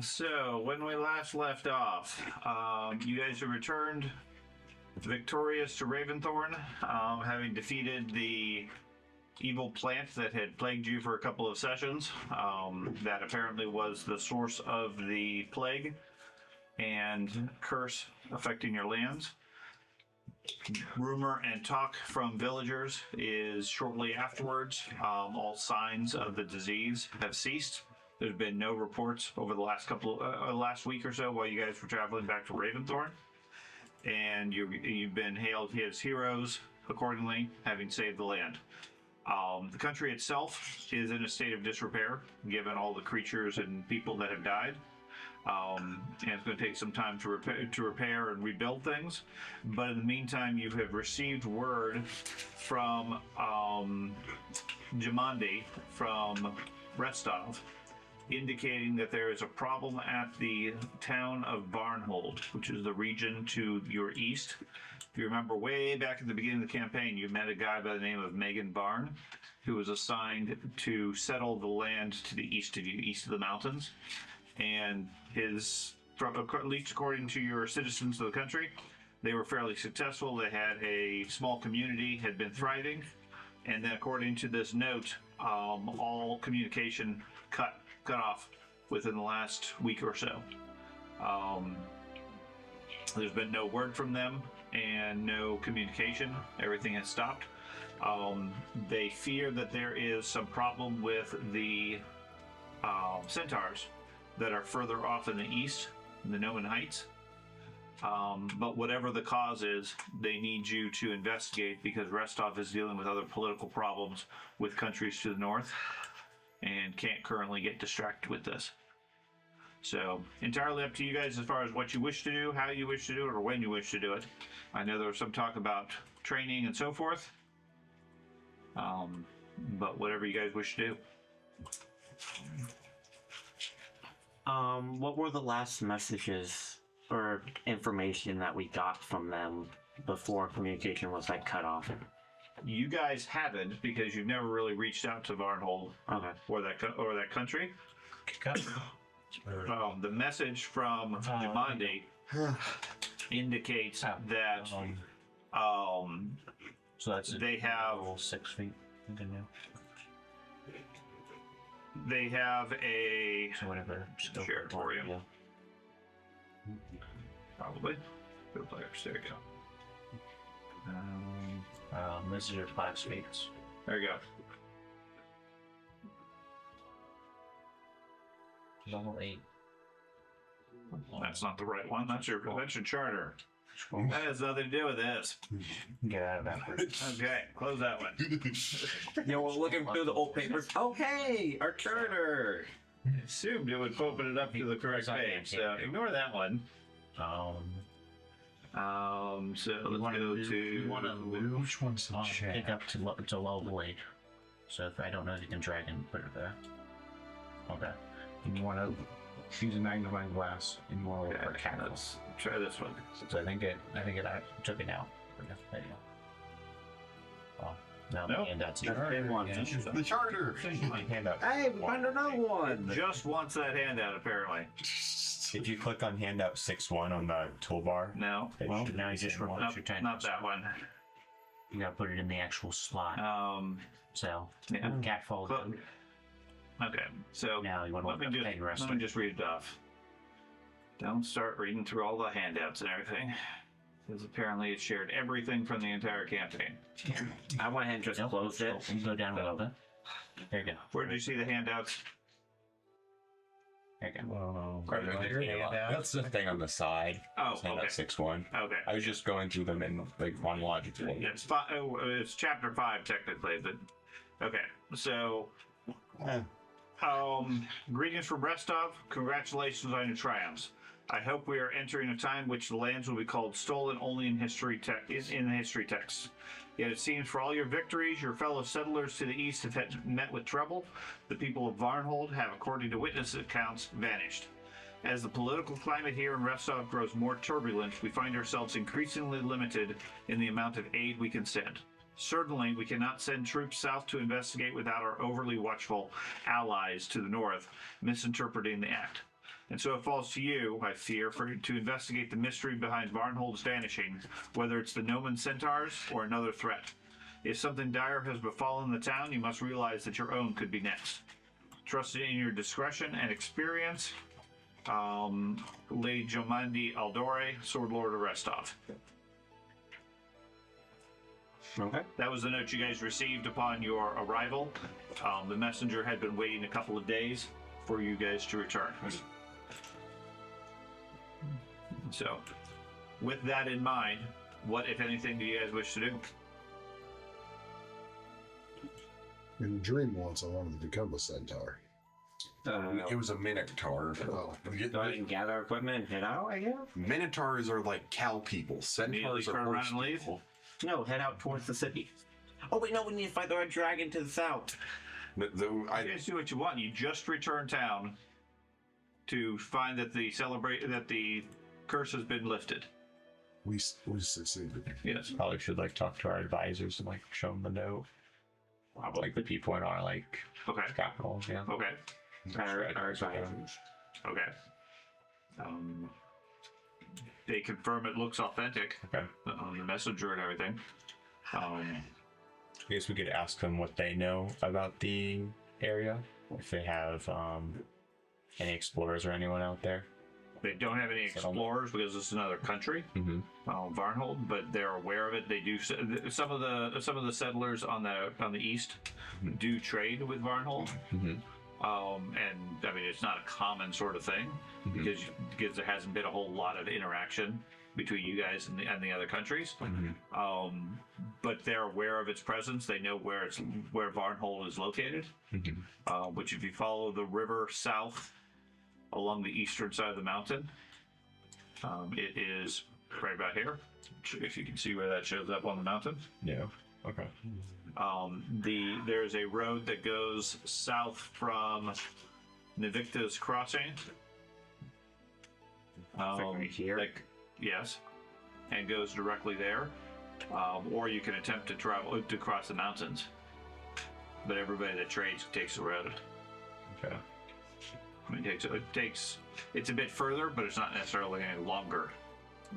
So, when we last left off, you guys have returned victorious to Raventhorn, having defeated the evil plant that had plagued you for a couple of sessions. That apparently was the source of the plague and curse affecting your lands. Rumor and talk from villagers is shortly afterwards, all signs of the disease have ceased. There's been no reports over the last week or so while you guys were traveling back to Raventhorn, and you've been hailed as heroes accordingly, having saved the land. The country itself is in a state of disrepair, given all the creatures and people that have died. And it's going to take some time to repair and rebuild things. But in the meantime, you have received word from Jamandi from Restov, indicating that there is a problem at the town of Barnhold, which is the region to your east. If you remember way back at the beginning of the campaign, you met a guy by the name of Megan Barn, who was assigned to settle the land to the east of you, east of the mountains. And at least according to your citizens of the country, they were fairly successful. They had a small community, had been thriving. And then according to this note, all communication cut off within the last week or so. There's been no word from them and no communication. Everything has stopped. They fear that there is some problem with the centaurs that are further off in the east, in the Noman Heights. But whatever the cause is, they need you to investigate, because Restov is dealing with other political problems with countries to the north and can't currently get distracted with this. So, entirely up to you guys as far as what you wish to do, how you wish to do it, or when you wish to do it. I know there was some talk about training and so forth, but whatever you guys wish to do. What were the last messages or information that we got from them before communication was cut off? You guys haven't, because you've never really reached out to Varnhold, or that country. The message from Jamandi indicates that so that's they have 6 feet. They have a whatever territorium. Probably. Good players. There you go. This is your 5 speeds. There you go. Level 8. That's not the right one. That's your convention charter. That has nothing to do with this. Get out of that first. Okay, close that one. We're looking through the old papers. Oh, hey, our charter. Assumed it would open it up to the correct page, so ignore that one. So let's go to... Which one's the check? Pick up to level 8. So if I don't know, you can drag and put it there. Okay. And you want to use a magnifying glass and you want to look for candles. Let's try this one. So I think it took it out. There you go. Oh, now the handout's The charter! Handout. Hey, we found another one. Just wants that handout, apparently. If you click on handout 6.1 on the toolbar, No. Well, now you just replace your 10. Not that one. You gotta put it in the actual slot. So, yeah. cat fold. Okay, so Now you want to let me just read it off. Don't start reading through all the handouts and everything, because apparently it shared everything from the entire campaign. I went ahead and just closed it. You go down a little bit. There you go. Where did you see the handouts? There you go. that's the thing on the side. Oh, It's handout okay. 6.1. Okay. I was just going through them in chronological order. It's chapter 5 technically, but okay. So, greetings from Restov. Congratulations on your triumphs. I hope we are entering a time which the lands will be called stolen only in the history texts. Yet it seems for all your victories, your fellow settlers to the east have met with trouble. The people of Varnhold have, according to witness accounts, vanished. As the political climate here in Restov grows more turbulent, we find ourselves increasingly limited in the amount of aid we can send. Certainly, we cannot send troops south to investigate without our overly watchful allies to the north misinterpreting the act. And so it falls to you, I fear, to investigate the mystery behind Varnhold's vanishing, whether it's the Gnomon centaurs or another threat. If something dire has befallen the town, you must realize that your own could be next. Trusting in your discretion and experience, Lady Jomandi Aldore, Sword Lord of Restov. Okay. That was the note you guys received upon your arrival. The messenger had been waiting a couple of days for you guys to return. So, with that in mind, what, if anything, do you guys wish to do? In Dream once, I wanted to become a centaur. It was a minotaur. Oh, Go ahead and gather equipment and head out, I guess? Minotaurs are like cow people. Immediately Centaurs are turn around horse and leave? people. No, head out towards the city. Oh, wait, no, we need to fight the red dragon to the south. You guys do what you want. You just returned town to find that the curse has been lifted. we succeeded. Yes. Probably should like talk to our advisors and like show them the note. Like the people in our like Okay. capital. Yeah. Okay. Our advisors. Okay. They confirm it looks authentic Okay. on the messenger and everything. I guess we could ask them what they know about the area. If they have any explorers or anyone out there. They don't have any explorers because it's another country, Varnhold, but they're aware of it. They do some of the settlers on the east do trade with Varnhold, and I mean it's not a common sort of thing because there hasn't been a whole lot of interaction between you guys and the other countries. But they're aware of its presence. They know where Varnhold is located, which if you follow the river south along the eastern side of the mountain, it is right about here. If you can see where that shows up on the mountain. Yeah. Okay. There's a road that goes south from Nivicta's Crossing. Right here? Yes, and goes directly there. Or you can attempt to cross the mountains. But everybody that trades takes the road. Okay. I mean, it's a bit further, but it's not necessarily any longer.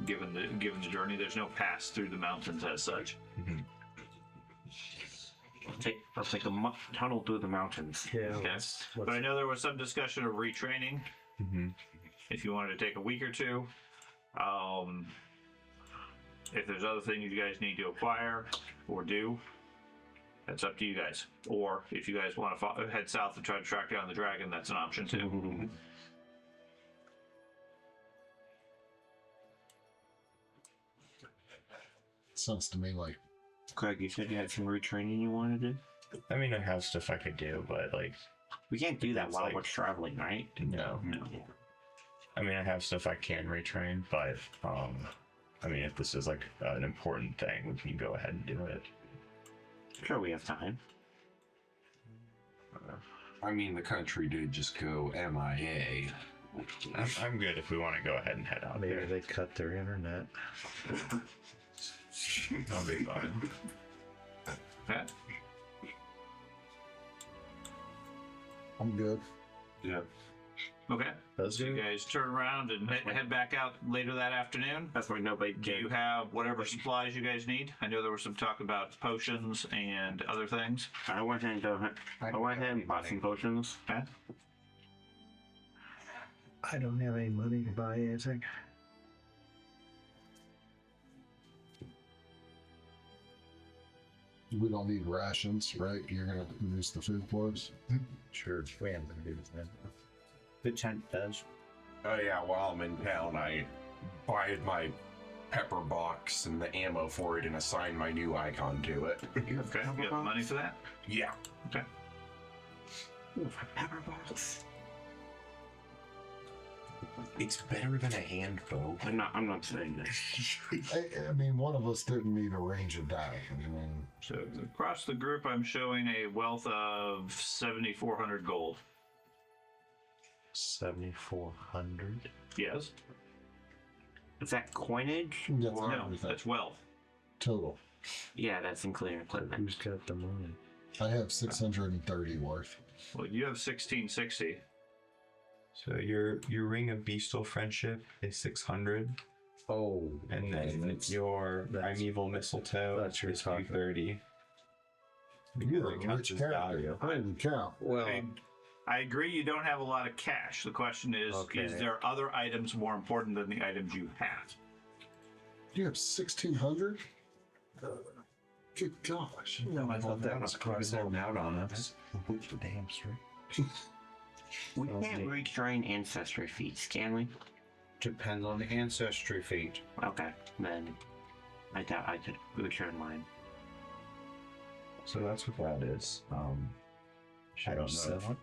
Given the journey, there's no pass through the mountains as such. Let's take a tunnel through the mountains. Yeah. Yes, but I know there was some discussion of retraining. If you wanted to take a week or two, if there's other things you guys need to acquire or do, that's up to you guys. Or if you guys want to head south and try to track down the dragon, that's an option too. Sounds to me like Craig, you said you had some retraining you wanted to do? I mean, I have stuff I could do, but like, We can't do that It's while like- we're traveling, right? no. I mean, I have stuff I can retrain, but I mean, if this is like an important thing, we can go ahead and do it. Sure, we have time. I mean, the country did just go MIA. I'm good if we want to go ahead and head out Maybe there. they cut their internet. I'll be fine. Pat? I'm good. Yeah. Okay. Does So you it? guys turn around and head back out later that afternoon. That's why nobody Do you did. have whatever supplies you guys need? I know there was some talk about potions and other things. I went ahead and bought some potions. Pat? I don't have any money to buy anything. We don't need rations, right? You're gonna produce the food for us. Sure, we ain't gonna do that. The tent does. Oh yeah, while I'm in town, I buy my pepper box and the ammo for it and assign my new icon to it. Okay. You have the money for that? Yeah. Okay. Ooh, for pepper box. It's better than a handbow. I'm not saying this. I mean, one of us didn't need a range of die. I mean, So across the group, I'm showing a wealth of 7,400 gold. 7,400. Yes? Is that coinage? that's No, everything. that's wealth. Total. Yeah, that's including equipment. Who's got the money? I have 630 worth. Well, you have 1,660. So your ring of bestial friendship is 600, Oh, and then your primeval mistletoe that's your is target. 230. You're a It counts rich as character. value. Holy cow. well, I agree you don't have a lot of cash. The question is Okay. there other items more important than the items you have? You have 1,600? Good gosh. I thought that was crossing out on us. Damn straight. We can't retrain ancestry feats, can we? Depends on the ancestry feat. Okay, then I doubt I could return mine. So that's what that is. I don't know.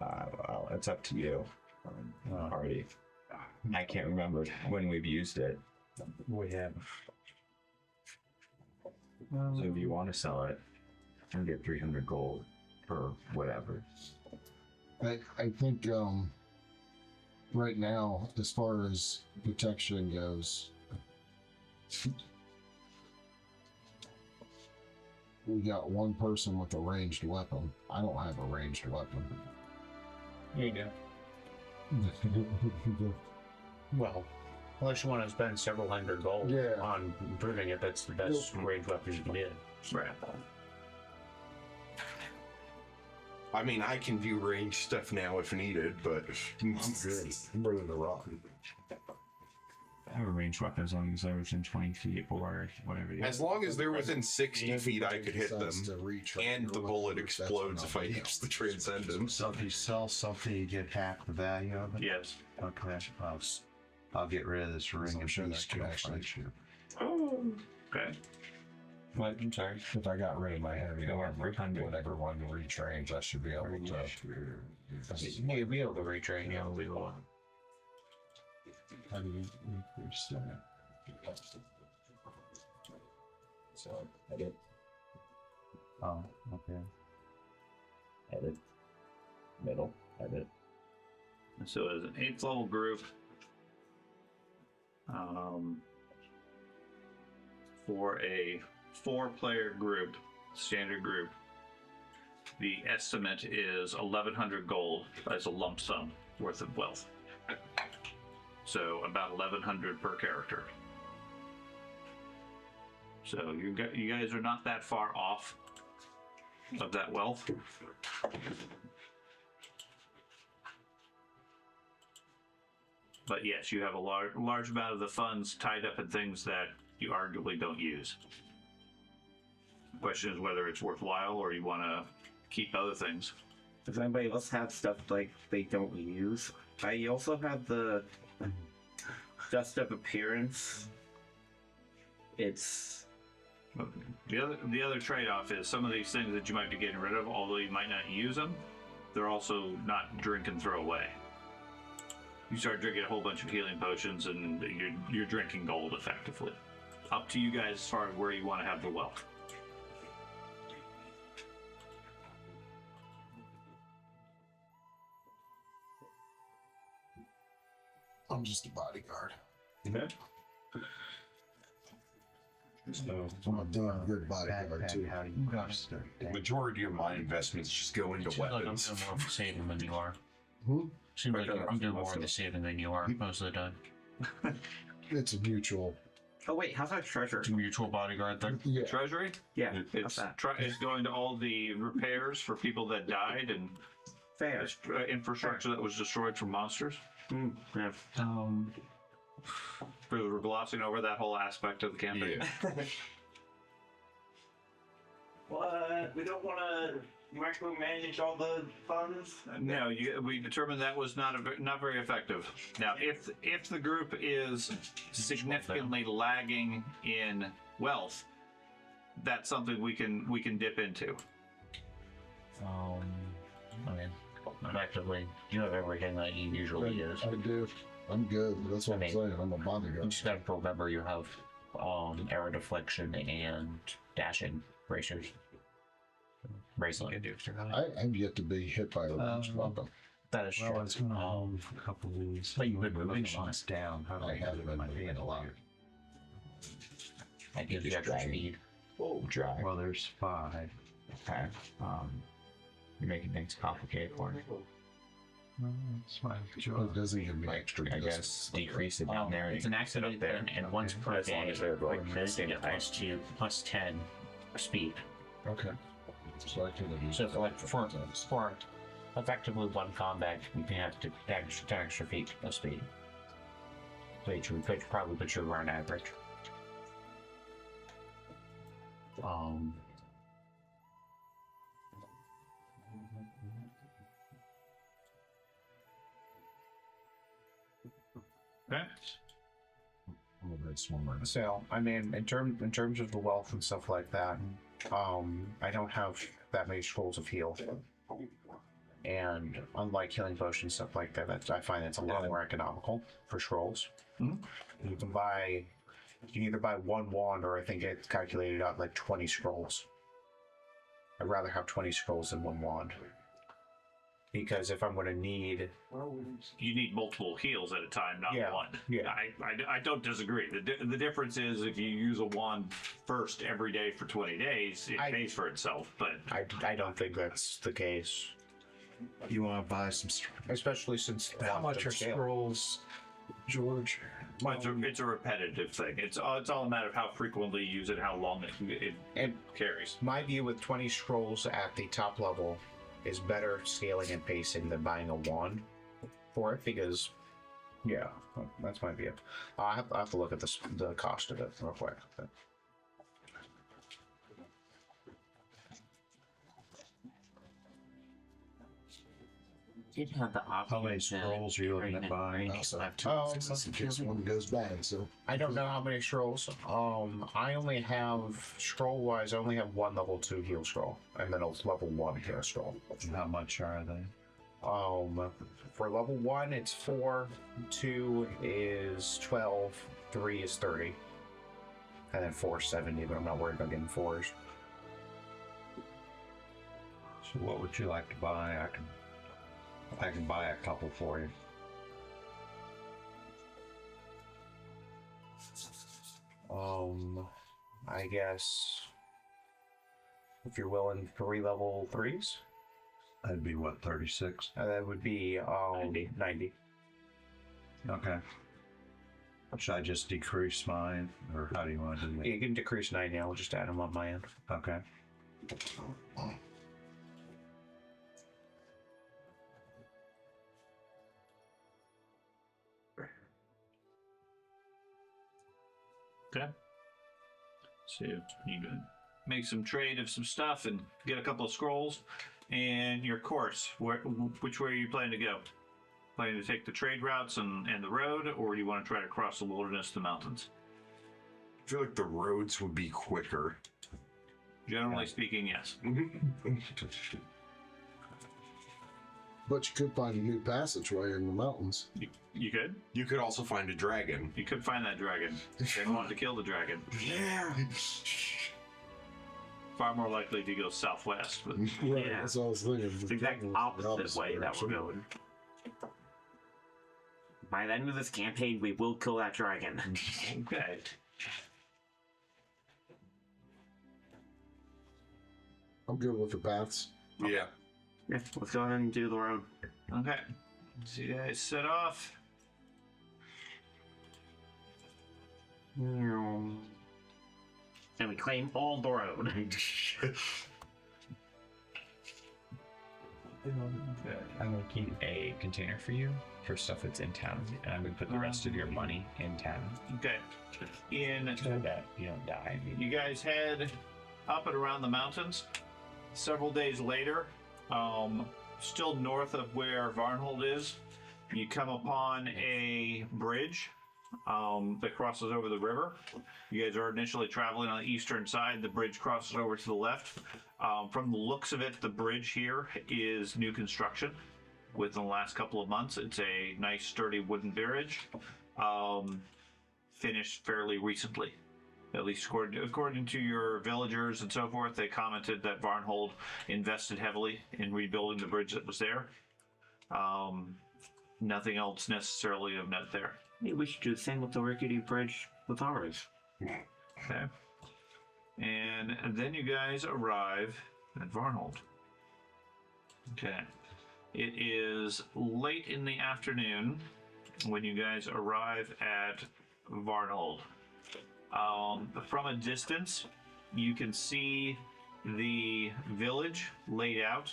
Well, it's up to you. Already. I can't remember when we've used it. We have. So if you want to sell it, and get 300 gold for whatever. I think right now, as far as protection goes, we got one person with a ranged weapon. I don't have a ranged weapon. You do. Well, unless you want to spend several hundred gold Yeah. on improving it, that's the best ranged weapon you can get. Right. I mean, I can view range stuff now if needed, but I'm good. I'm ready to rock. I have a ranged weapon as long as they're within 20 feet or whatever. as long as they're within 60 feet, I could hit them. Decides to retrain And the your bullet weapon, that's explodes when if I I'll use the transcendence. So if you sell something, you get half the value of it? Yes. Okay. I'll get rid of this ring I'm of sure that bestial could actually- friendship. Okay. What? I'm sorry. If I got rid of my heavy Go on, armor, 300. whenever one retrains, I should be able to. You'll be able to retrain, yeah, we will. How do you increase that? So, edit. Oh, okay. Edit. Middle. Edit. So as an 8th level group, for a 4-player group, standard group, the estimate is 1,100 gold as a lump sum worth of wealth. So about 1,100 per character. So you guys are not that far off of that wealth. But yes, you have a large amount of the funds tied up in things that you arguably don't use. The question is whether it's worthwhile or you want to keep other things. Does anybody else have stuff like they don't use? I also have the dust of appearance. It's The other trade-off is some of these things that you might be getting rid of, although you might not use them, they're also not drink and throw away. You start drinking a whole bunch of healing potions and you're drinking gold effectively. Up to you guys as far as where you want to have the wealth. I'm just a bodyguard. Okay. So, I'm a damn good bodyguard Backpack, too. how do you cross the Majority of my investments just go into Seems like I'm weapons. doing more of the saving than you are. Hmm? Seems like Okay. I'm doing more of the saving than you are most of the time. It's a mutual. oh wait, how's our treasure? It's a mutual bodyguard thing. Yeah. Treasury? Yeah, how's It's that? it's going to all the repairs for people that died and Fair. infrastructure that was destroyed from monsters. Yeah. We're glossing over that whole aspect of the campaign. Yeah. What? We don't want to micromanage all the funds? No, we determined that was not very effective. Now, if the group is significantly lagging in wealth, that's something we can dip into. I mean, effectively, you have everything that you usually use. I do. I'm good. That's what I I'm mean, saying. I'm a You bodyguard. just gotta remember you have arrow deflection and dashing bracers. Bracelet. I've yet to be hit by a ranged weapon. That is true. Well, it's been for a couple of weeks. But you've been moving a lot. It's down. How do I I have have been my moving hand a a lot. lot? That gives you extra speed. oh, drag. Well, there's 5. Okay. You're making things complicated for me. That's fine. Oh, it doesn't give me Like, extra I distance. guess decrease it down there. It's an accident there. and once per As long day. as they're, like, or same it height. plus 10 speed. Okay. So I could have used So for effectively one combat, you can have 10 extra feet of speed. So you could probably put you around average. Okay. I'm a bit swimmer. So, I mean, in terms of the wealth and stuff like that, I don't have that many scrolls of heal. And unlike healing potions and stuff like that, I find it's a lot more economical for scrolls. Mhm. You can either buy one wand, or I think it's calculated out like 20 scrolls. I'd rather have 20 scrolls than one wand. Because if I'm going to need... You need multiple heals at a time, not Yeah, one. yeah. I don't disagree. The difference is if you use a wand first every day for 20 days, it pays for itself. But I don't think that's the case. You want to buy some? Especially since... How much are scrolls, George? it's a repetitive thing. It's all a matter of how frequently you use it, how long it And carries. my view with 20 scrolls at the top level is better scaling and pacing than buying a wand for it, because, yeah, that's my view. I have to look at the cost of it real quick. But. Did have the option. How many scrolls are you looking at buying? I also have Oh, two in case one goes bad. So I don't know how many scrolls. I only have, scroll-wise, I only have one level 2 heal scroll, and then a level 1 heal scroll. And how much are they? For level 1, it's 4, 2 is 12, 3 is 30, and then 4 is 70, but I'm not worried about getting 4s. So what would you like to buy? I can buy a couple for you. I guess if you're willing 3 level 3s, That'd be what, 36? that would be 90. Okay. Should I just decrease mine, or how do you want to do You can decrease 90. I'll just add them on my end. that? Okay. Okay. So you can make some trade of some stuff and get a couple of scrolls. And your course, which way are you planning to go? Planning to take the trade routes and the road, or do you want to try to cross the wilderness, the mountains? I feel like the roads would be quicker. Generally speaking, yes. but you could find a new passageway in the mountains. You could. You could also find a dragon. You could find that dragon. They wanted to kill the dragon. Yeah. Far more likely to go southwest. But Right. Yeah. That's what I was thinking. It's the exact opposite way that we're going. By the end of this campaign, we will kill that dragon. okay. I'm good with the paths. Yeah. Yeah, let's go ahead and do the road. Okay. So you guys set off. And we claim all the road. I'm gonna keep a container for you for stuff that's in town, and I'm gonna put the rest of your money in town Okay. so that you don't die. You guys head up and around the mountains. Several days later, still north of where Varnhold is, you come upon a bridge that crosses over the river. You guys are initially traveling on the eastern side. The bridge crosses over to the left. From the looks of it, the bridge here is new construction within the last couple of months. It's a nice, sturdy wooden bridge, finished fairly recently. At least according to your villagers and so forth, they commented that Varnhold invested heavily in rebuilding the bridge that was there. Nothing else necessarily of note there. Maybe we should do the same with the rickety bridge with ours. Okay. And then you guys arrive at Varnhold. Okay. It is late in the afternoon when you guys arrive at Varnhold. From a distance, you can see the village laid out.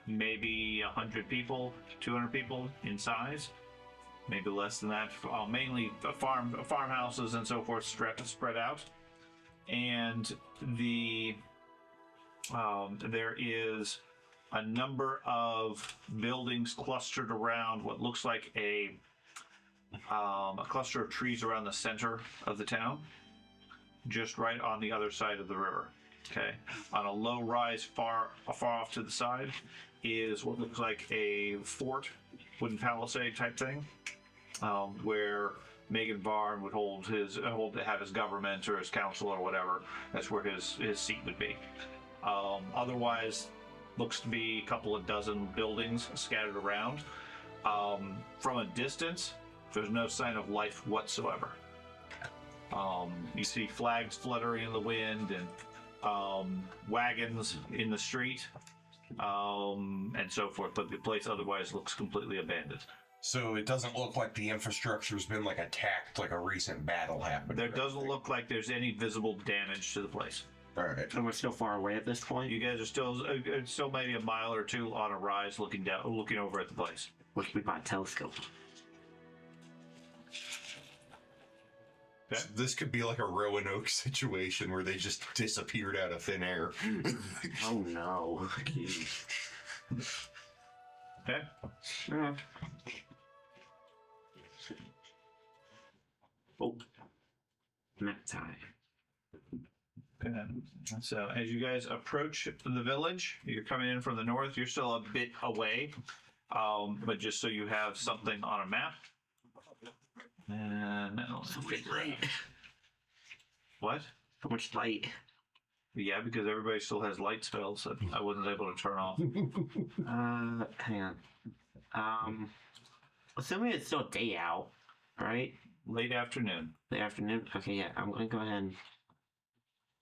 Maybe 100 people, 200 people in size, maybe less than that. Mainly farmhouses and so forth spread out. And there is a number of buildings clustered around what looks like a cluster of trees around the center of the town, just right on the other side of the river. Okay, on a low rise far off to the side is what looks like a fort, wooden palisade type thing, where Megan Varn would have his government or his council or whatever. That's where his seat would be. Otherwise, looks to be a couple of dozen buildings scattered around. From a distance, there's no sign of life whatsoever. You see flags fluttering in the wind and wagons in the street, and so forth, but the place otherwise looks completely abandoned. So it doesn't look like the infrastructure's been like attacked, like a recent battle happened. There doesn't look like there's any visible damage to the place. All right. And we're still far away at this point. You guys are still maybe a mile or two on a rise, looking over at the place. Wish we bought a telescope. Okay. So this could be like a Roanoke situation where they just disappeared out of thin air. Oh no. Jeez. Okay. Oh. Map time. Okay. So as you guys approach the village, you're coming in from the north. You're still a bit away, but just so you have something on a map. And So much light. What? So much light. Yeah, because everybody still has light spells that I wasn't able to turn off. Hang on. Assuming it's still day out, right? Late afternoon. The afternoon? Okay, yeah, I'm gonna go ahead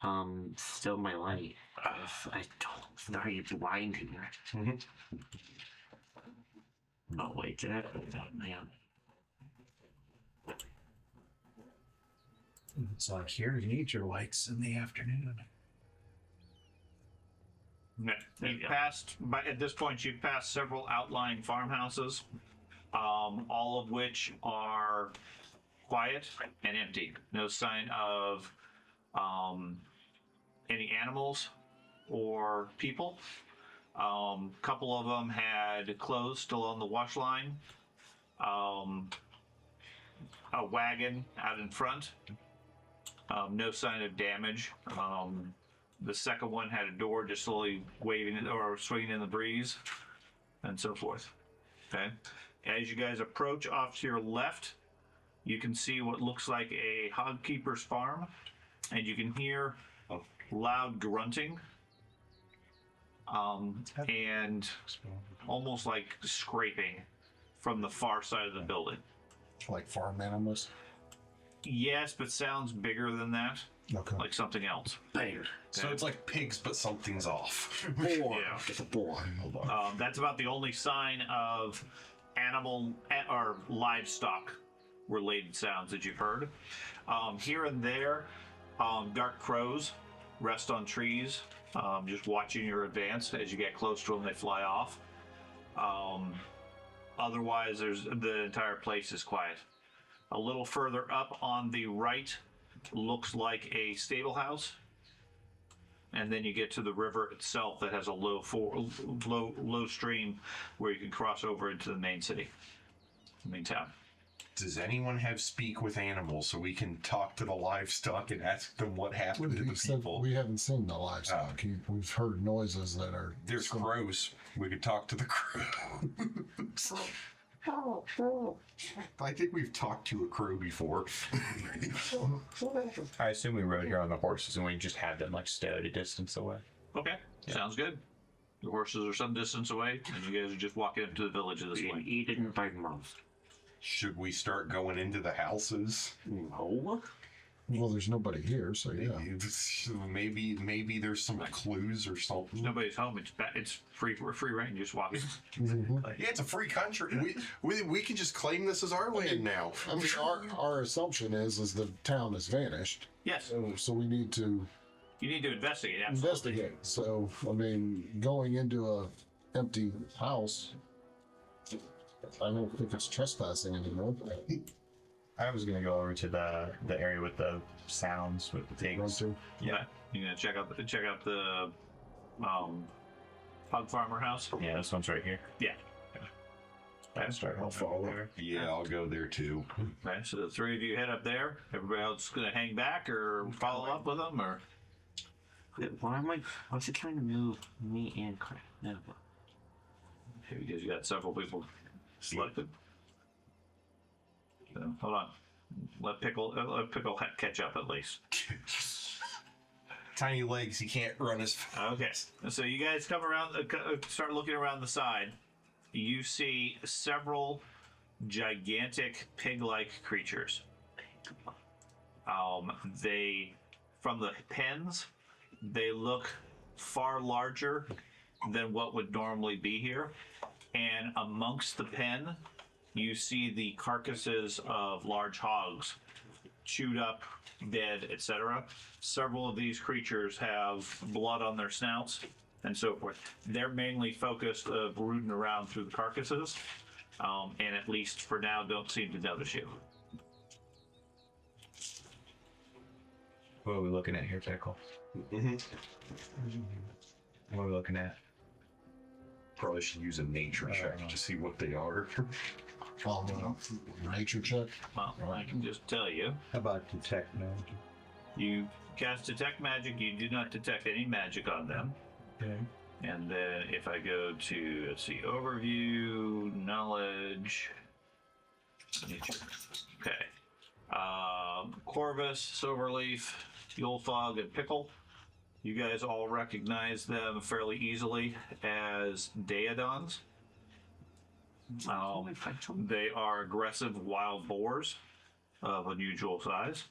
and still my light. If I don't start blinding her. Oh wait, did I put that? Hang on. It's like here, you need your lights in the afternoon. You've passed, at this point, you've passed several outlying farmhouses, all of which are quiet and empty. No sign of any animals or people. Couple of them had clothes still on the wash line. A wagon out in front. No sign of damage. The second one had a door just slowly waving or swinging in the breeze, and so forth. Okay. As you guys approach off to your left, you can see what looks like a hog keeper's farm, and you can hear loud grunting, and almost like scraping from the far side of the building. Like farm animals. Yes, but sounds bigger than that, Okay. like something else. Bang. So it's like pigs, but something's off. Boar. Yeah. It's a boar. That's about the only sign of animal or livestock related sounds that you've heard. Here and there, dark crows rest on trees, just watching your advance. As you get close to them, they fly off. Otherwise, the entire place is quiet. A little further up on the right looks like a stable house. And then you get to the river itself that has a low stream where you can cross over into the main city, main town. Does anyone have speak with animals so we can talk to the livestock and ask them what happened to the people? We haven't seen the livestock. We've heard noises that are. There's crows. We could talk to the crows. I think we've talked to a crow before. I assume we rode here on the horses and we just had them like stay at a distance away. Okay, sounds good. The horses are some distance away, and you guys are just walking up to the village of this way. Eaten by mouse. Should we start going into the houses? No. Well, there's nobody here, so yeah. Maybe there's some clues or something. Nobody's home. It's free range. Just walk in. Yeah, it's a free country. We can just claim this as our land now. I mean, our assumption is the town has vanished, Yes, so we need to you need to investigate. Absolutely. investigate. So, I mean, going into a empty house, I don't think it's trespassing anymore. I was gonna go over to the area with the sounds with the pigs. Yeah, you're gonna check out the hog farmer house. Yeah, this one's right here. Yeah. I'll start. I'll follow. There. Yeah, I'll go there too. Okay, so the three of you head up there. Everybody else gonna hang back or follow up with them, or Why was it trying to move me and Claire? No. okay, because you got several people selected. So, hold on. Let Pickle catch up at least. Tiny legs, he can't run as fast. Okay, so you guys come around, start looking around the side. You see several gigantic pig-like creatures. They, from the pens, they look far larger than what would normally be here. And amongst the pen, you see the carcasses of large hogs, chewed up, dead, etc. Several of these creatures have blood on their snouts and so forth. They're mainly focused of rooting around through the carcasses, and at least for now don't seem to notice you. What are we looking at here, Pickle? What are we looking at? Probably should use a nature check to see what they are. Nature check. Well, I can just tell you. How about detect magic? You cast detect magic, you do not detect any magic on them. Okay. And then if I go to, let's see, overview, knowledge, nature. Okay. Corvus, Silverleaf, Yulefog, and Pickle. You guys all recognize them fairly easily as Daedons. They are aggressive wild boars of unusual size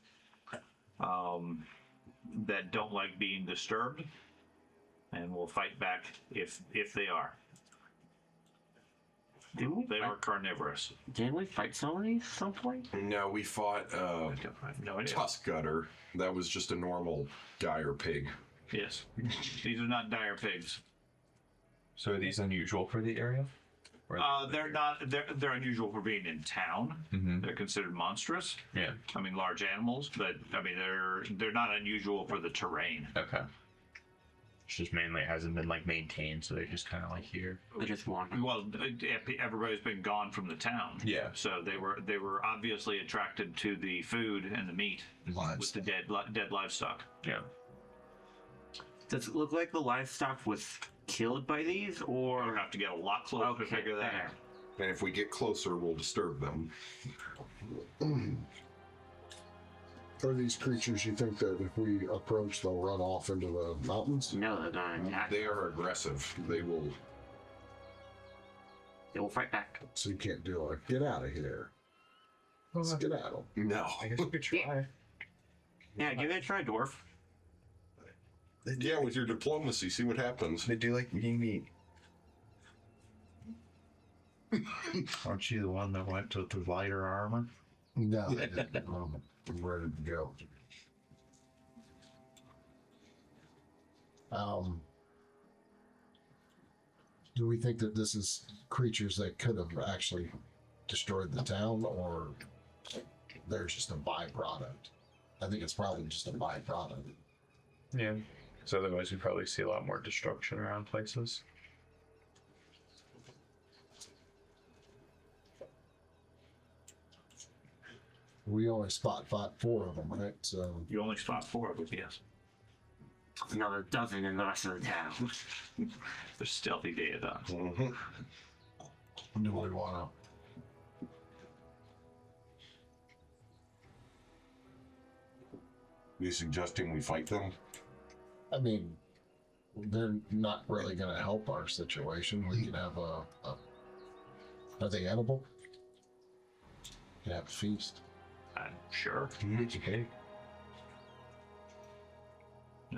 that don't like being disturbed and will fight back if they are. They are carnivorous. Didn't we fight some of these at some point? No, we fought I have no idea. Tusk Gutter. That was just a normal dire pig. Yes, these are not dire pigs. So are these unusual for the area? Or They're not. They're unusual for being in town. Mhm. They're considered monstrous. Yeah. I mean, large animals, but I mean, they're not unusual for the terrain. Okay. It's just mainly it hasn't been like maintained, so they're just kind of like here. I just want. Well, everybody's been gone from the town. Yeah. So they were obviously attracted to the food and the meat with the dead livestock. Yeah. Does it look like the livestock was killed by these, We'll or have to get a lot closer to figure that out. And if we get closer, we'll disturb them. Are these creatures you think that if we approach, they'll run off into the mountains? No, they're gonna attack. They are aggressive. They will. They will fight back. So you can't do like, get out of here. Let's get at them. No. I guess we could try. Yeah, give it a try, dwarf. Yeah, with your diplomacy, see what happens. They do like eating meat. Aren't you the one that went with the lighter armor? No, I'm ready to go. Do we think that this is creatures that could have actually destroyed the town, or they're just a byproduct? I think it's probably just a byproduct. Yeah. So otherwise we'd probably see a lot more destruction around places. We only spot 4 of them, right? So You only spot 4 of them, yes. Another dozen in the rest of the town. They're stealthy Daedons. Mm-hmm. do we want You suggesting we fight them? to? I mean, they're not really going to help our situation. We can have are they edible? We can have a feast. I'm sure. Okay.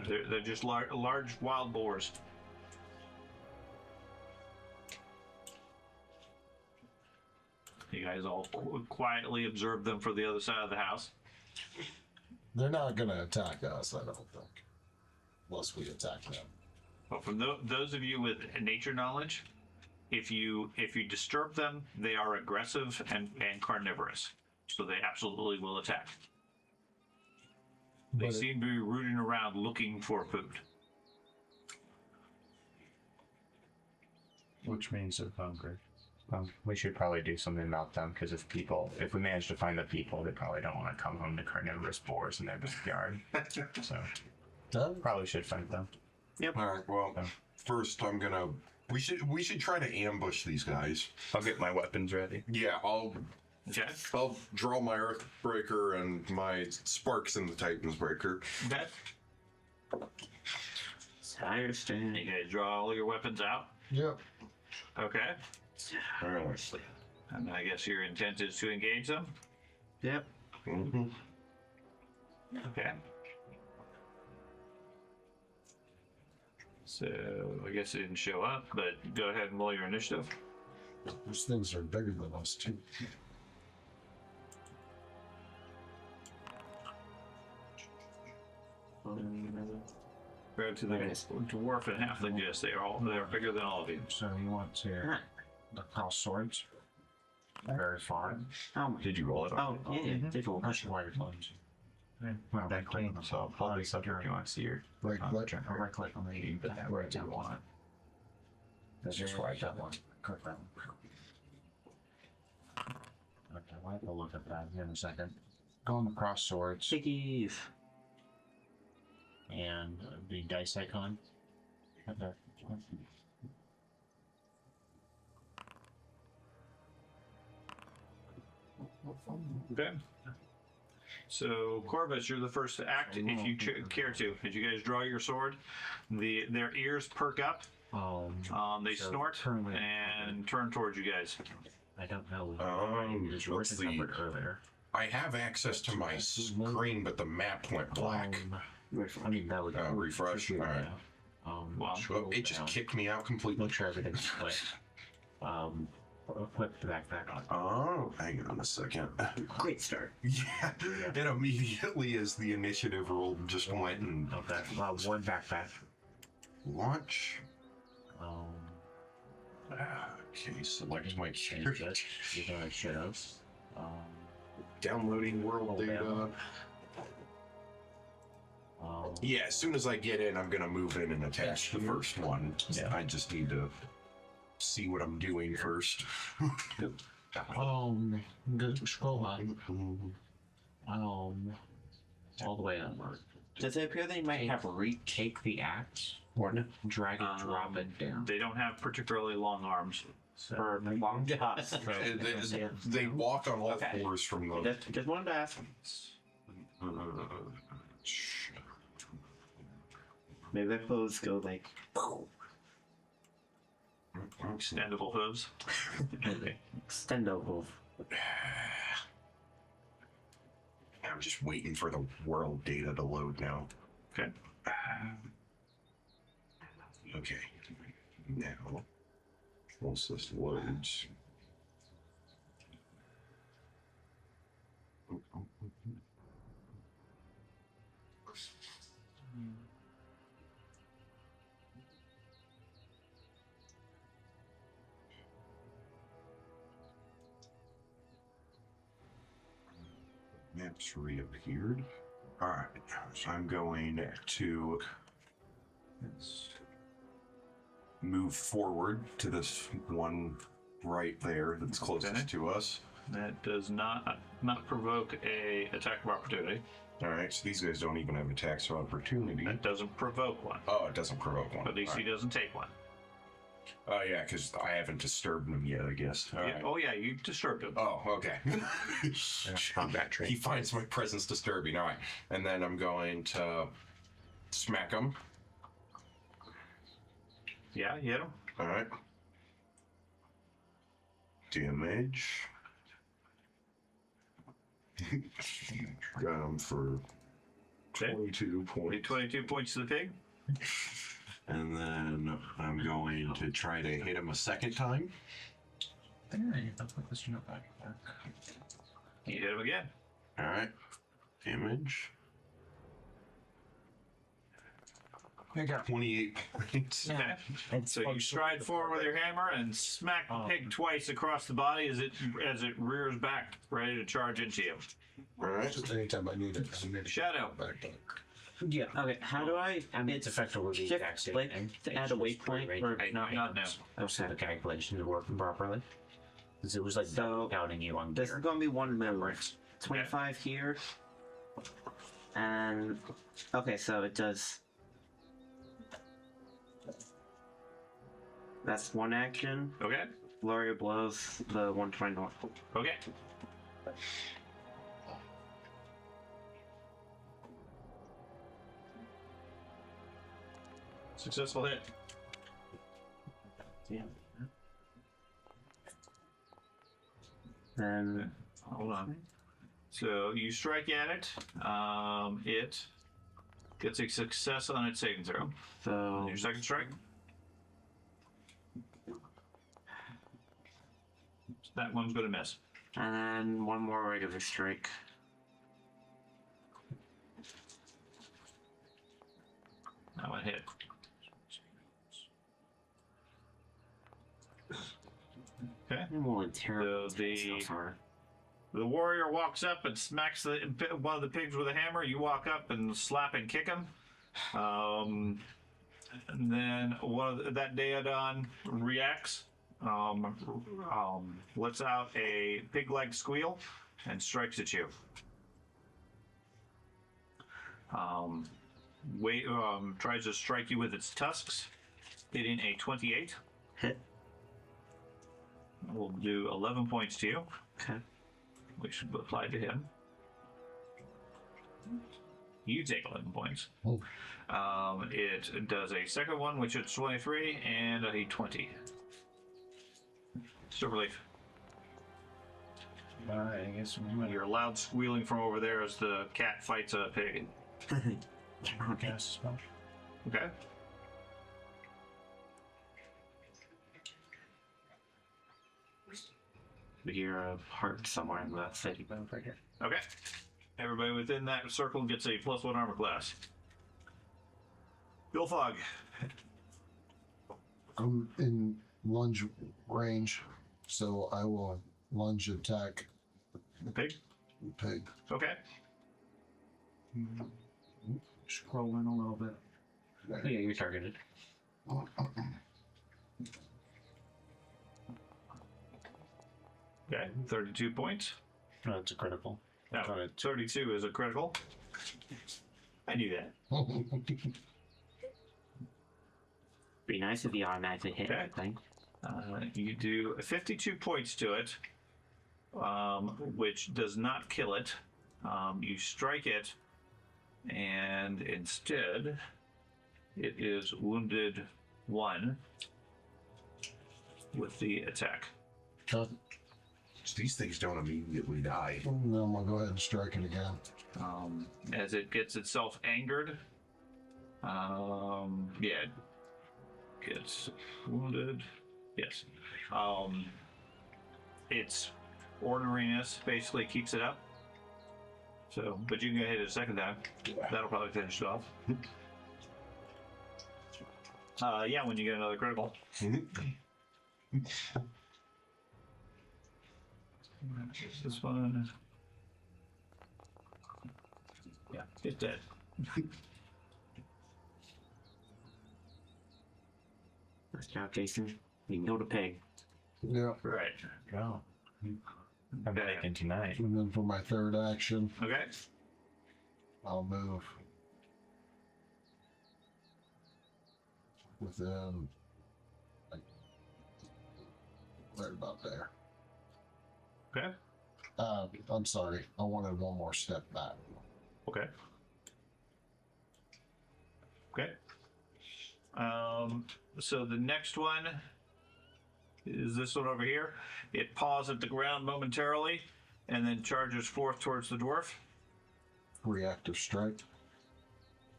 They're just large wild boars. You guys all quietly observe them from the other side of the house. They're not going to attack us, I don't think, unless we attack them. But from those of you with nature knowledge, if you disturb them, they are aggressive and carnivorous, so they absolutely will attack. They But seem to be rooting around looking for food. Which means they're hungry. We should probably do something about them because if we manage to find the people, they probably don't want to come home to carnivorous boars in their backyard. So probably should find them. All right. Well, first we should try to ambush these guys. I'll get my weapons ready. Yeah, I'll Okay. draw my Earthbreaker and my Sparks in the Titan's Breaker. Okay. I understand. You guys draw all your weapons out. Yep. Okay. All right. And I guess your intent is to engage them. Yep. Mm-hmm. Okay. So I guess it didn't show up, but go ahead and roll your initiative. Those things are bigger than us, too. Go to the dwarf and halfling. Yes, they are bigger than all of you. So you want to the cross swords? Very far. Oh, Did you roll it? oh yeah, did roll. Push away your clones. Well, that came, so I'll be subject you want to see your Right, right. Right click on the you can put that where you want. That's just where I got one. Click that one. Okay, we'll have to look at that in a second. Go on the cross swords Piggies. and the dice icon. Okay. Okay. So Corvus, you're the first to act. If you care to, as you guys draw your sword, their ears perk up. They So snort turn it- and turn towards you guys. I don't know. Let's Yours see. numbered earlier. I have access to my screen, but the map went black. I mean, that would Refresh. All right. Wow. Well, it just kicked me out completely. Make sure everything's clicked. Equip the backpack on. Oh, hang on a second. Great start. Yeah, it immediately as the initiative roll just went and Okay. One backpack. launch. Okay, select my Change character. it. You're gonna should have. Downloading world Hold data. down. Yeah, as soon as I get in, I'm gonna move in and attach the first one. Yeah. I just need to see what I'm doing first. Good. Scroll on. All the way up. Does it appear they might have Take the axe. or no? Drag and drop it down. They don't have particularly long arms. Or long jaws? They walk on all Okay. fours from the. Just wanted to ask. Maybe their clothes go like. Extendable hooves. Extendable. I'm just waiting for the world data to load now. Okay. Okay. Now, once this loads. Maps reappeared. Alright, so I'm going to move forward to this one right there that's closest Okay. to us. That does not provoke a attack of opportunity. Alright, so these guys don't even have attacks of opportunity. That doesn't provoke one. Oh, it doesn't provoke one. But at least he doesn't take one. Oh, yeah, because I haven't disturbed him yet, I guess. All Yeah, right. oh yeah, you disturbed him. Oh, okay. Combat trait. He finds my presence disturbing. All right. And then I'm going to smack him. Yeah, you hit him. All right. Damage. Got him for Okay. 22 points. 22 points to the pig. And then I'm going to try to hit him a second time. You hit him again. All right. Damage. I got 28 points. Okay. So you stride forward with your hammer and smack the pig twice across the body as it rears back, ready to charge into you. All right. Just anytime I need it. Shadow. Back up. Yeah. Okay, how do I? I mean, it's effectively the shift exact same click thing. to add a waypoint, or Not now. I was had a calculation to work properly. Because it was like So, counting you on this is gear. gonna be one member. 25 here. And okay, so it does. That's one action. Okay. Flurry of blows, the one to my north. Okay. Successful hit. Yeah. And Hold on. So you strike at it. It gets a success on its saving throw. so Your second strike. That one's going to miss. and then one more regular strike. That one hit. Okay. I'm rolling terrible. So the- so far. The warrior walks up and smacks one of the pigs with a hammer. You walk up and slap and kick him. And then that Daedon reacts, lets out a pig-like squeal, and strikes at you. Tries to strike you with its tusks, hitting a 28. Hit. We'll do 11 points to you, Okay. which should apply to him. You take 11 points. Oh. It does a second one, which is 23, and a 20. Still relief. I guess we might You're loud squealing from over there as the cat fights a pig. Okay. cast a spell. Okay? We hear a heart somewhere in the city. Okay. Everybody within that circle gets a +1 armor class. Bill Fogg. I'm in lunge range, so I will lunge attack Pig? the pig. Okay. Scrolling a little bit. Yeah, you're targeted. Okay. 32 points. No, it's a critical. No, 32 is a critical. I knew that. Be nice if you automatically hit Okay. everything. You do 52 points to it, which does not kill it. You strike it, and instead, it is wounded 1 with the attack. These things don't immediately die. Then I'm gonna go ahead and strike it again. As it gets itself angered, yeah, it gets wounded. Yes. Its ordinariness basically keeps it up. So, but you can go hit it a second time. That'll probably finish it off. Yeah, when you get another critical. This one. Yeah, it's dead. Nice job, Jason. You killed a pig. Yeah. Right. Go. I'm making tonight. And then for my third action, Okay. I'll move within, like, right about there. Okay. I'm sorry. I wanted one more step back. Okay. Okay. So the next one is this one over here. It paws at the ground momentarily and then charges forth towards the dwarf. Reactive strike.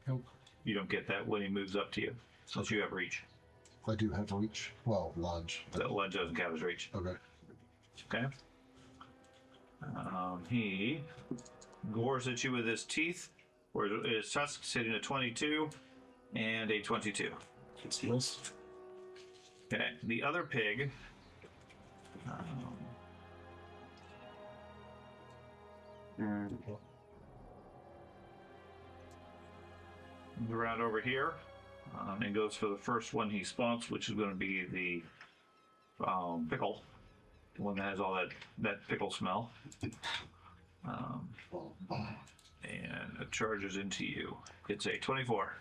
Nope. You don't get that when he moves up to you, since you have reach. I do have reach. Well, lunge. That lunge doesn't count as reach. Okay. Okay. He gores at you with his teeth, or his tusks, hitting a 22 and a 22. Yes. Okay. The other pig. Moves around over here and goes for the first one he spawns, which is going to be the pickle, the one that has all that pickle smell. And it charges into you. It's a 24.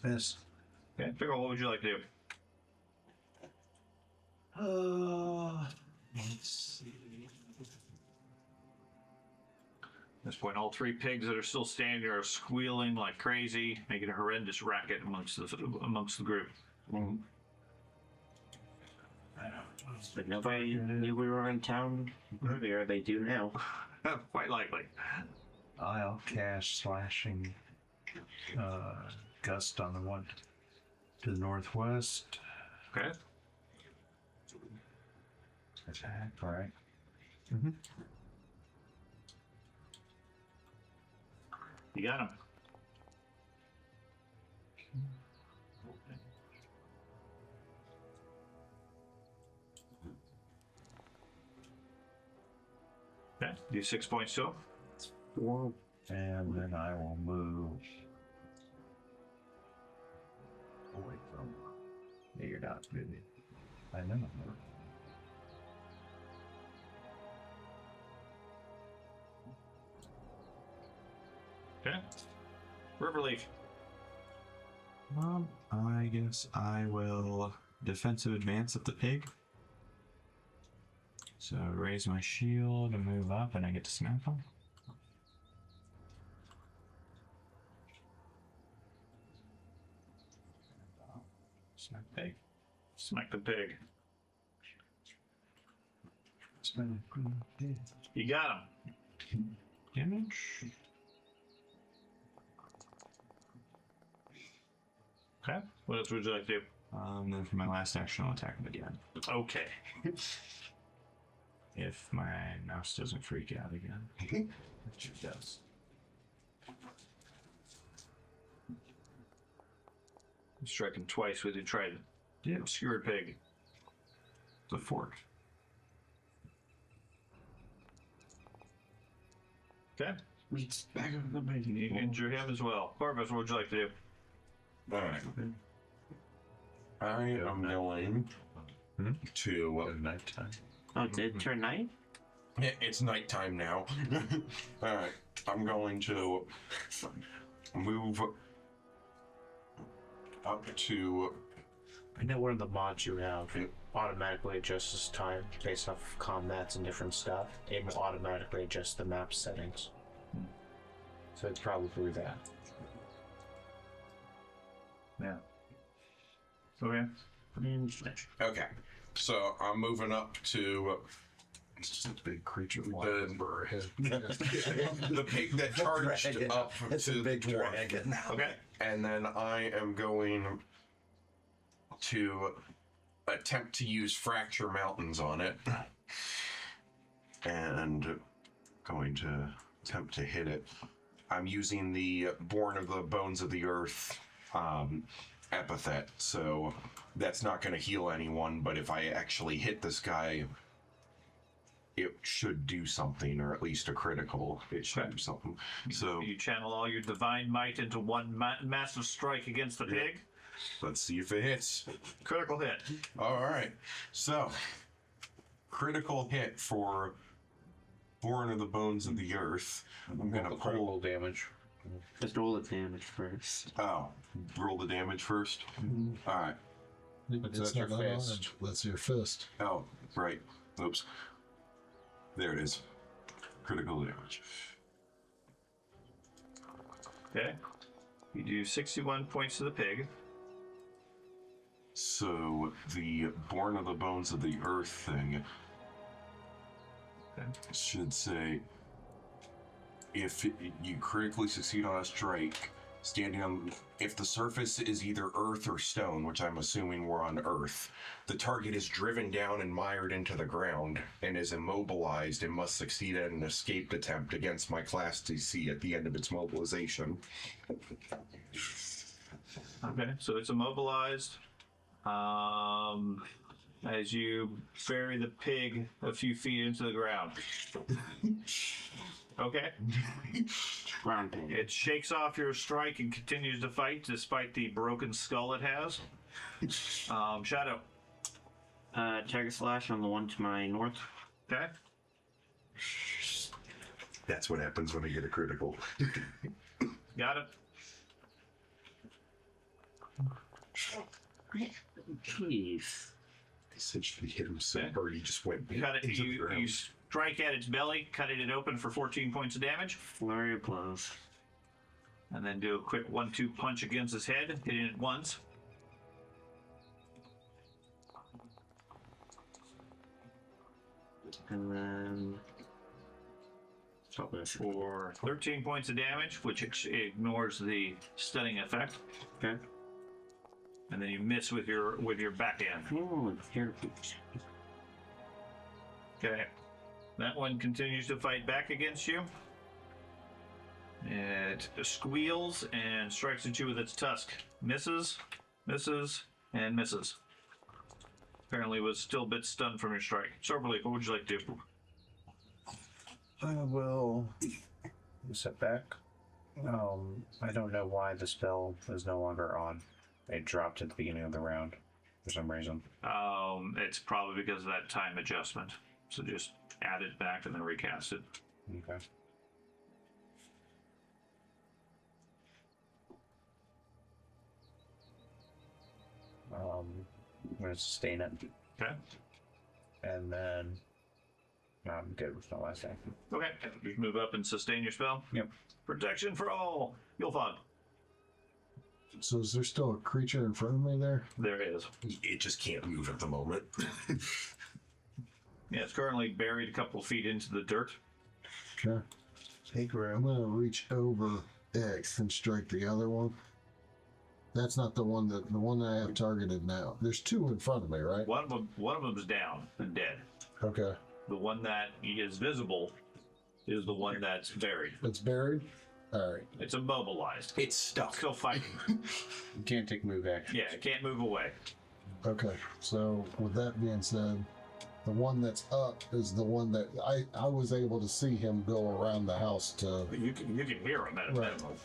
Miss. Okay, pickle, what would you like to do? Let's see. At this point, all three pigs that are still standing there are squealing like crazy, making a horrendous racket amongst the group. But nobody knew we were in town earlier. They do now. Quite likely. I'll cast slashing gust on the one to the northwest. Okay. Attack, right? You got him. Okay, do 6 points to him. And then I will move away from. Yeah, you're not really. I know. Okay. Riverleaf. I guess I will defensive advance at the pig. So raise my shield and move up, and I get to smack him. Smack pig. Smack the pig. Smack the pig. You got him. Damage. Okay. What else would you like to do? Then for my last action, I'll attack him again. Okay. If my mouse doesn't freak out again. Which it does. Strike him twice with your trident. Yeah. Skewered pig. The fork. Okay. You injure him as well. Corvus, what would you like to do? Alright. I am going to. Nighttime. Oh, did it turn night? It's nighttime now. Alright. I'm going to move up to. I know one of the mods you have automatically adjusts time based off of combats and different stuff. It will automatically adjust the map settings. So it's probably that. Yeah. Okay. Okay. So I'm moving up to It's just a big creature flying The- over our head. the pig that charged up It's to a big the dwarf. dragon. Okay. And then I am going to attempt to use Fracture Mountains on it. And going to attempt to hit it. I'm using the Born of the Bones of the Earth epithet, so that's not going to heal anyone, but if I actually hit this guy, it should do something, or at least a critical. It should do something. So You channel all your divine might into one massive strike against the pig. let's see if it hits. Critical hit. All right. So, critical hit for Born of the Bones of the Earth. I'm going to critical pull. damage. Just roll the damage first. Oh, roll the damage first? All right. It's That's your not that fist. orange. That's your fist. Oh, right. Oops. There it is. Critical damage. Okay. You do 61 points to the pig. So, the Born of the Bones of the Earth thing Okay. should say if you critically succeed on a strike, Standing on, if the surface is either earth or stone, which I'm assuming we're on earth, the target is driven down and mired into the ground and is immobilized and must succeed at an escape attempt against my class DC at the end of its mobilization. Okay, so it's immobilized. As you bury the pig a few feet into the ground. Okay. It shakes off your strike and continues to fight despite the broken skull it has. Shadow. Target slash on the one to my north. Okay. That's what happens when I get a critical. Got it. Jeez. They said you hit him so hard, he just went Cut it. into the You ground. strike at its belly, cutting it open for 14 points of damage, Flurry of blows. and then do a quick 1-2 punch against his head, hitting it once. And then For 13 points of damage, which ignores the stunning effect. Okay. And then you miss with your backhand. Ooh, here. Okay. That one continues to fight back against you. It squeals and strikes at you with its tusk. Misses, misses, and misses. Apparently was still a bit stunned from your strike. Sorberleaf, what would you like to do? I will step back. I don't know why the spell is no longer on. It dropped at the beginning of the round for some reason. It's probably because of that time adjustment. So just add it back and then recast it. Okay. I'm gonna sustain it, Okay. and then I'm good with my last action. Okay. Just move up and sustain your spell. Yep. Protection for all. You'll fog. So is there still a creature in front of me there? There it is. It just can't move at the moment. Yeah, it's currently buried a couple feet into the dirt. Okay. Take I'm room. gonna reach over X and strike the other one. That's not the one that I have targeted now. There's two in front of me, right? One of them's down and dead. Okay. The one that is visible is the one that's buried. It's buried? Alright. It's immobilized. It's stuck. Still fighting. You can't take move action. Yeah, it can't move away. Okay. So with that being said, the one that's up is the one that I was able to see him go around the house to, You can hear him at a Right. minimum.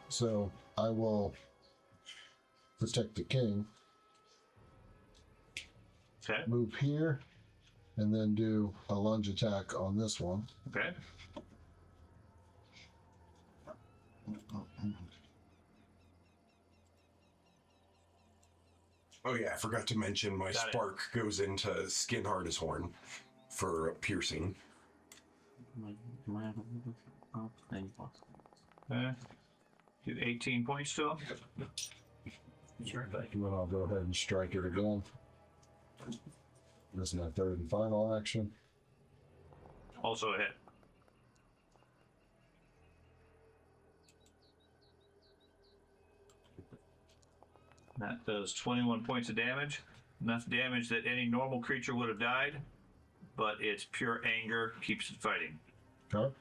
so I will protect the king, Okay. move here, and then do a lunge attack on this one. Okay. Oh yeah, I forgot to mention my Got it. spark goes into skin hard as horn for piercing. Okay. Do 18 points to him. And then I'll go ahead and strike it again. This is my third and final action. Also a hit. That does 21 points of damage. Enough damage that any normal creature would have died, but its pure anger keeps it fighting. Okay.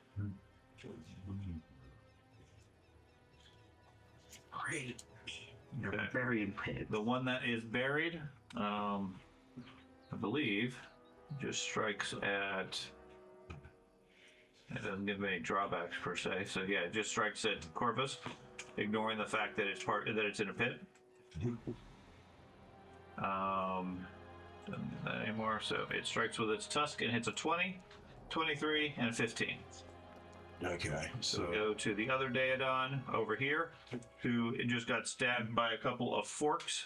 Great. Okay. Buried pig. The one that is buried, I believe, just strikes at. It doesn't give any drawbacks per se, so yeah, it just strikes at Corvus, ignoring the fact that it's in a pit. Doesn't do that anymore, so it strikes with its tusk and hits a 20, 23, and a 15. Okay, So we go to the other Daedon over here, who just got stabbed by a couple of forks,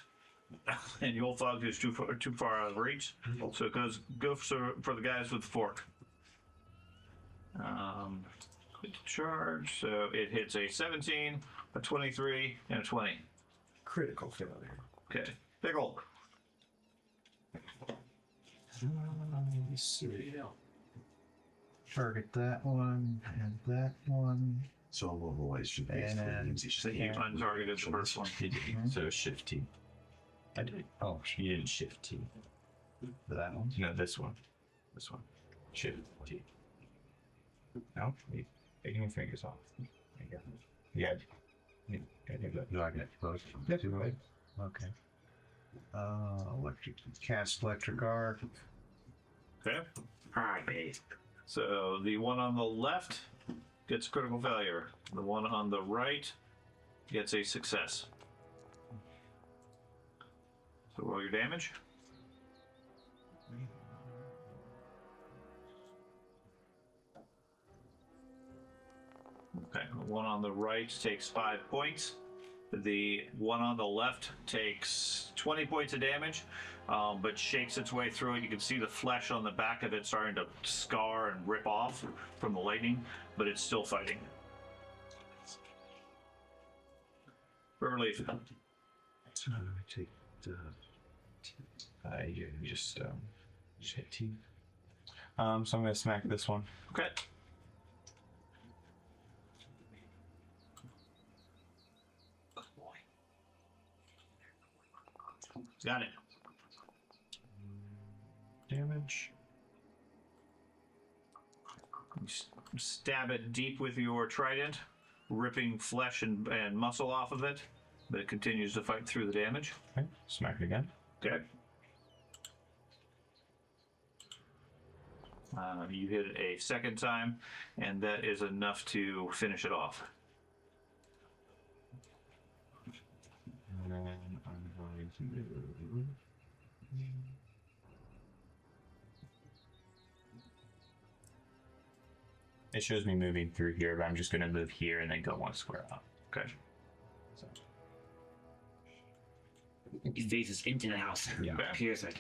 and Yolfog is too far out of reach. So it go for the guys with the fork. Quick charge. So it hits a 17, a 23, and a 20. Critical failure. Okay, Pickle. Let's see. Target that one and that one. So otherwise, should And So you untargeted the first one. You did. So shift T. I did. Oh, You didn't shift T. for that one. No, this one. This one. Shift T. No, you're taking your fingers off. There you go. Yeah. Yeah, do that. Do I get close? Yeah, to go it? ahead. Okay. Electric cast electric arc. Okay. Alright. So the one on the left gets critical failure. The one on the right gets a success. So roll your damage. Okay, the one on the right takes 5 points. The one on the left takes 20 points of damage, but shakes its way through it. You can see the flesh on the back of it starting to scar and rip off from the lightning, but it's still fighting. For relief. So I take the. You just hit T. So I'm gonna smack this one. Okay. Got it. Damage. You stab it deep with your trident, ripping flesh and muscle off of it, but it continues to fight through the damage. Okay. Smack it again. Okay. You hit it a second time, and that is enough to finish it off. And then I'm going to move. It shows me moving through here, but I'm just going to move here and then go one square up. Okay. So, He faces into the house. Yeah. Here's it.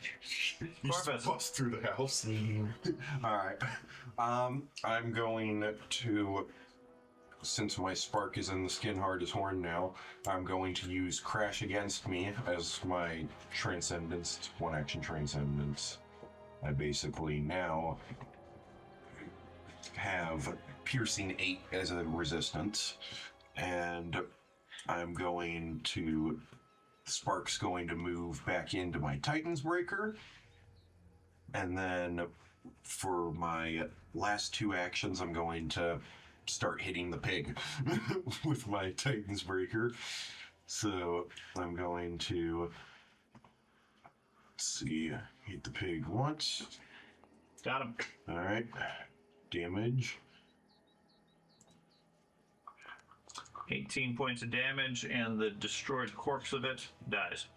You just Corvus. bust through the house. All right. I'm going to, since my spark is in the skin hard as horn now, I'm going to use Crash Against Me as my transcendence, one action transcendence. I basically now have piercing 8 as a resistance, and I'm going to. Spark's going to move back into my Titan's Breaker. And then for my last 2 actions, I'm going to start hitting the pig with my Titan's Breaker. So I'm going to, let's see, hit the pig once. Got him. All right, damage. 18 points of damage, and the destroyed corpse of it dies.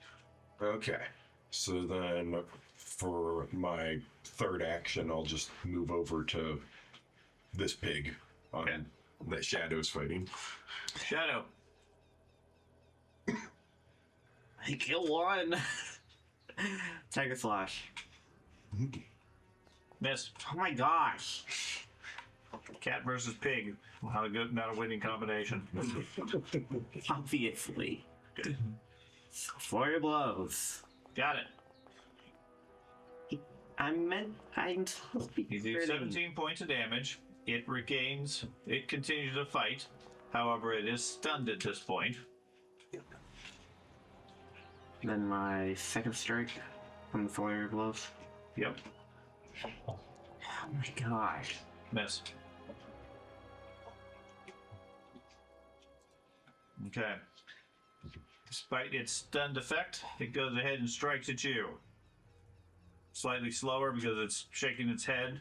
Okay, so then for my third action, I'll just move over to this pig on Okay. that Shadow's fighting. Shadow. I kill one. Tiger slash. Miss. Oh my gosh. Cat versus pig. Not a good, not a winning combination. Obviously. So 4 blows. Got it. I'm supposed to be You do critting. 17 points of damage. It continues to fight. However, it is stunned at this point. Then my second strike from the flurry of blows. Yep. Oh my gosh. Miss. Okay. Despite its stunned effect, it goes ahead and strikes at you. Slightly slower because it's shaking its head,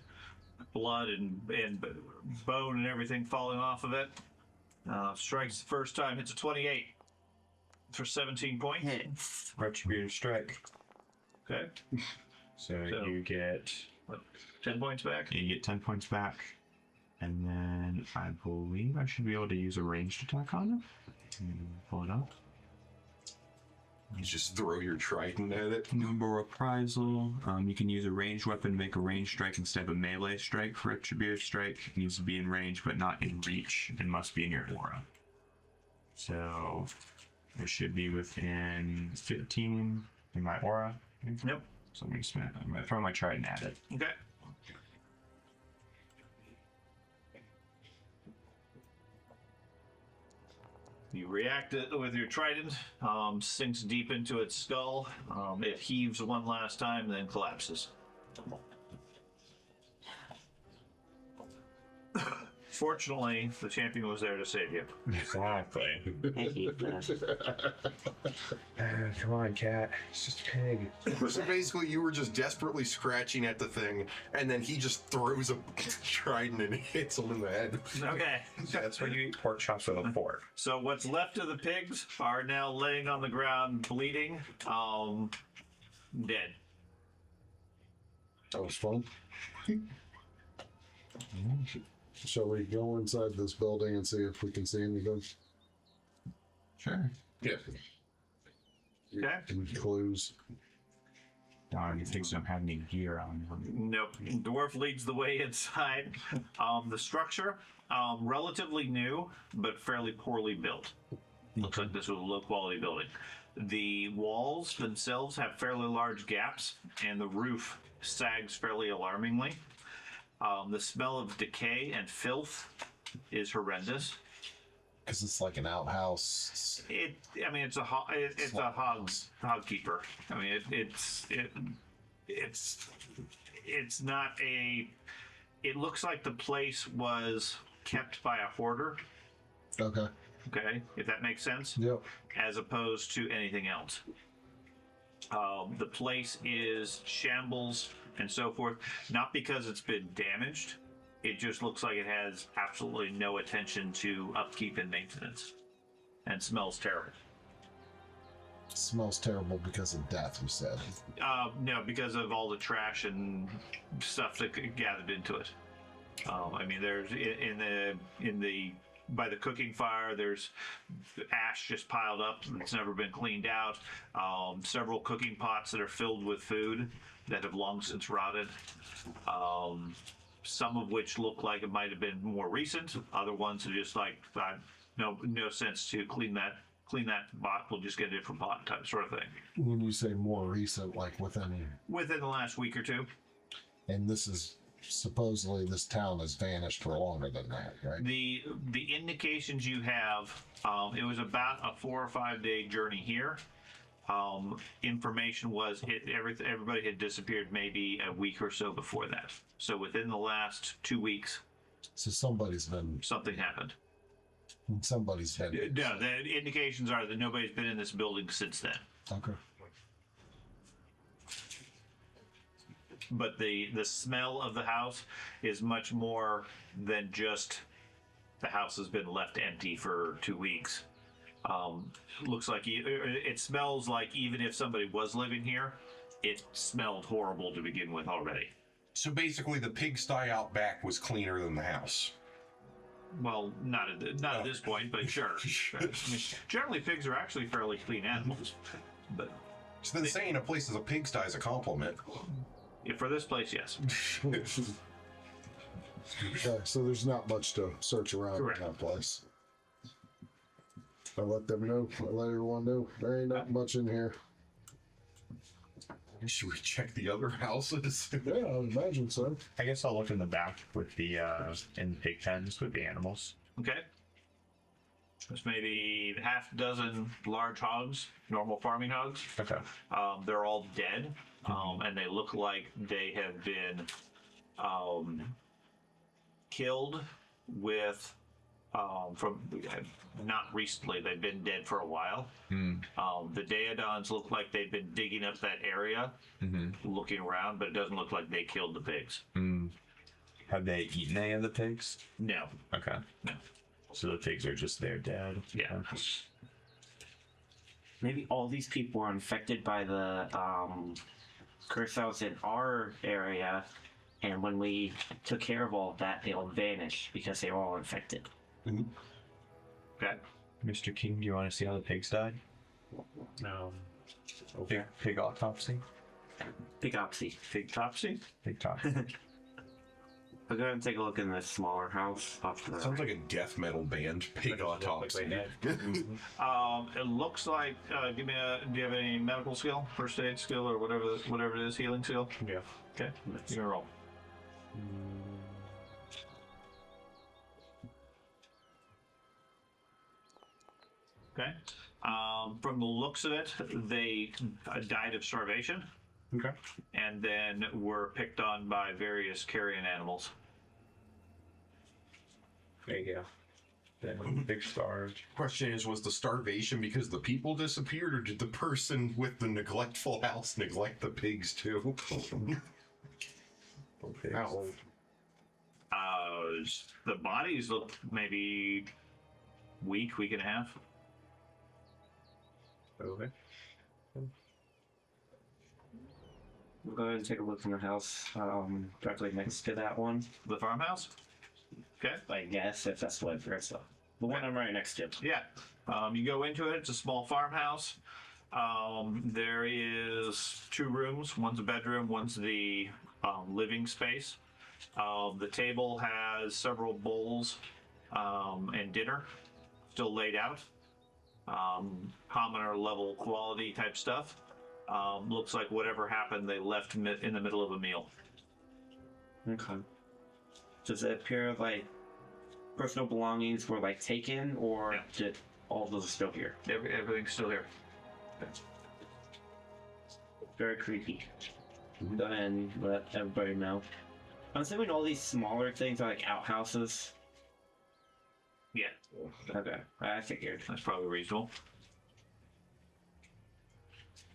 blood and bone and everything falling off of it. Strikes the first time, hits a 28 for 17 points. Hits. Retributive strike. Okay. So So- you get 10 points back. 10 points back. And then I believe I should be able to use a ranged attack on it. Pull it up. You just throw your trident at it. Number reprisal. You can use a ranged weapon to make a ranged strike instead of a melee strike for retributive strike. It needs to be in range but not in reach and must be in your aura. So it should be within 15 in my aura. Yep. So I'm gonna throw my trident at it. Okay. You react it with your trident, sinks deep into its skull. It heaves one last time, then collapses. Fortunately, the champion was there to save you. Exactly. I hate that. Come on, cat. It's just a pig. So basically, you were just desperately scratching at the thing, and then he just throws a trident and hits him in the head. Okay. That's when you eat pork chops with a fork. So what's left of the pigs are now laying on the ground, bleeding, dead. That was fun. Shall we go inside this building and see if we can see anything? Sure. Yeah. Okay. Any clues? Darn, you pigs don't have any gear on them. Nope. Dwarf leads the way inside. The structure, relatively new, but fairly poorly built. Looks like this was a low quality building. The walls themselves have fairly large gaps, and the roof sags fairly alarmingly. The smell of decay and filth is horrendous. Because it's like an outhouse. It's a hogkeeper. I mean, it's not a. It looks like the place was kept by a hoarder. Okay. Okay, if that makes sense. Yep. As opposed to anything else. The place is shambles and so forth, not because it's been damaged. It just looks like it has absolutely no attention to upkeep and maintenance, and smells terrible. Smells terrible because of death, you said. No, because of all the trash and stuff that gathered into it. There's in the by the cooking fire, there's ash just piled up that's never been cleaned out. Several cooking pots that are filled with food that have long since rotted. Some of which look like it might have been more recent. Other ones are just like, no sense to clean that pot. We'll just get a different pot type sort of thing. When you say more recent, like within Within the last week or two. and this is supposedly this town has vanished for longer than that, right? The indications you have, it was about a 4 or 5 day journey here. Information was everybody had disappeared maybe a week or so before that. So within the last 2 weeks, So somebody's been something happened. No, the indications are that nobody's been in this building since then. Okay. But the smell of the house is much more than just the house has been left empty for 2 weeks. Looks like it smells like even if somebody was living here, it smelled horrible to begin with already. So basically, the pigsty out back was cleaner than the house. Well, not at this point, but sure. I mean, generally, pigs are actually fairly clean animals, but So then saying a place is a pigsty is a compliment. for this place, yes. Okay, so there's not much to search around Correct. in that place. I let them know. I let everyone know. There ain't not much in here. Should we check the other houses? Yeah, I would imagine so. I guess I'll look in the back with the in the pig pens with the animals. Okay. There's maybe half a dozen large hogs, normal farming hogs. Okay. They're all dead, and they look like they have been killed with from not recently. They've been dead for a while. The Daedons look like they've been digging up that area, looking around, but it doesn't look like they killed the pigs. Have they eaten any of the pigs? No. Okay. No. So the pigs are just there dead. Yeah. Maybe all these people are infected by the curse that was in our area, and when we took care of all of that, they all vanished because they were all infected. Okay. Mr. King, do you want to see how the pigs died? No. Pig autopsy? Pigopsy. Pig topsy. Pig autopsy. I'll go ahead and take a look in this smaller house off to the Sounds like a death metal band. Pig autopsy. It looks like. Do you have any medical skill, first aid skill, or whatever it is, healing skill? Yeah. Okay. You can roll. Okay. From the looks of it, they died of starvation. Okay. And then were picked on by various carrion animals. There you go. Then big stars. Question is, was the starvation because the people disappeared, or did the person with the neglectful house neglect the pigs too? How old? The bodies look maybe week and a half. Okay. We'll go ahead and take a look in the house directly next to that one. The farmhouse? Okay. I guess, if that's what it's the one I'm right next to. Yeah. You go into it. It's a small farmhouse. There is 2 rooms. One's a bedroom. One's the living space. The table has several bowls and dinner still laid out. Commoner level quality type stuff. Looks like whatever happened, they left in the middle of a meal. Okay. Does it appear like personal belongings were like taken, or Yeah. did all of those are still here? Everything's still here. Very creepy. Go ahead and let everybody know. I'm assuming all these smaller things are like outhouses. Yeah, Okay, I figured. that's probably reasonable.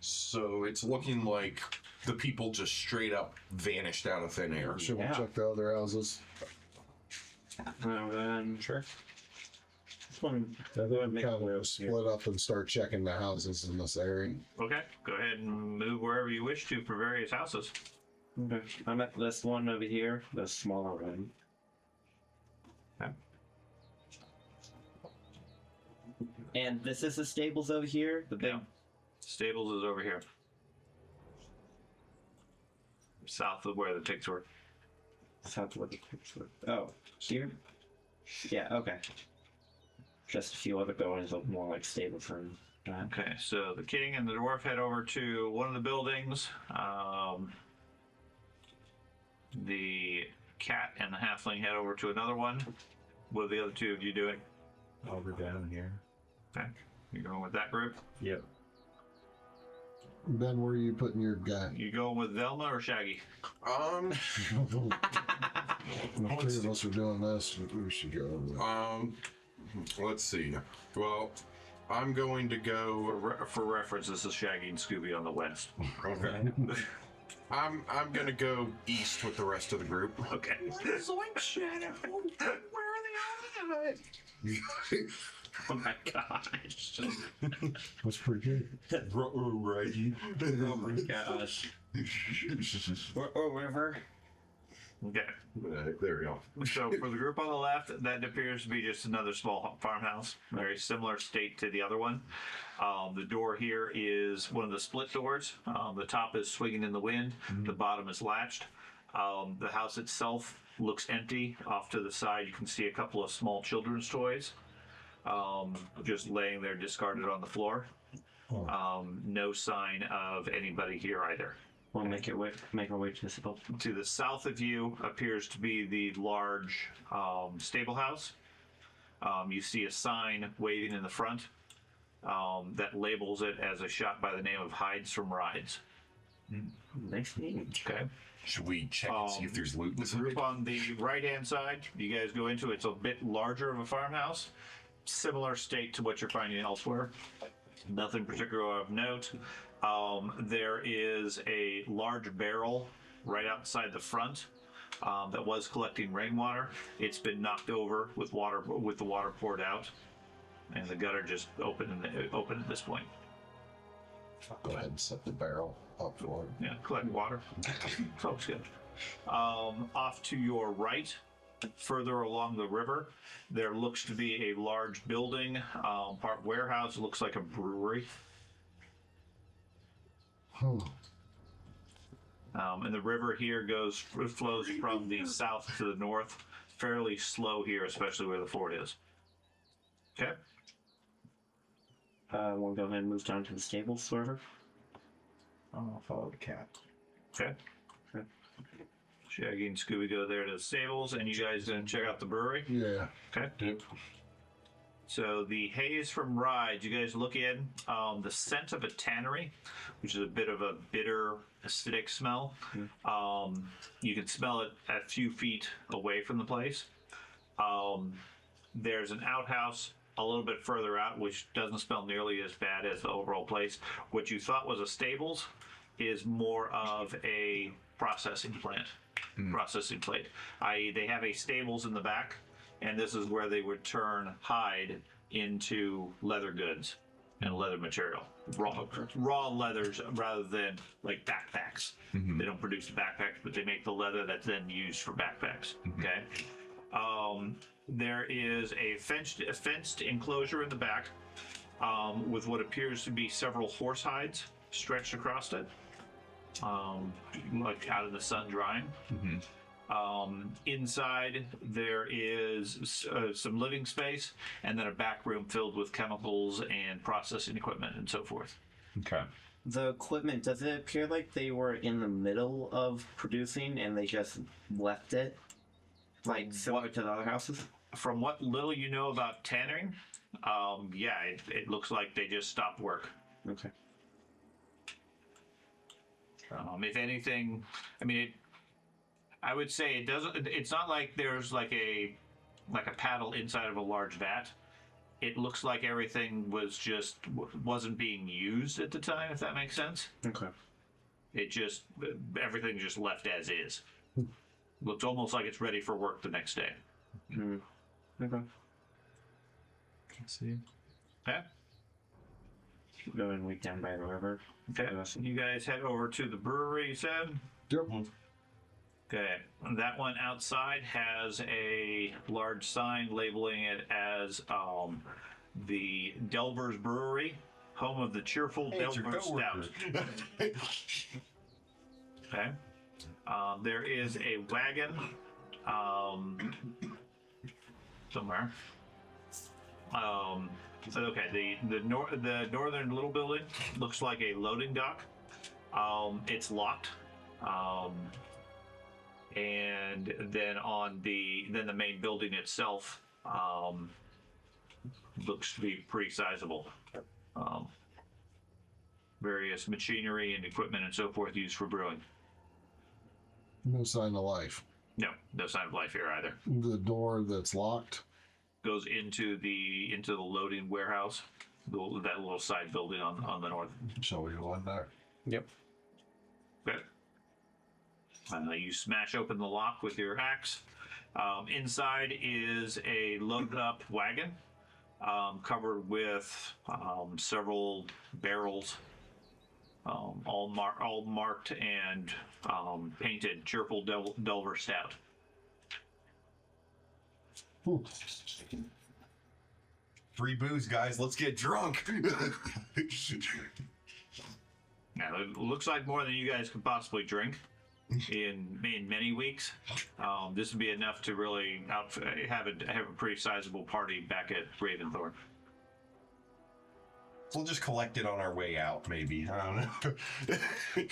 So it's looking like the people just straight up vanished out of thin air. Should we Yeah. check the other houses? Sure. This one, I think we make kind a way of up split up and start checking the houses in this area. Okay, go ahead and move wherever you wish to for various houses. Okay. I'm at this one over here, the smaller one. Okay. And this is the stables over here, the big. Yeah. Stables is over here. South of where the pigs were. South of the picture. Oh, here. Yeah. Okay. Just a few other buildings look more like stables than that. Okay, so the king and the dwarf head over to one of the buildings. The cat and the halfling head over to another one. What are the other 2 of you doing? I'll be down here. Okay, you're going with that group. Yep. Ben, where are you putting your guy? You going with Velma or Shaggy? The 3 of us are doing this. We should go over there. Let's see. Well, I'm going to go. For reference, this is Shaggy and Scooby on the west. Okay. I'm gonna go east with the rest of the group. Okay. Oh my gosh. That's pretty good. Right. Oh my gosh. Or river. Okay. There we go. So for the group on the left, that appears to be just another small farmhouse, very similar state to the other one. The door here is one of the split doors. The top is swinging in the wind. The bottom is latched. The house itself looks empty. Off to the side, you can see a couple of small children's toys, just laying there discarded on the floor. No sign of anybody here either. We'll make our way to this boat. To the south of you appears to be the large stable house. You see a sign waving in the front that labels it as a shop by the name of Hides from Rides. Nice name. Okay. Should we check and see if there's loot The inside? group on the right-hand side, you guys go into, it's a bit larger of a farmhouse. Similar state to what you're finding elsewhere. Nothing particular of note. There is a large barrel right outside the front that was collecting rainwater. It's been knocked over with the water poured out, and the gutter just open at this point. Go ahead and set the barrel up for it. Yeah, collect water. Looks good. Off to your right, further along the river, there looks to be a large building, part warehouse. It looks like a brewery. And the river here flows from the south to the north. Fairly slow here, especially where the fort is. Okay. We'll go ahead and move down to the stables, river. I'll follow the cat. Okay. Okay. Shaggy and Scooby go there to the stables, and you guys then check out the brewery. Yeah. Okay. So the haze from rides, you guys look in, the scent of a tannery, which is a bit of a bitter, acidic smell. You can smell it a few feet away from the place. There's an outhouse a little bit further out, which doesn't smell nearly as bad as the overall place. What you thought was a stables is more of a processing plant, processing plate, i.e. they have a stables in the back, and this is where they would turn hide into leather goods and leather material, raw leathers rather than like backpacks. They don't produce the backpacks, but they make the leather that's then used for backpacks. Okay. There is a fenced enclosure in the back with what appears to be several horse hides stretched across it, like out in the sun drying. Inside there is some living space, and then a back room filled with chemicals and processing equipment and so forth. Okay. The equipment, does it appear like they were in the middle of producing and they just left it? Like similar to the other houses? From what little you know about tannering, yeah, it looks like they just stopped work. Okay. If anything, I mean, I would say it doesn't. It's not like there's like a paddle inside of a large vat. It looks like everything was just wasn't being used at the time. If that makes sense. Okay. It just everything just left as is. Looks almost like it's ready for work the next day. Okay. Let's see. Okay. Go and wait down by the river. Okay. You guys head over to the brewery. You said. Yep. Okay, that one outside has a large sign labeling it as the Delver's Brewery, home of the cheerful Delver Stout. Okay, there is a wagon somewhere. Okay, the northern little building looks like a loading dock. It's locked. And then the main building itself looks to be pretty sizable. Various machinery and equipment and so forth used for brewing. No sign of life. No sign of life here either. The door that's locked. Goes into the loading warehouse, that little side building on the north. Shall we go in there? Yep. Okay. You smash open the lock with your axe. Inside is a loaded up wagon covered with several barrels, all marked and painted cheerful Delver Stout. Free booze, guys. Let's get drunk. Now, it looks like more than you guys could possibly drink in many weeks. This would be enough to really have a pretty sizable party back at Raventhorn. We'll just collect it on our way out, maybe. I don't know.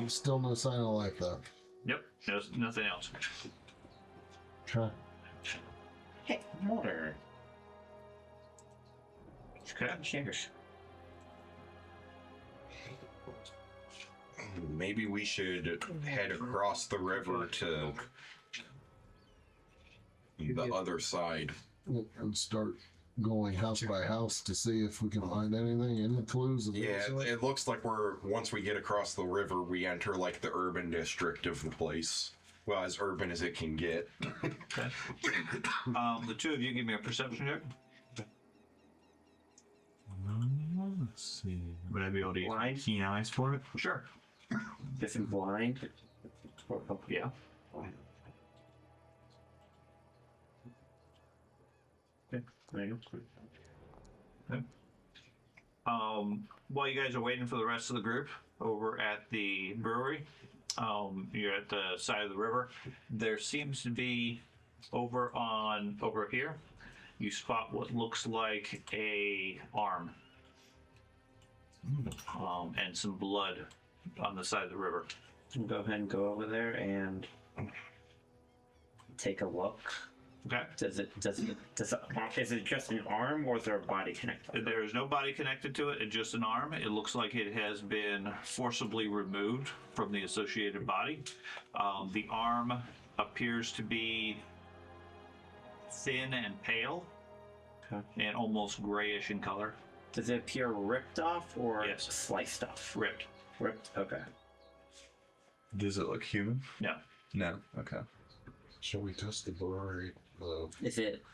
Still no sign of life though. Yep, there's nothing else. Okay. Hey, water. Okay. Cheers. Maybe we should head across the river to the other side. And start going house by house to see if we can find anything, any clues. Yeah, it looks like once we get across the river, we enter like the urban district of the place. Well, as urban as it can get. Okay. The two of you give me a perception check. Let's see. Would I be able to use Blind? keen eyes for it? Sure. This is blind. Yeah. Okay. There you go. While you guys are waiting for the rest of the group over at the brewery, you're at the side of the river. There seems to be over here. You spot what looks like a arm, and some blood on the side of the river. Go ahead and go over there and take a look. Okay. Is it just an arm or is there a body connected? There is no body connected to it, it's just an arm. It looks like it has been forcibly removed from the associated body. The arm appears to be thin and pale, Okay. and almost grayish in color. Does it appear ripped off or Yes. sliced off? Ripped. Ripped? Okay. Does it look human? No. No. Okay. Shall we test the brewery? Is it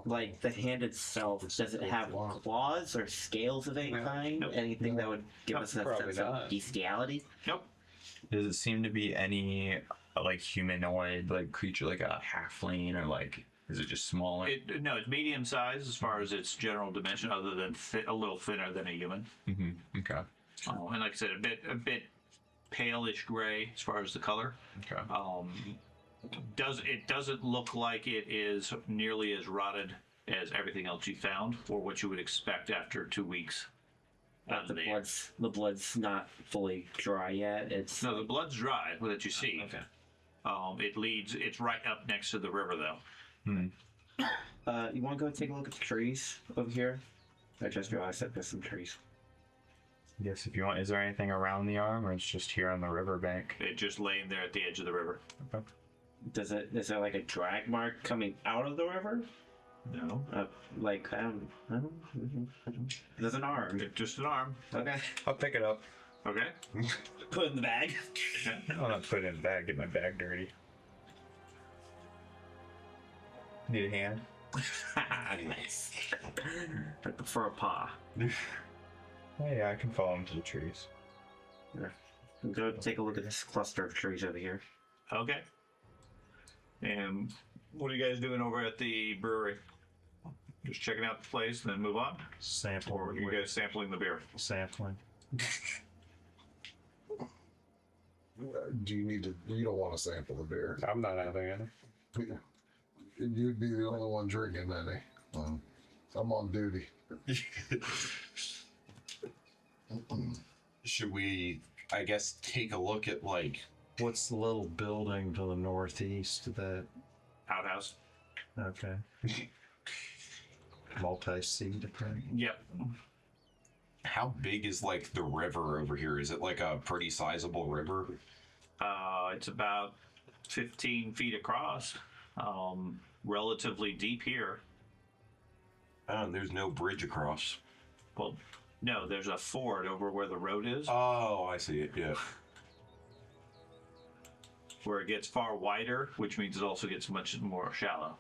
like the hand itself? Does it have claws or scales of any kind? Nope. Anything that would give us a Probably sense of not. bestiality? Nope. Does it seem to be any like humanoid like creature, like a halfling, or like is it just smaller? No, it's medium size as far as its general dimension, other than a little thinner than a human. Mm-hmm. Okay. And like I said, a bit palish gray as far as the color. Okay. It doesn't look like it is nearly as rotted as everything else you found, or what you would expect after 2 weeks. out The of there. blood's not fully dry yet. It's No, the blood's dry that you see. okay. It's right up next to the river though. You want to go take a look at the trees over here? I just realized that there's some trees. Yes, if you want. Is there anything around the arm, or it's just here on the riverbank? It's just laying there at the edge of the river. Okay. Is there like a drag mark coming out of the river? No. Like there's an arm. It's just an arm. Okay. I'll pick it up. Okay. Put it in the bag. I'll not put it in the bag. Get my bag dirty. Need a hand? Nice. For a paw. Oh, yeah, I can follow him to the trees. Go take a look at this cluster of trees over here. Okay. And what are you guys doing over at the brewery? Just checking out the place and then move on? Sample. Or are you guys sampling the beer? Sampling. Do you need to? You don't want to sample the beer. I'm not having any. You'd be the only one drinking any. I'm on duty. Should we, I guess, take a look at like What's the little building to the northeast of that? Outhouse? Okay. Multi-seat, I think. Yep. how big is like the river over here? Is it like a pretty sizable river? It's about 15 feet across. Relatively deep here. Oh, and there's no bridge across. Well, no, there's a ford over where the road is, Oh, I see it. Yeah. where it gets far wider, which means it also gets much more shallow.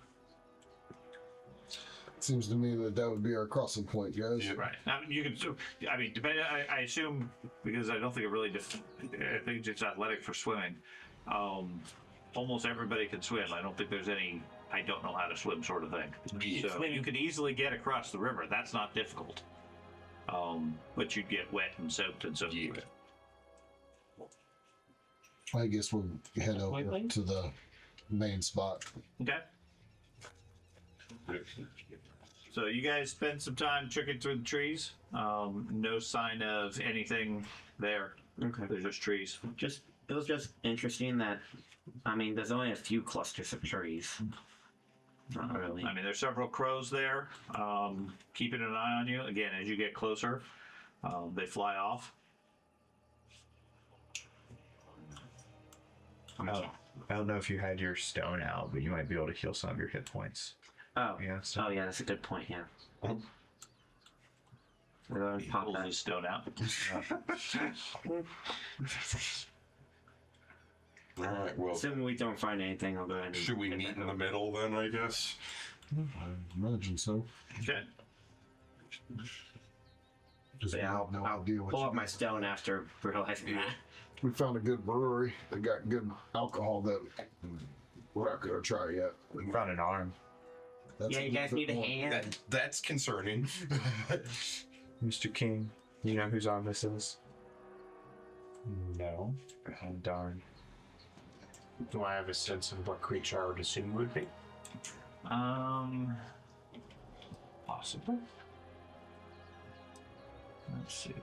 Seems to me that would be our crossing point, guys. Yeah. Right. Now, you can. I mean, depending. I assume, because I don't think it really. I think it's athletic for swimming. Almost everybody can swim. I don't think there's any. I don't know how to swim sort of thing. Yeah. So you could easily get across the river. That's not difficult. But you'd get wet and soaked and so Yeah. forth. I guess we'll head over to the main spot. Okay. So you guys spend some time tricking through the trees. No sign of anything there. Okay. There's just trees. It was just interesting that, I mean, there's only a few clusters of trees. Not really. I mean, there's several crows there, keeping an eye on you. Again, as you get closer, they fly off. I don't know if you had your stone out, but you might be able to heal some of your hit points. Oh. Yeah. So Oh yeah, that's a good point. Yeah. We're going to He pop pulls that. his stone out. All right. Well, Assuming we don't find anything, I'll go ahead and. should we meet in the middle then? I guess. I imagine so. Okay. Just Yeah, have no I'll idea what pull you up my got. stone after realizing that. We found a good brewery. They got good alcohol that we're not gonna try yet. we found an arm. That's Yeah, you guys need a more. hand. That's concerning. Mr. King, you know whose arm this is? No. Oh, darn. Do I have a sense of what creature I would assume would be? Possibly. Let's see.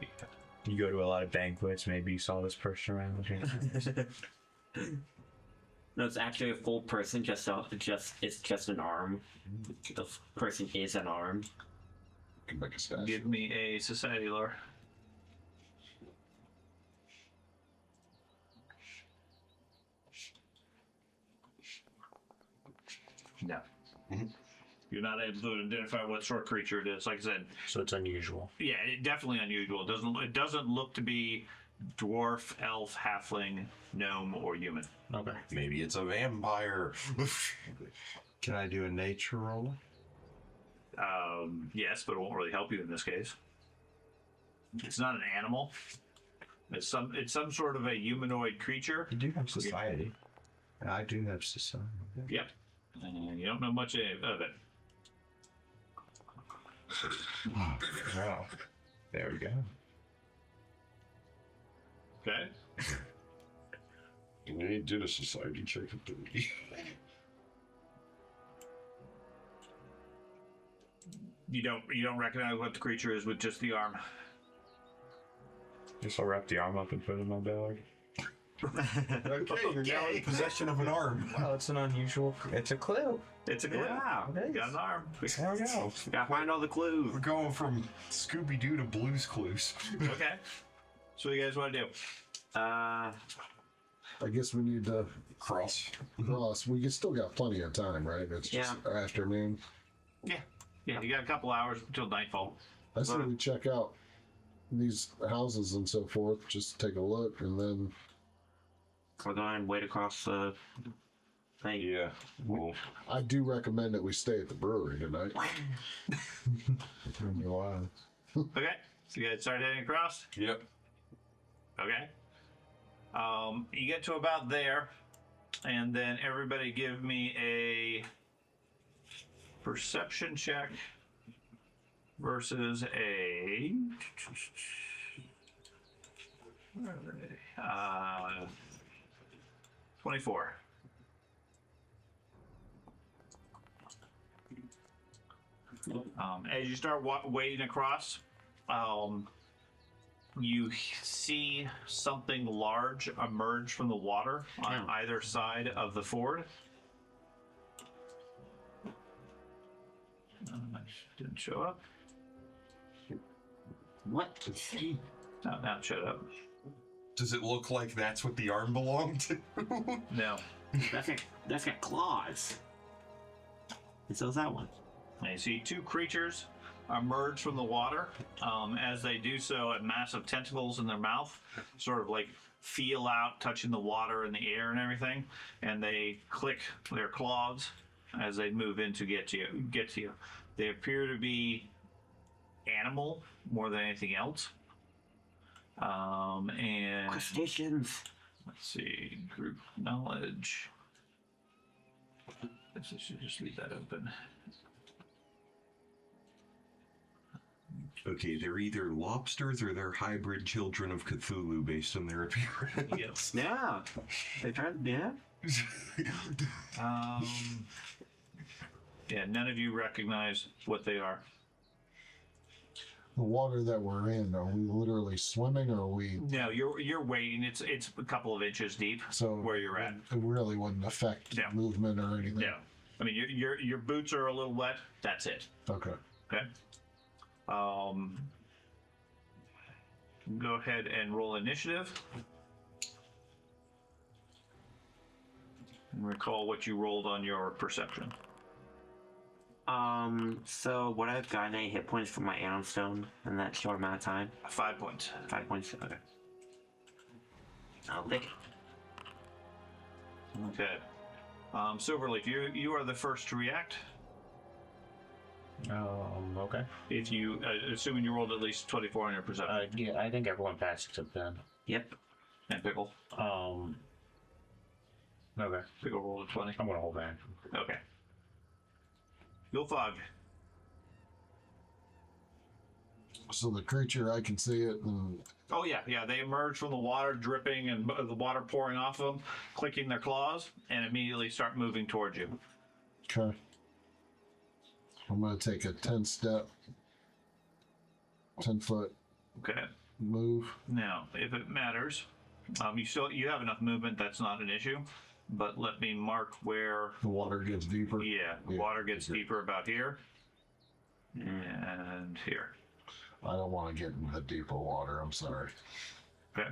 You go to a lot of banquets. Maybe you saw this person around here. No, it's actually a full person. It's just an arm. The person is an arm. Can make a statue. Give me a society lore. No. You're not able to identify what sort of creature it is. Like I said, So it's unusual. yeah, definitely unusual. It doesn't look to be dwarf, elf, halfling, gnome, or human. Okay. Maybe it's a vampire. Can I do a nature roll? Yes, but it won't really help you in this case. It's not an animal. It's some sort of a humanoid creature. You do have society. I do have society. Yep. And you don't know much of it. Wow. There we go. Okay. I did a society check at 30. You don't recognize what the creature is with just the arm. Guess I'll wrap the arm up and put it in my bag. Okay, you're now in possession of an arm. Well, it's an unusual. It's a clue. It's a clue. Yeah. You got an arm. There we go. Gotta find all the clues. We're going from Scooby Doo to Blue's Clues. Okay. So what do you guys want to do? I guess we need to Cross. cross. We still got plenty of time, right? It's just afternoon. Yeah, you got a couple hours until nightfall. I say we check out these houses and so forth. Just take a look, and then We're going wait across the thing. Yeah. Well, I do recommend that we stay at the brewery tonight. Okay. So you guys start heading across. yep. Okay. You get to about there, and then everybody give me a perception check versus a 24. As you start wading across, you see something large emerge from the water on either side of the ford. Didn't show up. What? No, now it showed up. Does it look like that's what the arm belonged to? No. That's got claws. And so is that one. And you see two creatures emerge from the water. As they do so, have massive tentacles in their mouth, sort of like feel out, touching the water and the air and everything. And they click their claws as they move in to get to you. They appear to be animal more than anything else. And Crustaceans. let's see, group knowledge. I should just leave that open. Okay, they're either lobsters or they're hybrid children of Cthulhu based on their appearance. Yes. Yeah. They tried. Yeah. Yeah, none of you recognize what they are. the water that we're in, are we literally swimming, or are we? No, you're wading. It's a couple of inches deep. So where you're at. It really wouldn't affect No. movement or anything. No, I mean your boots are a little wet. That's it. Okay. Okay. Go ahead and roll initiative. And recall what you rolled on your perception. So would I have gotten any hit points from my Aeon Stone in that short amount of time? 5 points. 5 points. Okay. I'll take it. Okay. Silverleaf, you are the first to react. Okay. If you, assuming you rolled at least 24 on your perception. Yeah, I think everyone passed except Ben. Yep. And Pickle. Okay. Pickle rolled a 20. I'm gonna hold back. Okay. Gulfog. So the creature, I can see it, and Oh yeah. They emerge from the water, dripping and the water pouring off of them, clicking their claws, and immediately start moving towards you. okay. I'm gonna take a 10-step, 10-foot Okay. move. Now, if it matters, you have enough movement. That's not an issue. but let me mark where. The water gets deeper. Yeah, Yeah. water gets deeper about here and here. I don't want to get in the deeper water. I'm sorry. Okay.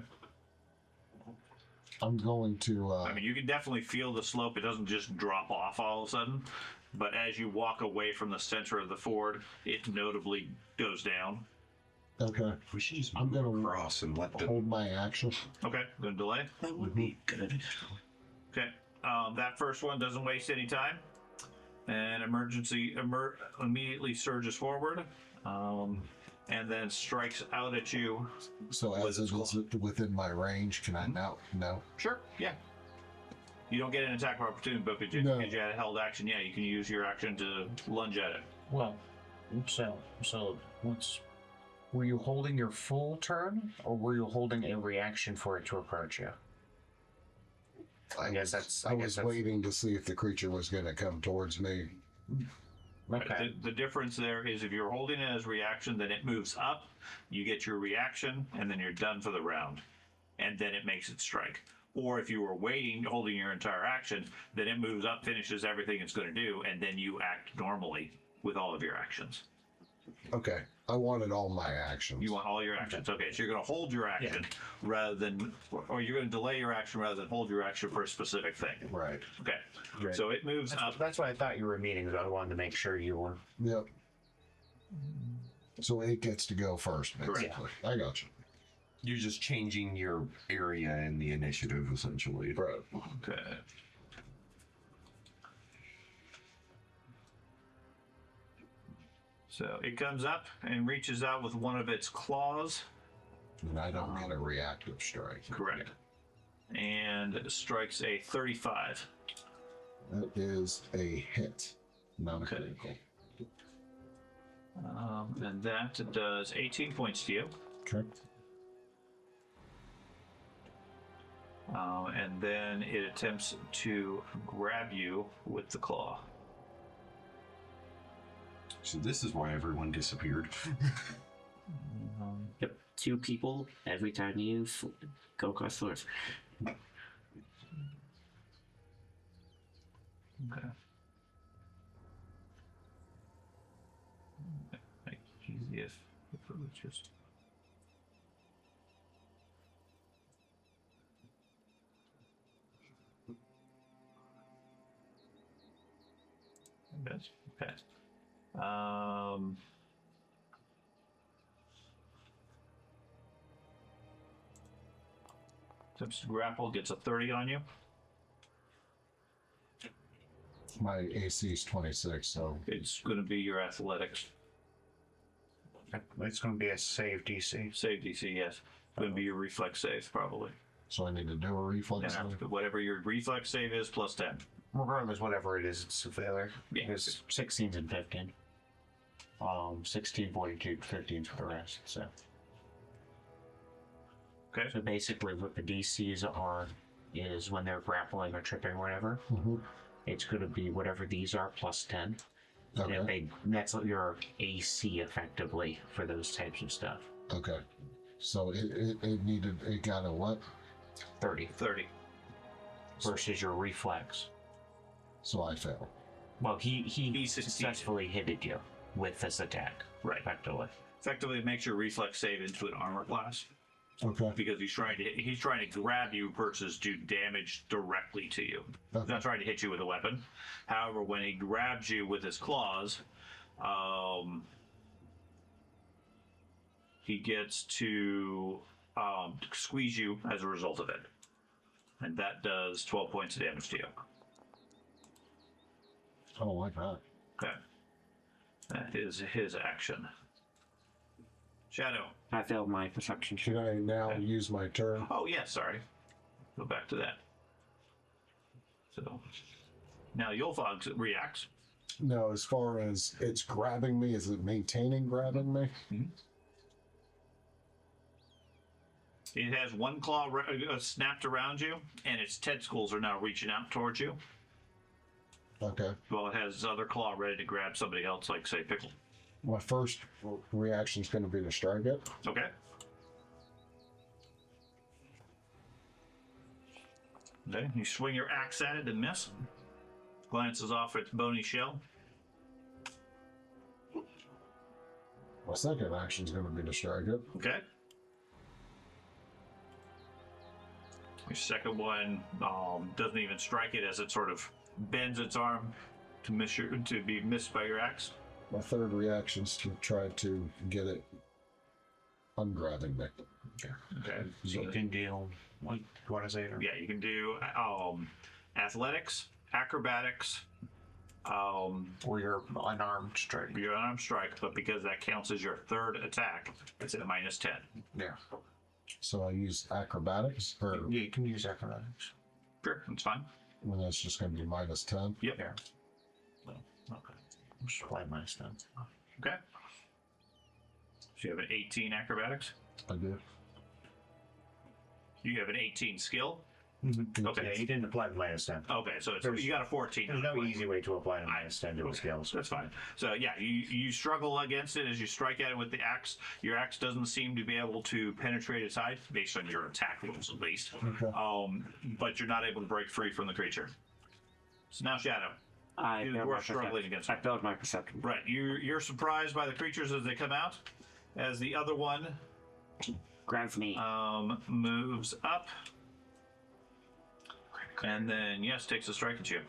I'm going to. I mean, you can definitely feel the slope. It doesn't just drop off all of a sudden, but as you walk away from the center of the ford, it notably goes down. Okay. We should just I'm move gonna across and let the hold my action. Okay, gonna delay. That would be good. Okay, that first one doesn't waste any time, and immediately surges forward, and then strikes out at you. So as it is within my range, can I now? No. Sure, yeah. You don't get an attack of opportunity, but because No. you had a held action, yeah, you can use your action to lunge at it. Well, so what's were you holding your full turn, or were you holding a reaction for it to approach you? I guess that's. I was waiting to see if the creature was going to come towards me. Okay. The difference there is if you're holding it as reaction, then it moves up, you get your reaction, and then you're done for the round. And then it makes it strike. Or if you were waiting, holding your entire action, then it moves up, finishes everything it's going to do, and then you act normally with all of your actions. Okay. I wanted all my actions. You want all your actions. Okay, so you're going to hold your action rather than, or you're going to delay your action rather than hold your action for a specific thing. Right. Okay, Right. so it moves up. That's what I thought you were meaning. I wanted to make sure you were. Yep. So it gets to go first, basically. Correct. I got you. You're just changing your area in the initiative, essentially. Right. Okay. So it comes up and reaches out with one of its claws. And I don't get a reactive strike. Correct. And strikes a 35. That is a hit. Not a Okay. critical. And that does 18 points to you. Okay. And then it attempts to grab you with the claw. So this is why everyone disappeared. Yep, 2 people every time you go across the doors. Okay. Make it easy if it was just. Yes. Okay. Attempts to grapple, gets a 30 on you. My AC is 26, so It's going to be your athletics. It's going to be a save DC. Save DC, yes. It's going to be your reflex save, probably. I need to do a reflex. Yeah, save? whatever your reflex save is, plus 10. Regardless, whatever it is, it's a failure. Yeah. Because 16s and 15. 16, 42, 15 for the rest. So. Okay. So basically, what the DCs are is when they're grappling or tripping or whatever. Mhm. It's going to be whatever these are plus 10. And if Okay. that's your AC effectively for those types of stuff. Okay. So it got a what? 30 30. versus your reflex. So I fail. Well, he succeeded. successfully hit you with this attack, Right. effectively. Effectively, it makes your reflex save into an armor class Okay. because he's trying to grab you versus do damage directly to you. He's not trying to hit you with a weapon. However, when he grabs you with his claws, he gets to squeeze you as a result of it, and that does 12 points of damage to you. I don't like that. Okay, that is his action. Shadow. I failed my perception. Should I now use my turn? Oh yeah, sorry. Go back to that. So now Yulfog reacts. No, as far as it's grabbing me, is it maintaining grabbing me? It has one claw snapped around you, and its tentacles are now reaching out towards you. Okay. Well, it has its other claw ready to grab somebody else, like say Pickle. My first reaction is going to be to strike it. Okay. Okay, you swing your axe at it and miss. Glances off its bony shell. My second action is going to be to strike it. Okay. Your second one doesn't even strike it as it sort of bends its arm to be missed by your axe. My third reaction is to try to get it ungrabbing me. Okay. So you can deal what is it? Or? Yeah, you can do athletics, acrobatics, Or your unarmed strike. your unarmed strike, but because that counts as your third attack, it's at -10. Yeah. So I use acrobatics, or Yeah, you can use acrobatics. Sure, that's fine. well, that's just going to be -10. Yep. Yeah. Okay. Just apply -10. Okay. So you have an 18 acrobatics. I do. You have an 18 skill. Yeah, Okay. you didn't apply the -10. Okay, so There's- you got a 14. There's no easy way to apply the -10 to a skill. So That's fine. So yeah, you struggle against it as you strike at it with the axe. Your axe doesn't seem to be able to penetrate its hide, based on your attack rolls at least. Okay. But you're not able to break free from the creature. So now Shadow. I You build were my struggling perception. against I it. build my perception. Right, you're surprised by the creatures as they come out. As the other one Grabs me. moves up. And then, yes, takes a strike at you.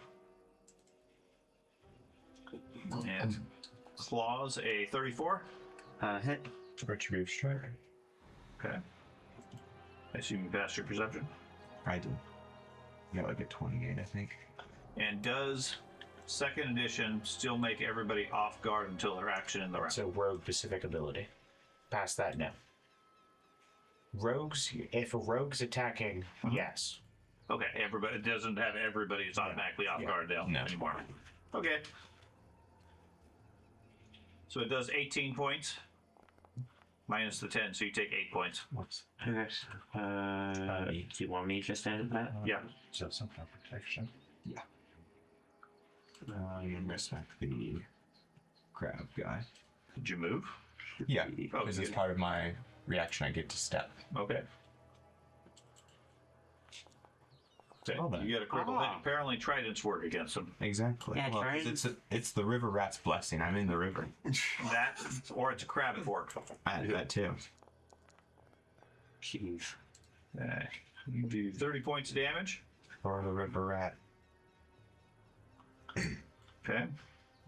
And claws a 34. Hit. Retributive strike. Okay. I assume you passed your perception. I did. Got like a 28, I think. And does second edition still make everybody off guard until their action in the round? it's a rogue specific ability. Past that, no. Rogues, if a rogue's attacking, yes. Okay, everybody, it doesn't have everybody's automatically off guard now anymore. Okay. So it does 18 points. Minus the 10, so you take 8 points. Okay. Do you want me to just edit that? Yeah. So some kind of protection. Respect the crab guy. Did you move? Yeah, Oh, because as good. part of my reaction, I get to step. Okay. Okay, Well then. you get a critical hit. Apparently tridents work against them. Exactly. Yeah, Well, 'cause tridents- it's the river rat's blessing. I'm in the river. That, or it's a crab fork. I had that too. Jeez. You do 30 points of damage. Or the river rat. Okay.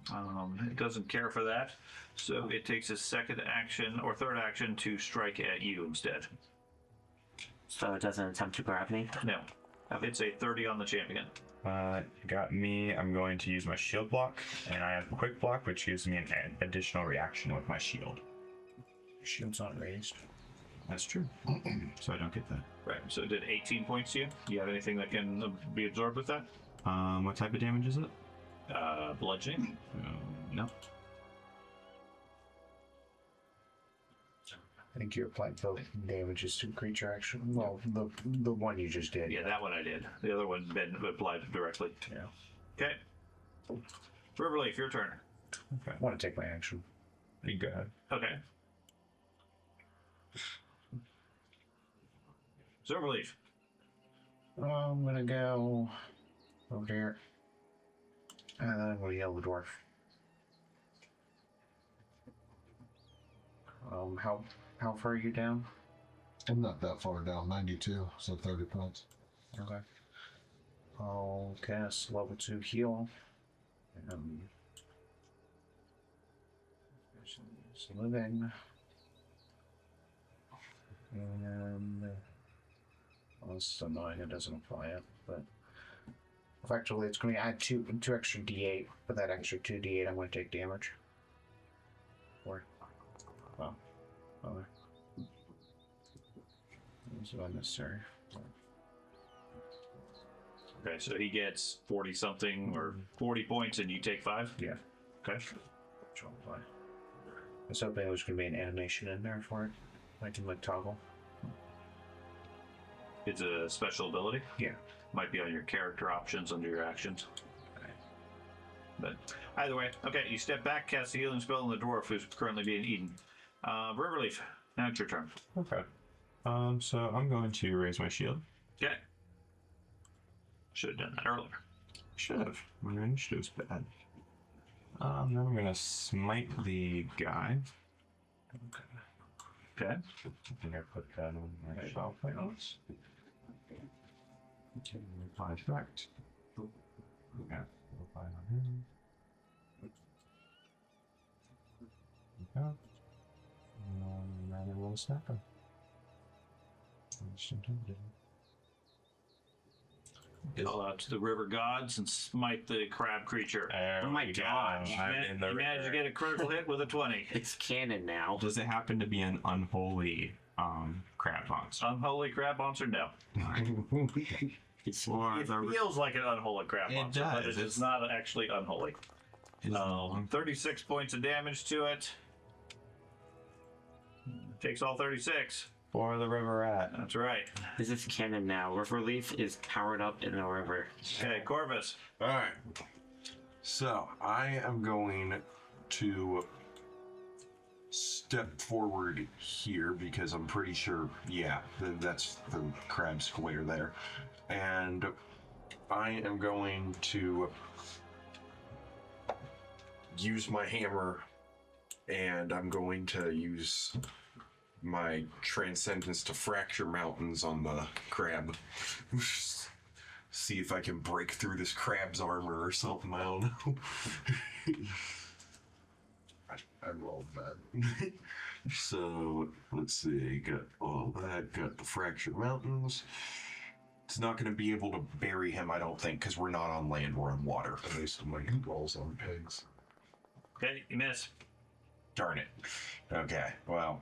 It doesn't care for that, so it takes its second action or third action to strike at you instead. So it doesn't attempt to grab me? No, it's a 30 on the champion. Got me. I'm going to use my shield block, and I have quick block, which gives me an additional reaction with my shield. Shield's not raised. That's true. So I don't get that. Right. So it did 18 points to you. Do you have anything that can be absorbed with that? What type of damage is it? Bludgeoning. No. I think you applied both damages to creature action. Well, the one you just did. Yeah, that one I did. The other one Ben applied directly. Yeah. Okay. Riverleaf, your turn. I want to take my action. You go ahead. Okay. Silverleaf. I'm gonna go over there. And then I'm gonna yell the dwarf. How far are you down? I'm not that far down, 92, so 30 points. Okay. I'll cast level 2 heal. It's living. And well, this is annoying, it doesn't apply it, but effectively it's going to add two extra d8. For that extra 2d8, I'm going to take damage. Or, well, other. This is unnecessary. Okay, so he gets 40 something or 40 points and you take 5? Yeah. Okay. Which will apply. I was hoping there was going to be an animation in there for it. I can like toggle. It's a special ability. Yeah. Might be on your character options under your actions. But either way, okay, you step back, cast a healing spell on the dwarf who's currently being eaten. Riverleaf, now it's your turn. Okay. So I'm going to raise my shield. Okay. Should have done that earlier. Should have. My initiative's bad. Then I'm gonna smite the guy. Okay. I think I put that on my shelf. Notes. Apply effect. Yeah, apply on him. Okay. And then I will snap him. Call out to the river gods and smite the crab creature. Oh my gosh. I'm in the You managed to river. get a critical hit with a 20. It's canon now. Does it happen to be an unholy crab monster? Unholy crab monster? No. It's Or It the feels like an unholy crab It monster, but does. it is not actually unholy. 36 points of damage to it. Takes all 36. for the river rat. That's right. This is canon now. River Leaf is powered up in the river. Okay, Corvus. All right. So I am going to step forward here because I'm pretty sure, yeah, that's the crab square there. And I am going to use my hammer and I'm going to use my transcendence to fracture mountains on the crab. See if I can break through this crab's armor or something. I don't know. I rolled bad. So let's see. Got all that. Got the fractured mountains. It's not going to be able to bury him, I don't think, because we're not on land. We're on water. At least my rolls on pigs. Okay, you miss. Darn it. Okay. Well,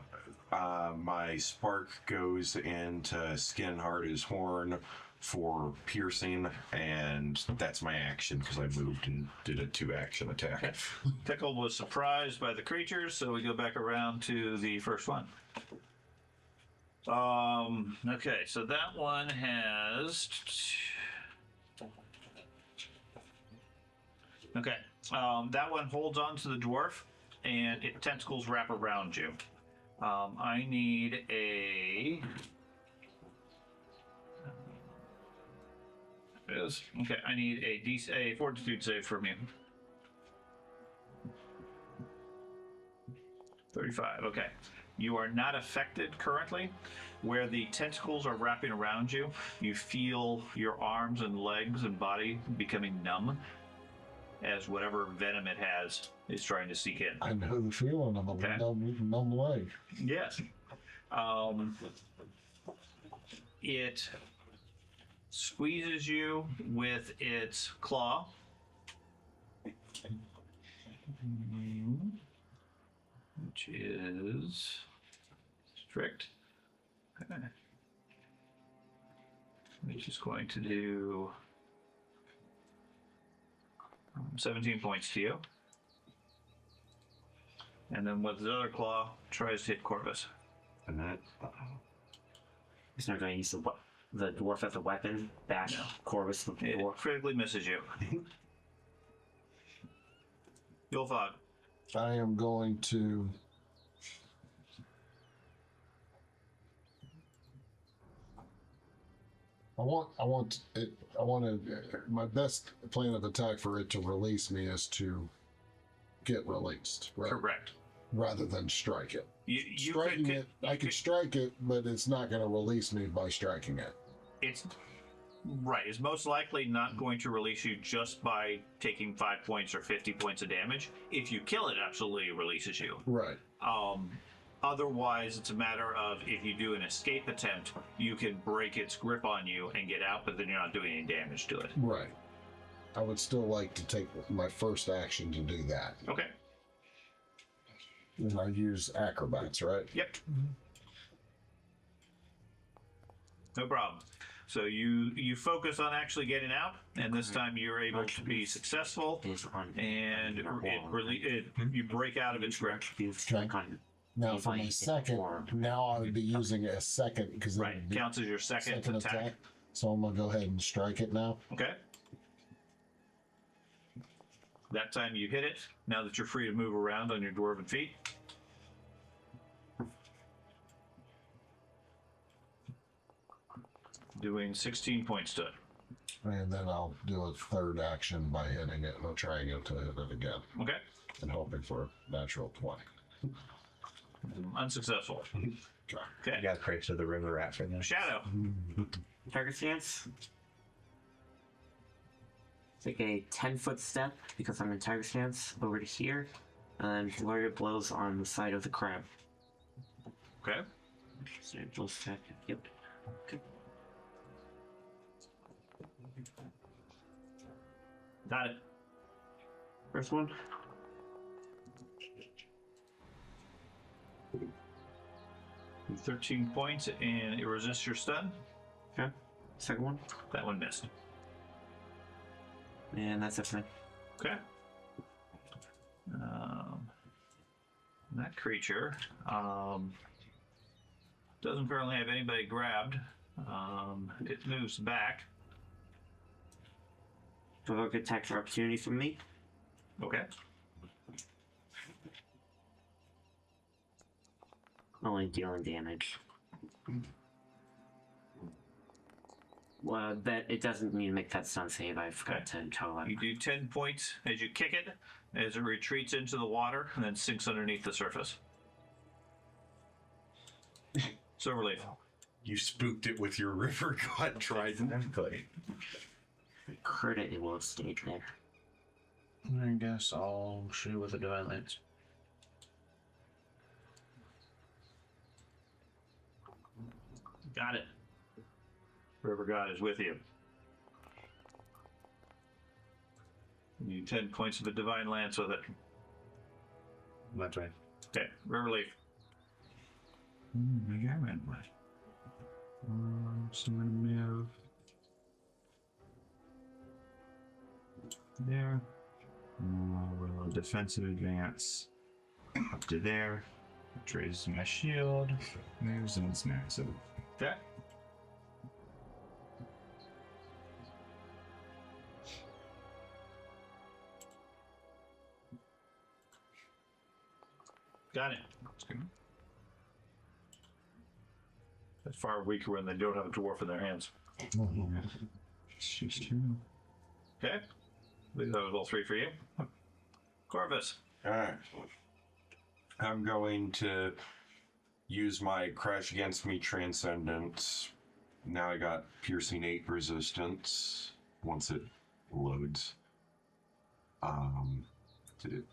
my spark goes into skin hard as horn for piercing, and that's my action because I moved and did a 2-action attack. Okay. Tickle was surprised by the creatures, so we go back around to the first one. Okay, so that one has. Okay, that one holds on to the dwarf, and its tentacles wrap around you. I need a. It is. Okay, I need a fortitude save from you. 35, okay. You are not affected currently. Where the tentacles are wrapping around you, you feel your arms and legs and body becoming numb as whatever venom it has is trying to seek in. I know the feeling of a Okay. numb leg. Yes. It squeezes you with its claw. Which is strict. Okay. Which is going to do 17 points to you. And then with the other claw, tries to hit Corvus. And that He's not going to use the dwarf as a weapon. Bash No. Corvus the It dwarf. critically misses you. Yulfog. I am going to. I want my best plan of attack for it to release me is to get released, right? Correct. Rather than strike it. You Striking it, I could strike it, but it's not going to release me by striking it. It's right. It's most likely not going to release you just by taking 5 points or 50 points of damage. If you kill it, absolutely releases you. Right. Otherwise, it's a matter of if you do an escape attempt, you can break its grip on you and get out, but then you're not doing any damage to it. Right. I would still like to take my first action to do that. Okay. And I use acrobats, right? Yep. No problem. So you focus on actually getting out, and this time you're able to be successful, Is on and you break out of its grip. Now for my second, now I would be using it a second because Right, counts as your second attack. So I'm gonna go ahead and strike it now. Okay. That time you hit it. Now that you're free to move around on your dwarven feet. Doing 16 points to it. And then I'll do a third action by hitting it and I'll try again to hit it again. Okay. And hoping for a natural 20. Unsuccessful. Okay. You got to pray to the river rat for that. Shadow. Target stance. Take a 10-foot step because I'm in tiger stance over to here, and then flurry of blows on the side of the crab. Okay. So blow stack. Yep. Okay. Got it. First one. Do 13 points and it resists your stun. Okay. Second one. That one missed. And that's it for me. Okay. That creature doesn't currently have anybody grabbed. It moves back. Provoke attack for opportunity from me. Okay. Only dealing damage. Well, that it doesn't mean to make that stun save. I forgot to tell that. You do 10 points as you kick it, as it retreats into the water and then sinks underneath the surface. Silverleaf. You spooked it with your river god trident. Exactly. Could it will have stayed there. I guess I'll shoot with a divine lance. Got it. River God is with you. You need 10 points of a divine lance with it. That's right. Okay, Riverleaf. Maybe I went with. So I'm gonna move there. Roll a defensive advance up to there. Which raises my shield. Moves and snares it. Okay. Got it. That's far weaker when they don't have a dwarf in their hands. It's just true. Okay. I believe that was all three for you. Corvus. Alright. I'm going to use my Crash Against Me Transcendence. Now I got Piercing 8 resistance once it loads. Did it?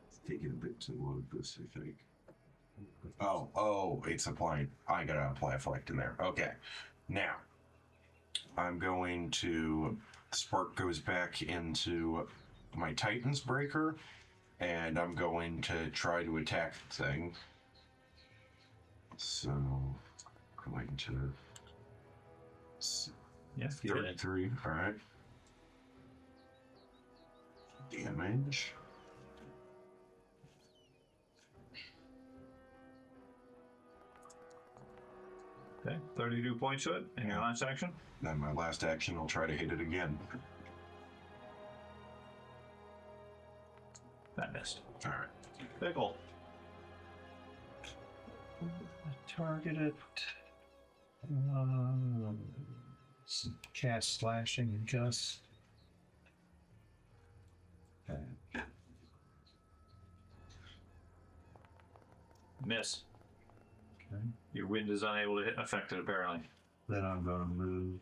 It's taking a bit to load this, I think. Oh, it's applying. I gotta apply a flight in there. Okay. Now, I'm going to. Spark goes back into my Titan's Breaker, and I'm going to try to attack the thing. So, going to. Yes, you did it. 33. Alright. Damage. Okay, 32 points to it. And your last action? Then my last action, I'll try to hit it again. That missed. Alright. Pickle. Targeted. Cast slashing and gust. Okay. Miss. Okay. Your wind is unable to affect it, apparently. Then I'm going to move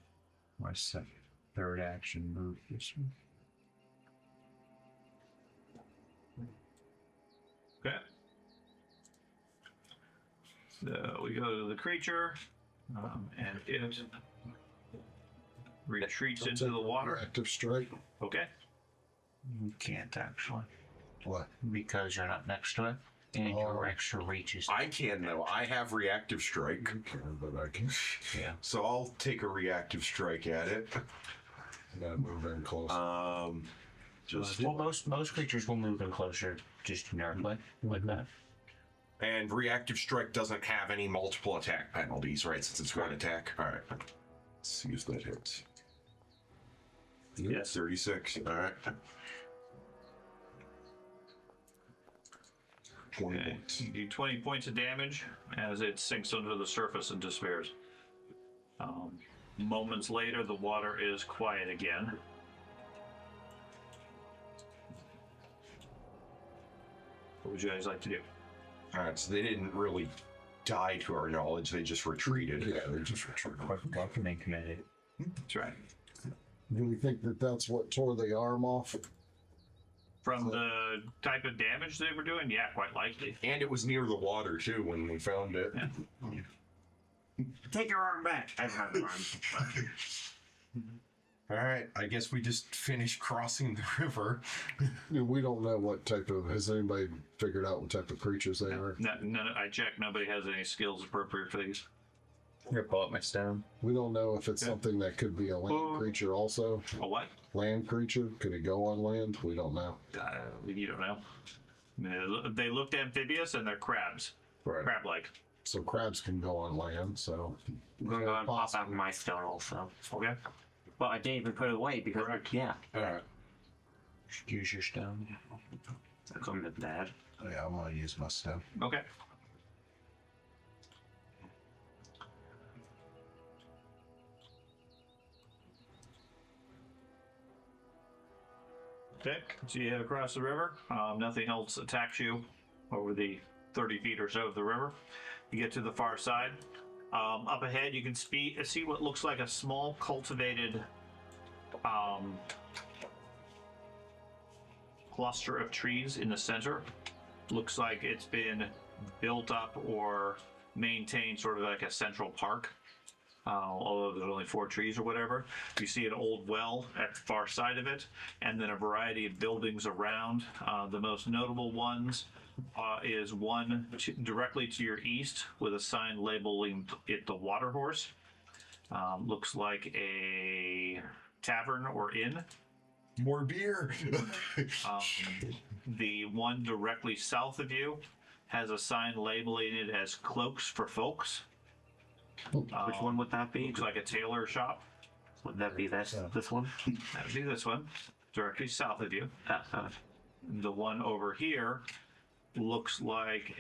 my third action, move this one. Okay. So we go to the creature, and it retreats into the water. Active strike. Okay. You can't actually. What? Because you're not next to it, and your extra reach is. I can, though. I have Reactive Strike. But I can. Yeah. So I'll take a Reactive Strike at it. I gotta move in close. Just. Well, most creatures will move in closer, just generically, like that. And Reactive Strike doesn't have any multiple attack penalties, right? Since it's one attack. Alright. Let's see if that hits. Yes. 36. Alright. 20 Okay. points. You do 20 points of damage as it sinks under the surface and despairs. Moments later, the water is quiet again. What would you guys like to do? All right, so they didn't really die to our knowledge. They just retreated. Yeah, they just retreated. Welcoming committee. That's right. Do we think that that's what tore the arm off? From the type of damage they were doing, yeah, quite likely. And it was near the water, too, when we found it. Take your arm back. I have an arm. All right, I guess we just finished crossing the river. We don't know what type of. Has anybody figured out what type of creatures they are? No, I checked. Nobody has any skills appropriate for these. I'm gonna pull up my stone. We don't know if it's something that could be a land creature also. A what? Land creature? Could it go on land? We don't know. You don't know. I mean, they looked amphibious and they're crabs. Right. Crab-like. So crabs can go on land, so. I'm gonna go and pop out my stone also. Okay. Well, I didn't even put it away because, yeah. All right. Use your stone. That's on the bad. Yeah, I'm gonna use my stone. Okay. Okay, so you head across the river. Nothing else attacks you over the 30 feet or so of the river. You get to the far side. Up ahead, you can see what looks like a small cultivated cluster of trees in the center. Looks like it's been built up or maintained sort of like a central park. Although there's only 4 trees or whatever. You see an old well at the far side of it, and then a variety of buildings around. The most notable ones is one directly to your east with a sign labeling it the Water Horse. Looks like a tavern or inn. More beer. The one directly south of you has a sign labeling it as Cloaks for Folks. Which one would that be? Looks like a tailor shop. Would that be this one? That would be this one, directly south of you. The one over here looks like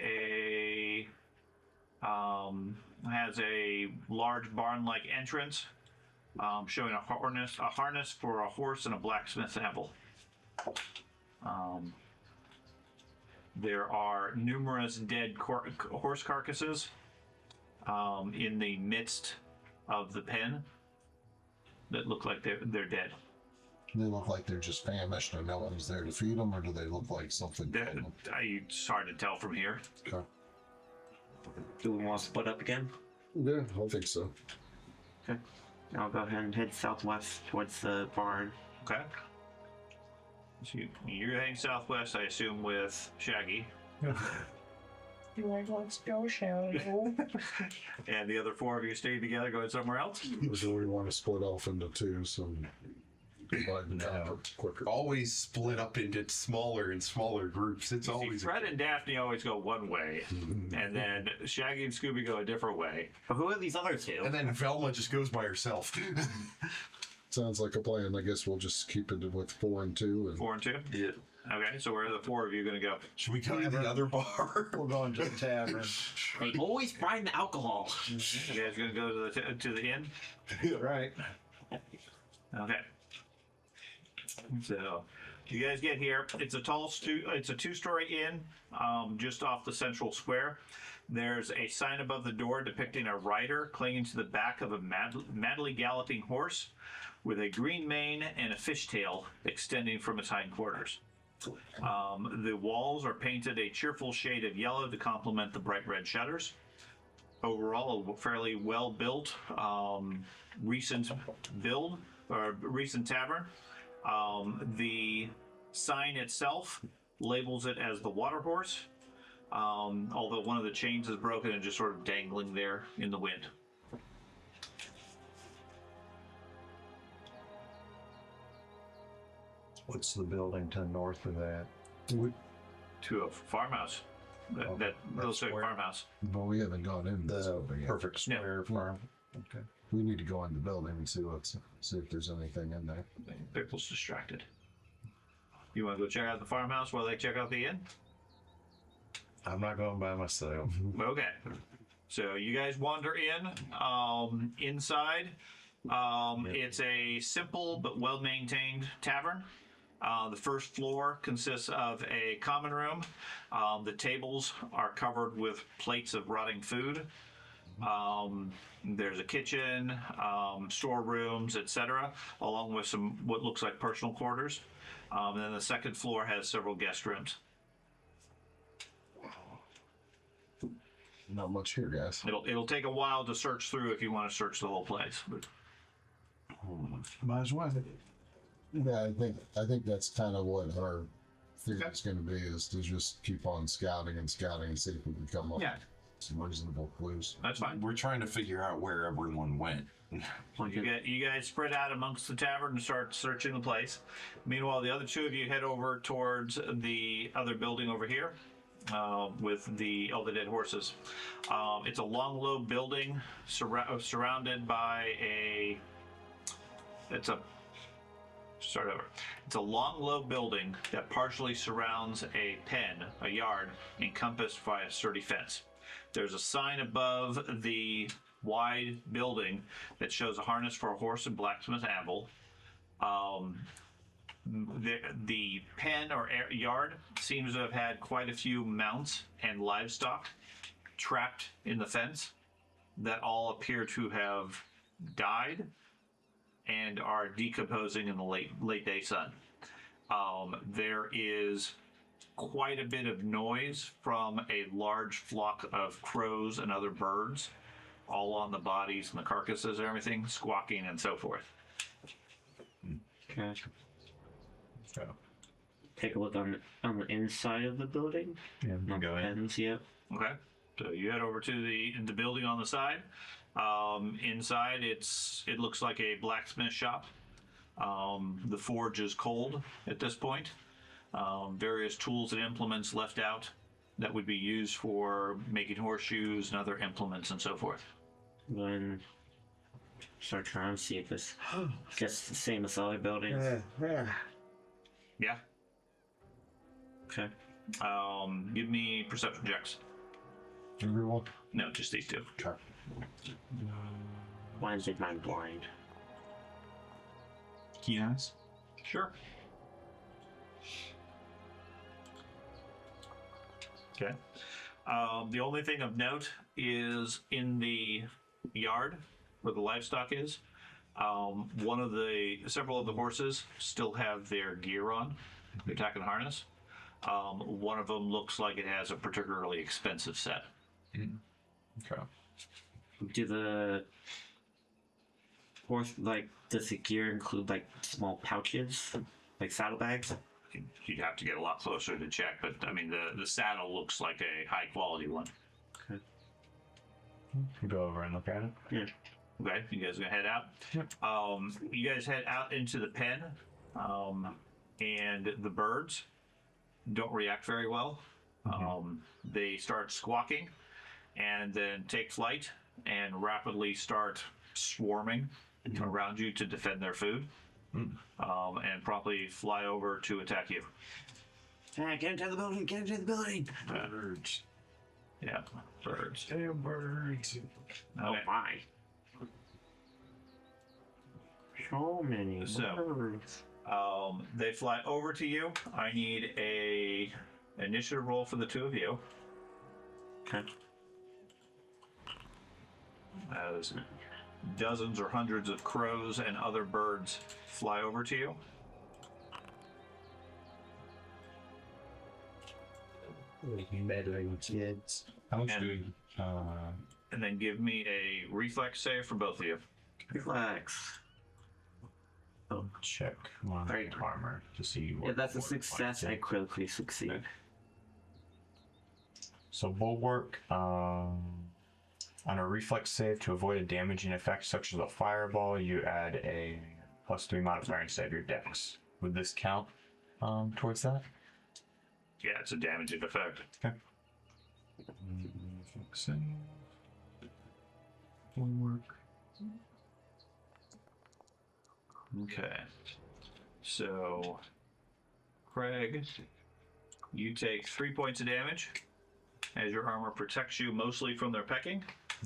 has a large barn-like entrance, showing a harness for a horse and a blacksmith's anvil. There are numerous dead horse carcasses in the midst of the pen that look like they're dead. They look like they're just famished and no one's there to feed them, or do they look like something? It's hard to tell from here. Okay. Do we want to split up again? Yeah, I think so. Okay. I'll go ahead and head southwest towards the barn. Okay. So you're heading southwest, I assume, with Shaggy. You're like, let's go, Shaggy. And the other 4 of you staying together, going somewhere else? So we want to split off into 2, so divide the town up quicker. Always split up into smaller and smaller groups. It's always Fred and Daphne always go one way, and then Shaggy and Scooby go a different way. But who are these other 2? and then Velma just goes by herself. Sounds like a plan. I guess we'll just keep it with 4 and 2. And 4 and 2? Yeah. Okay, so where are the 4 of you going to go? Should we go to the other bar? We're going to the tavern. They always find the alcohol. You guys going to go to the inn? Right. Okay. So you guys get here. It's a it's a 2-story inn, just off the central square. There's a sign above the door depicting a rider clinging to the back of a madly galloping horse with a green mane and a fishtail extending from its hindquarters. The walls are painted a cheerful shade of yellow to complement the bright red shutters. Overall, a fairly well-built, recent tavern. The sign itself labels it as the Water Horse, although one of the chains is broken and just sort of dangling there in the wind. What's the building to the north of that? To a farmhouse. That looks like a farmhouse. But we haven't gone in this The building yet. perfect square farm. Okay. We need to go in the building and see if there's anything in there. Pickle's distracted. You want to go check out the farmhouse while they check out the inn? I'm not going by myself. Okay. So you guys wander in. Inside, it's a simple but well-maintained tavern. The first floor consists of a common room. The tables are covered with plates of rotting food. There's a kitchen, storerooms, etc., along with some what looks like personal quarters. And then the second floor has several guest rooms. Not much here, guys. It'll take a while to search through if you want to search the whole place. But Might as well. Yeah, I think that's kind of what our theory is going to be, is to just keep on scouting and scouting and see if we can come up with some reasonable clues. that's fine. We're trying to figure out where everyone went. You guys spread out amongst the tavern and start searching the place. Meanwhile, the other two of you head over towards the other building over here with all the dead horses. It's a long, low building surrounded by It's a long, low building that partially surrounds a pen, a yard, encompassed by a sturdy fence. There's a sign above the wide building that shows a harness for a horse and blacksmith anvil. The pen or yard seems to have had quite a few mounts and livestock trapped in the fence that all appear to have died and are decomposing in the late day sun. There is quite a bit of noise from a large flock of crows and other birds, all on the bodies and the carcasses and everything, squawking and so forth. Okay. Take a look on the inside of the building. Yeah, go ahead. Yep. Okay, so you head over to the building on the side. Inside, it looks like a blacksmith shop. The forge is cold at this point. Various tools and implements left out that would be used for making horseshoes and other implements and so forth. Then start trying to see if it's just the same as other buildings. Yeah. Okay. Give me perception checks. Everyone? No, just these two. Okay. Mine's in mind blind. Keen eyes. Sure. Okay. The only thing of note is in the yard where the livestock is, several of the horses still have their gear on, their tack and harness. One of them looks like it has a particularly expensive set. Okay. Do the horse, does the gear include small pouches, like saddlebags? You'd have to get a lot closer to check, but I mean the saddle looks like a high quality one. Okay. Go over and look at it. Yeah. Okay, you guys gonna head out? Yep. You guys head out into the pen, and the birds don't react very well. They start squawking and then take flight and rapidly start swarming around you to defend their food, and promptly fly over to attack you. Get into the building! Get into the building! Birds. Yeah, birds. Damn birds. Oh Okay. my! So many So- birds. They fly over to you. I need a initiative roll for the two of you. Okay. As dozens or hundreds of crows and other birds fly over to you. Meddling kids. How much And- do we? And then give me a reflex save for both of you. Relax. Check my Right. armor to see. Yeah, that's a what success. I points critically succeed. Okay. So bulwark. On a reflex save to avoid a damaging effect such as a fireball, you add a +3 modifier instead of your dex. Would this count towards that? Yeah, it's a damaging effect. Reflex save. Bulwark. Okay. So, Craig, you take 3 points of damage. as your armor protects you mostly from their pecking.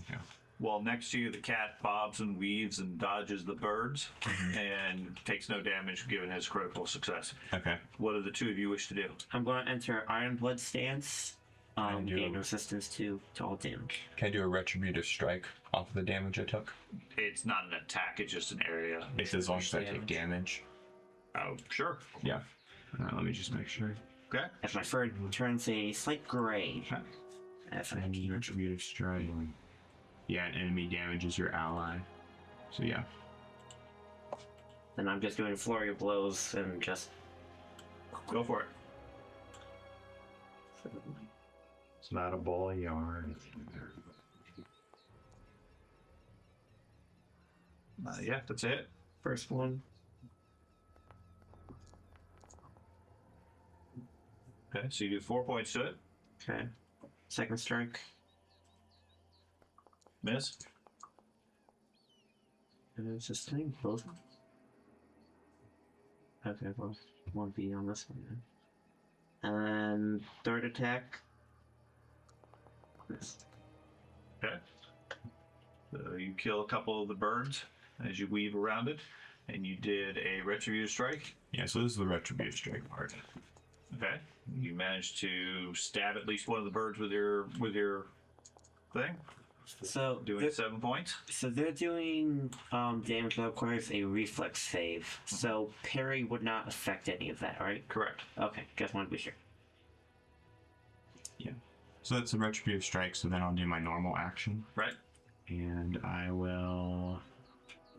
Yeah. While next to you, the cat bobs and weaves and dodges the birds and takes no damage given his critical success. Okay. What do the two of you wish to do? I'm going to enter Iron Blood stance. And you- Gain resistance to all damage. Can I do a retributive strike off of the damage I took? It's not an attack, it's just an area. It's as long as I take damage. Oh, sure. Yeah. Let me just make sure. Okay. As my fur turns a slight gray. Okay. As I And retributive strike. Yeah, and enemy damages your ally. So yeah. then I'm just doing flurry of blows and just. Go for it. It's not a ball of yarn. Yeah, that's it. First one. Okay, so you do 4 points to it. Okay. Second strike. Miss. And it's just thing, both. Okay, well, won't be on this one then. And third attack. Miss. Okay. So you kill a couple of the birds as you weave around it, and you did a retributive strike. Yeah, so this is the retributive strike part. Okay. You managed to stab at least one of the birds with your thing, So doing they're, 7 points. so they're doing damage that requires a reflex save. So parry would not affect any of that, right? Correct. Okay, just want to be sure. So that's a retributive strike, so then I'll do my normal action. Right. And I will...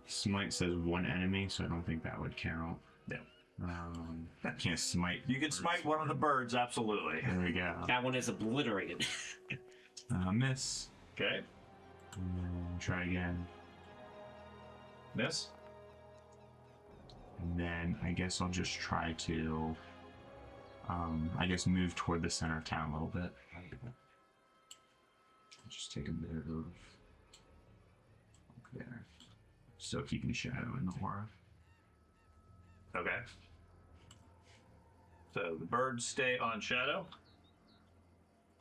Smite says one enemy, so I don't think that would count. No. I can't smite. You can smite one of the birds, absolutely. There we go. That one is obliterated. Miss. Okay. Try again. Miss. And then I guess I'll just try to... I guess move toward the center of town a little bit. Just take a bit of... there. Still keeping shadow in the aura. Okay. So the birds stay on shadow.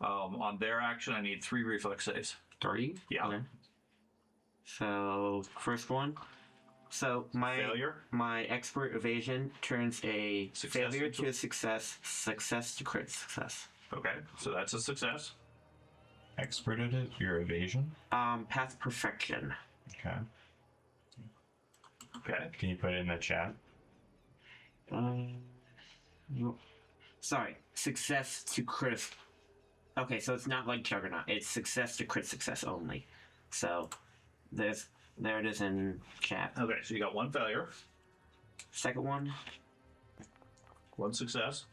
On their action, I need 3 reflex saves. 3? Yeah. Okay. So first one. So Failure. my expert evasion turns a Success failure into- to a success, success to crit success. Okay, so that's a success. Expert at it, your evasion. Path perfection. Okay. Okay. Can you put it in the chat? No. Sorry, success to crit. Okay, so it's not like Juggernaut. It's success to crit success only. So there it is in chat. Okay, so you got 1 failure, Second one 1 success,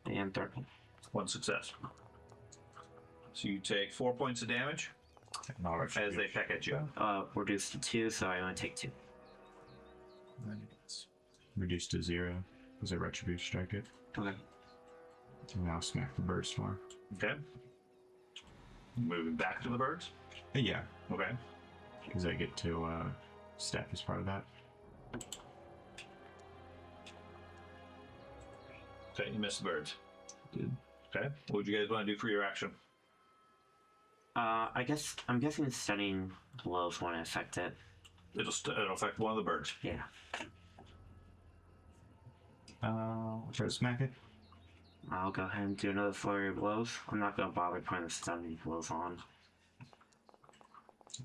and third one. 1 success. So you take 4 points of damage And I'll as they retributive. peck at you. Reduced to 2, so I only take 2. Reduced to 0. Was it retributive strike it? Okay. And I'll smack the birds more. Okay. Moving back to the birds. Yeah, Okay. because I get to step as part of that. Okay, you missed the birds. Did. Okay. What would you guys want to do for your action? I'm guessing stunning blows won't affect it. It'll affect one of the birds. Yeah. I'll try to smack it. I'll go ahead and do another flurry of blows. I'm not gonna bother putting the stunning blows on.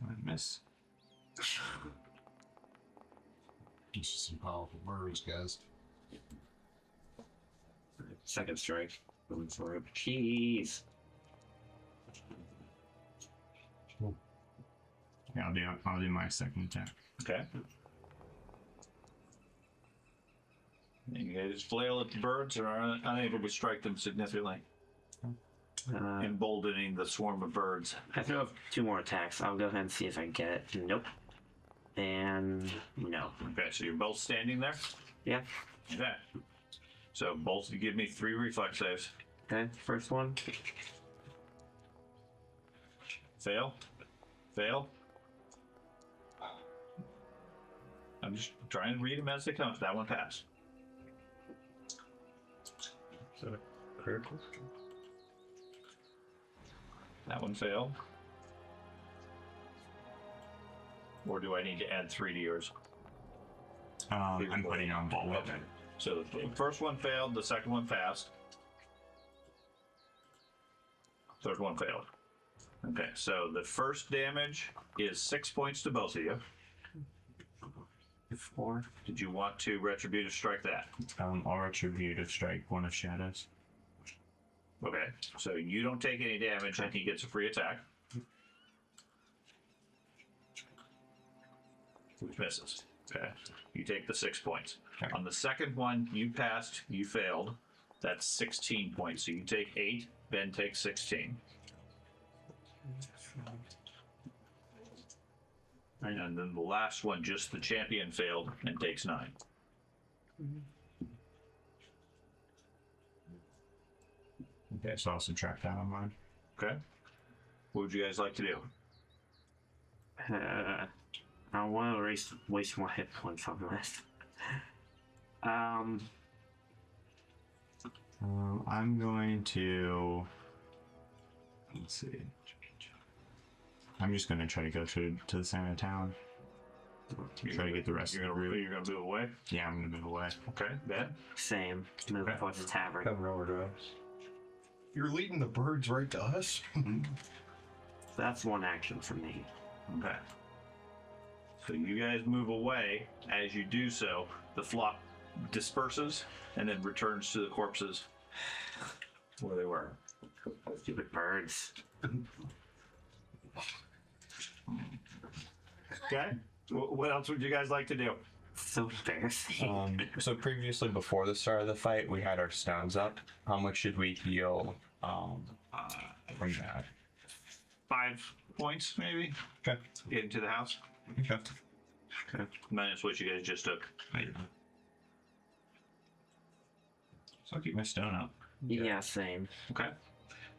I miss. This is some powerful birds, guys. Second strike. Going for it. Jeez. Yeah, I'll do my second attack. Okay. And you guys flail at the birds and are unable to strike them significantly, emboldening the swarm of birds. I throw up 2 more attacks. I'll go ahead and see if I can get it. Nope. And no. Okay, so you're both standing there? Yeah. Okay. So both of you give me 3 reflex saves. Okay. First one. Fail. Fail. I'm just trying to read them as they come. That one passed. Is that a critical? That one failed. Or do I need to add 3 to yours? I'm putting on both. Okay. So the first one failed, the second one passed. Third one failed. Okay, so the first damage is 6 points to both of you. 4. Did you want to retributive strike that? I'll retributive strike one of shadows. Okay, so you don't take any damage and he gets a free attack. Which misses. Okay, you take the 6 points. Okay. On the second one, you passed, you failed. That's 16 points. So you take 8, Ben takes 16. And then the last one, just the champion failed and takes 9. Okay, so I'll subtract that on mine. Okay. What would you guys like to do? I want to waste more hit points on this. I'm going to. Let's see. I'm just going to try to go to the center of town. Try to get the rest of the route. You're gonna move away? Yeah, I'm going to move away. Okay, Ben? Same. Move Okay. towards the tavern. Coming over to us. You're leading the birds right to us? That's one action for me. Okay. So you guys move away. As you do so, the flock disperses and then returns to the corpses where they were. Stupid birds. Okay. What else would you guys like to do? So embarrassing. So previously, before the start of the fight, we had our stones up. How much should we heal from that? 5 points, maybe? Okay. Get into the house. Okay. Minus what you guys just took. So I'll keep my stone up. Yeah, same. Okay.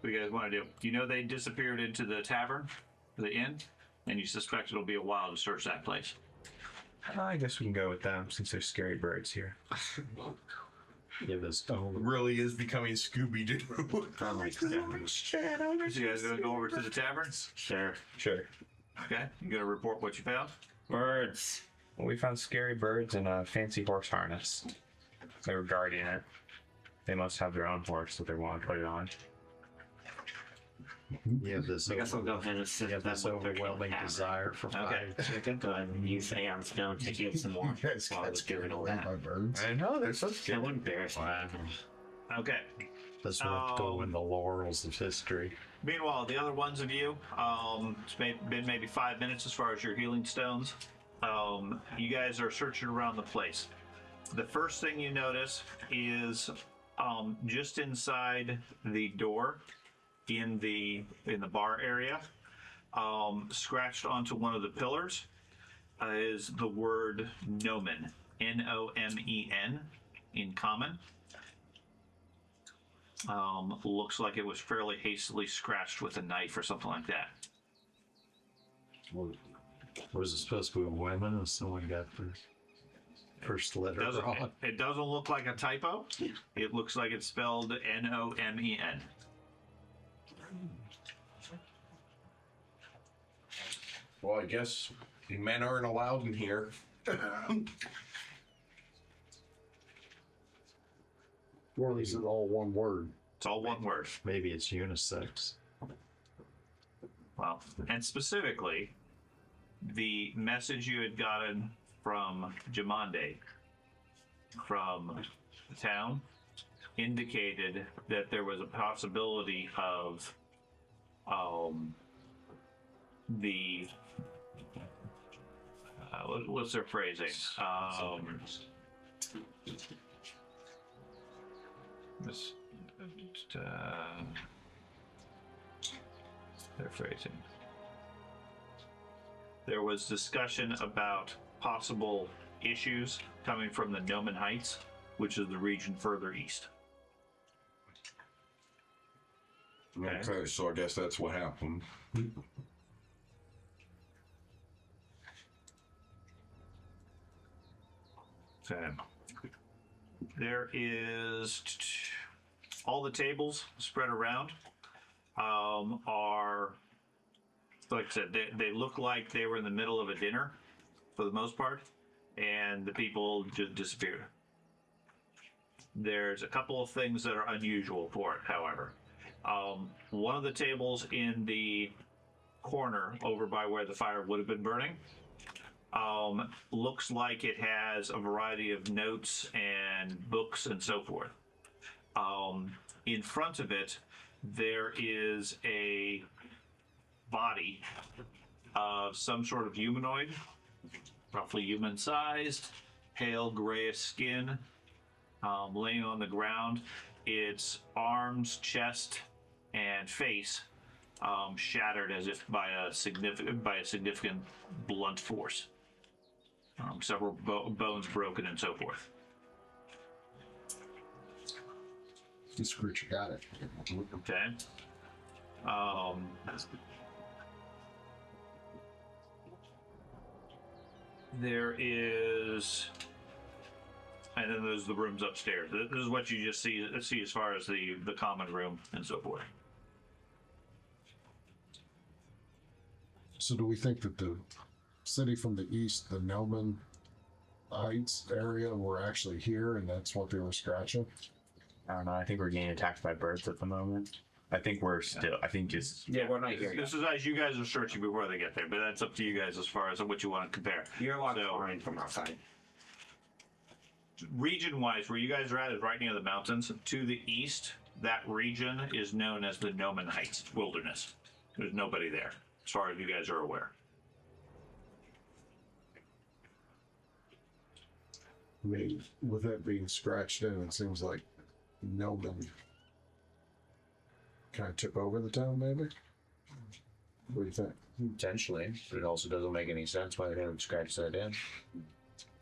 What do you guys want to do? You know they disappeared into the tavern, the inn, and you suspect it'll be a while to search that place. I guess we can go with them since there's scary birds here. Give this. Oh, Really is becoming Scooby-Doo. Oh my god. So you guys gonna go over to the tavern? Sure. Sure. Okay. You gonna report what you found? Birds. Well, we found scary birds and a fancy horse harness. They were guarding it. They must have their own horse that they want to put it on. you have this. I guess I'll go ahead and sit You have them this with their overwhelming tavern. desire for Okay. 5 chicken. Go ahead and use Aeon's stone to get some more You guys while I got was scared doing all away that. by birds. I know, they're so That scary. would embarrass me. Okay. This will go in the laurels of history. Meanwhile, the other ones of you, it's been maybe 5 minutes as far as your healing stones. You guys are searching around the place. The first thing you notice is just inside the door in the bar area, scratched onto one of the pillars, is the word Nomen, Nomen, in common. Looks like it was fairly hastily scratched with a knife or something like that. Was it supposed to be women or someone got the first letter wrong? It doesn't look like a typo. It looks like it's spelled Nomen. Well, I guess men aren't allowed in here. Or is it all one word? It's all one word. Maybe it's unisex. Well, and specifically, the message you had gotten from Jamande from the town indicated that there was a possibility of what's their phrasing? Their phrasing. There was discussion about possible issues coming from the Nomen Heights, which is the region further east. Okay, so I guess that's what happened. Okay. There is all the tables spread around are, like I said, they look like they were in the middle of a dinner for the most part, and the people just disappeared. There's a couple of things that are unusual for it, however. One of the tables in the corner over by where the fire would have been burning looks like it has a variety of notes and books and so forth. In front of it, there is a body of some sort of humanoid, roughly human-sized, pale grayish skin, laying on the ground. Its arms, chest, and face shattered as if by a significant blunt force. Several bones broken and so forth. This creature got it. Okay. There is, and then there's the rooms upstairs. This is what you just see as far as the common room and so forth. So do we think that the city from the east, the Nelman Heights area, were actually here and that's what they were scratching? I don't know. I think we're getting attacked by birds at the moment. I think we're still. I think it's. Yeah, we're not here. This is as you guys are searching before they get there, but that's up to you guys as far as what you want to compare. You're locked So- fine from outside. Region-wise, where you guys are at is right near the mountains. To the east, that region is known as the Noman Heights Wilderness. There's nobody there, as far as you guys are aware. I mean, with it being scratched in, it seems like Nelman kind of took over the town, maybe? What do you think? Potentially, but it also doesn't make any sense why they haven't scratched that in.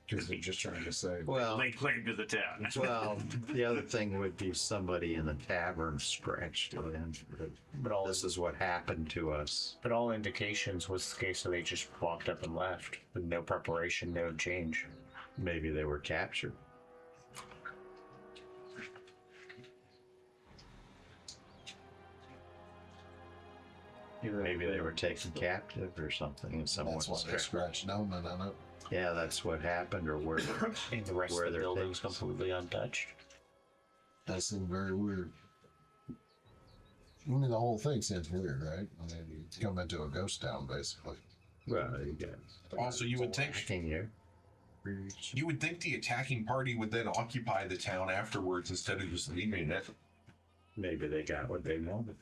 Because they're just trying to say, Well, They claim to the town. well, the other thing would be somebody in the tavern scratched it in. But all This is what happened to us. but all indications was the case that they just walked up and left with no preparation, no change. Maybe they were captured. Maybe they were taken captive or something, and someone that's why they scratched Nelman on it. Yeah, that's what happened, or where. And the rest Where of the they're building's fixed. completely untouched. That seemed very weird. I mean, the whole thing seems weird, right? I mean, you come into a ghost town, basically. Well, you got Also, you would think here. the attacking party would then occupy the town afterwards instead of just leaving it. Maybe they got what they wanted.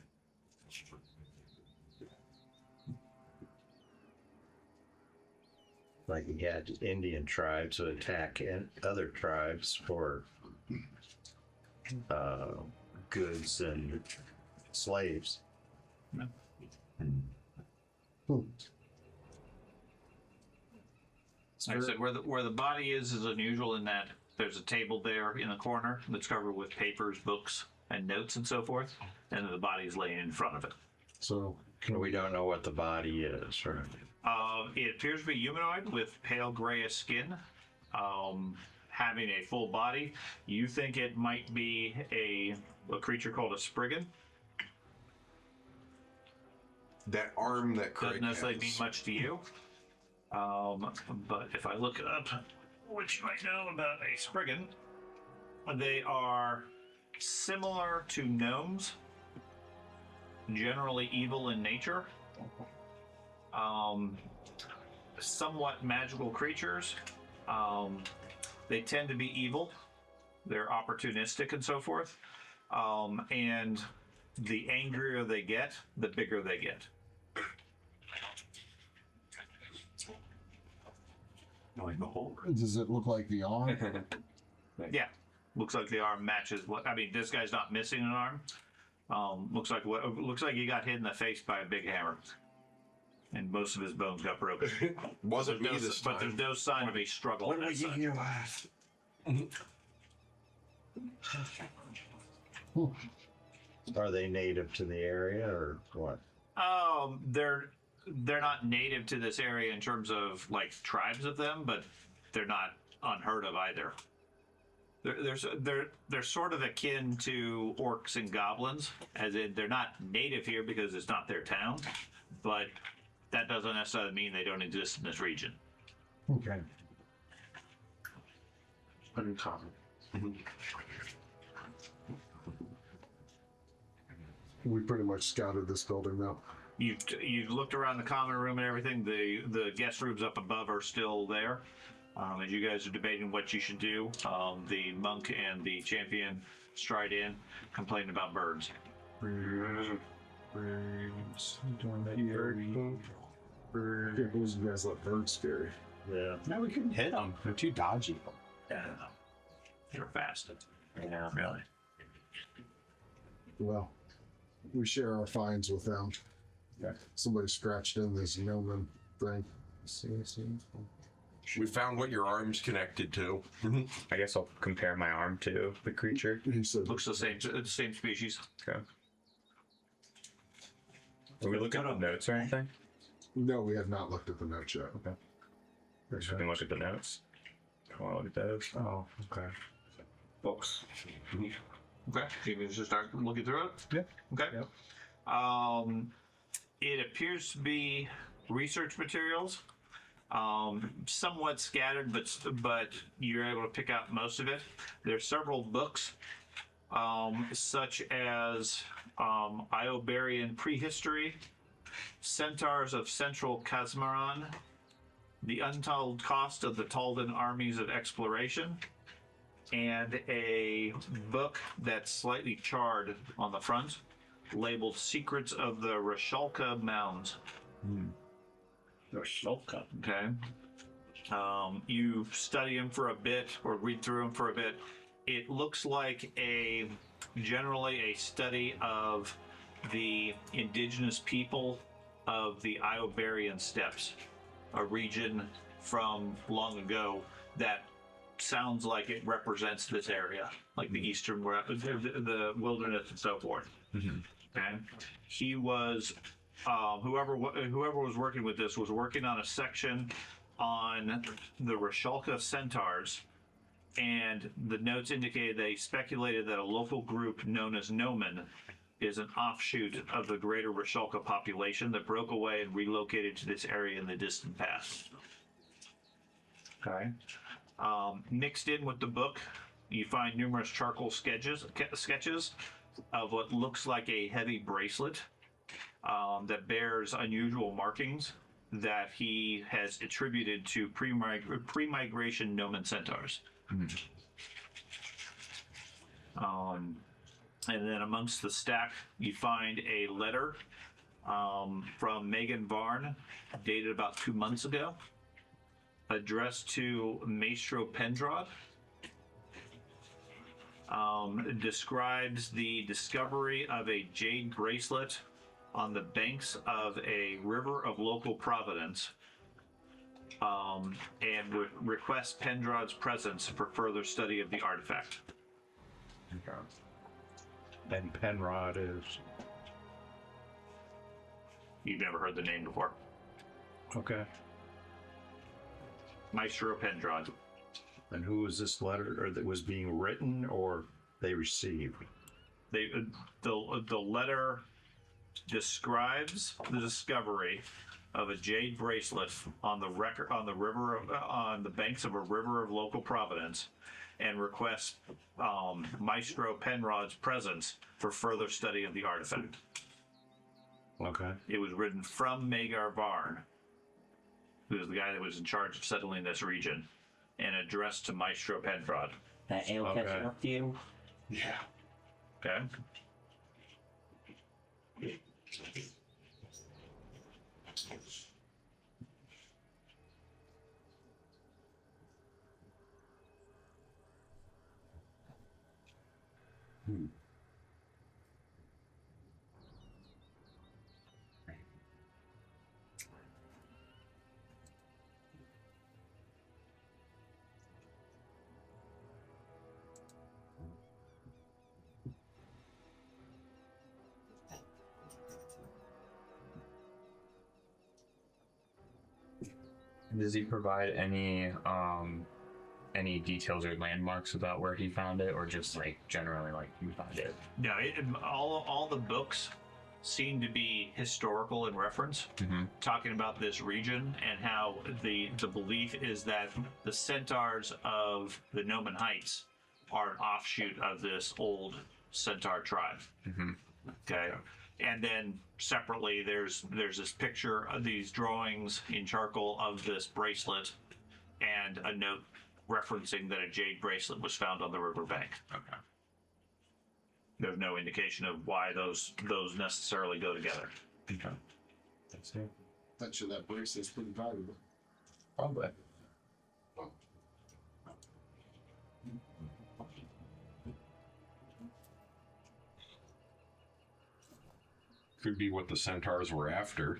Like you had Indian tribes who attack other tribes for goods and slaves. Like I said, where the body is unusual in that there's a table there in the corner that's covered with papers, books, and notes and so forth, and the body's laying in front of it. So, We don't know what the body is, right? It appears to be humanoid with pale grayish skin, having a full body. You think it might be a creature called a spriggan. That arm that Doesn't Craig necessarily mean has. much to you. But if I look up what you might know about a spriggan, they are similar to gnomes, generally evil in nature, somewhat magical creatures. They tend to be evil. They're opportunistic and so forth. And the angrier they get, the bigger they get. does it look like the arm? Yeah, looks like the arm matches what. I mean, this guy's not missing an arm. Looks like he got hit in the face by a big hammer, and most of his bones got broken. Wasn't me this But there's time. no sign of a struggle. What on did that we get side. here last? Are they native to the area or what? They're not native to this area in terms of like tribes of them, but they're not unheard of either. They're sort of akin to orcs and goblins, as in they're not native here because it's not their town, but that doesn't necessarily mean they don't exist in this region. Okay. Uncommon. We pretty much scouted this building now. You've looked around the common room and everything. The guest rooms up above are still there. As you guys are debating what you should do, the monk and the champion stride in, complaining about birds. Birds. Doing that bird thing. Can't believe you guys let birds scare you. Yeah. No, we couldn't hit them. They're too dodgy. Yeah, they're fast. Yeah. Really. Well, we share our finds with them. Yeah. Somebody scratched in this gnomon thing. We found what your arm's connected to. I guess I'll compare my arm to the creature. He said, Looks the same species. Okay. Are we looking at notes or anything? no, we have not looked at the note yet. Okay. We can look at the notes. I want to look at those. Oh, okay. Books. Okay, you can just start looking through it. Yeah. Okay. Yep. It appears to be research materials, somewhat scattered, but you're able to pick out most of it. There's several books, such as Iobarian Prehistory, Centaurs of Central Kazmaran, The Untold Cost of the Taldan Armies of Exploration, and a book that's slightly charred on the front, labeled Secrets of the Rashalka Mounds. Rashalka. Okay. You study them for a bit or read through them for a bit. It looks like generally a study of the indigenous people of the Iobarian Steppes, a region from long ago that sounds like it represents this area, like the eastern, the wilderness and so forth. Okay. He was, whoever was working with this was working on a section on the Rashalka centaurs, and the notes indicated they speculated that a local group known as Nomen is an offshoot of the greater Rashalka population that broke away and relocated to this area in the distant past. Okay. Mixed in with the book, you find numerous charcoal sketches of what looks like a heavy bracelet that bears unusual markings that he has attributed to pre-migration Nomen centaurs. And then amongst the stack, you find a letter from Megan Varn, dated about 2 months ago, addressed to Maestro Pendrad. Describes the discovery of a jade bracelet on the banks of a river of local providence, and would request Pendrad's presence for further study of the artifact. Okay. And Penrod is. You've never heard the name before. Okay. Maestro Pendrad. And who was this letter, or that was being written, or they received? The letter describes the discovery of a jade bracelet on the banks of a river of local providence, and requests Maestro Penrod's presence for further study of the artifact. Okay. It was written from Magar Varn, who is the guy that was in charge of settling this region, and addressed to Maestro Pendrad. That ale catching up to you? Yeah. Okay. Does he provide any any details or landmarks about where he found it, or just like generally like you found it? No, all the books seem to be historical in reference, talking about this region and how the belief is that the centaurs of the Noman Heights are an offshoot of this old centaur tribe. Okay. And then separately, there's this picture of these drawings in charcoal of this bracelet, and a note referencing that a jade bracelet was found on the riverbank. Okay. There's no indication of why those necessarily go together. Okay. That's it. Bet you that bracelet's pretty valuable. Probably. Could be what the centaurs were after.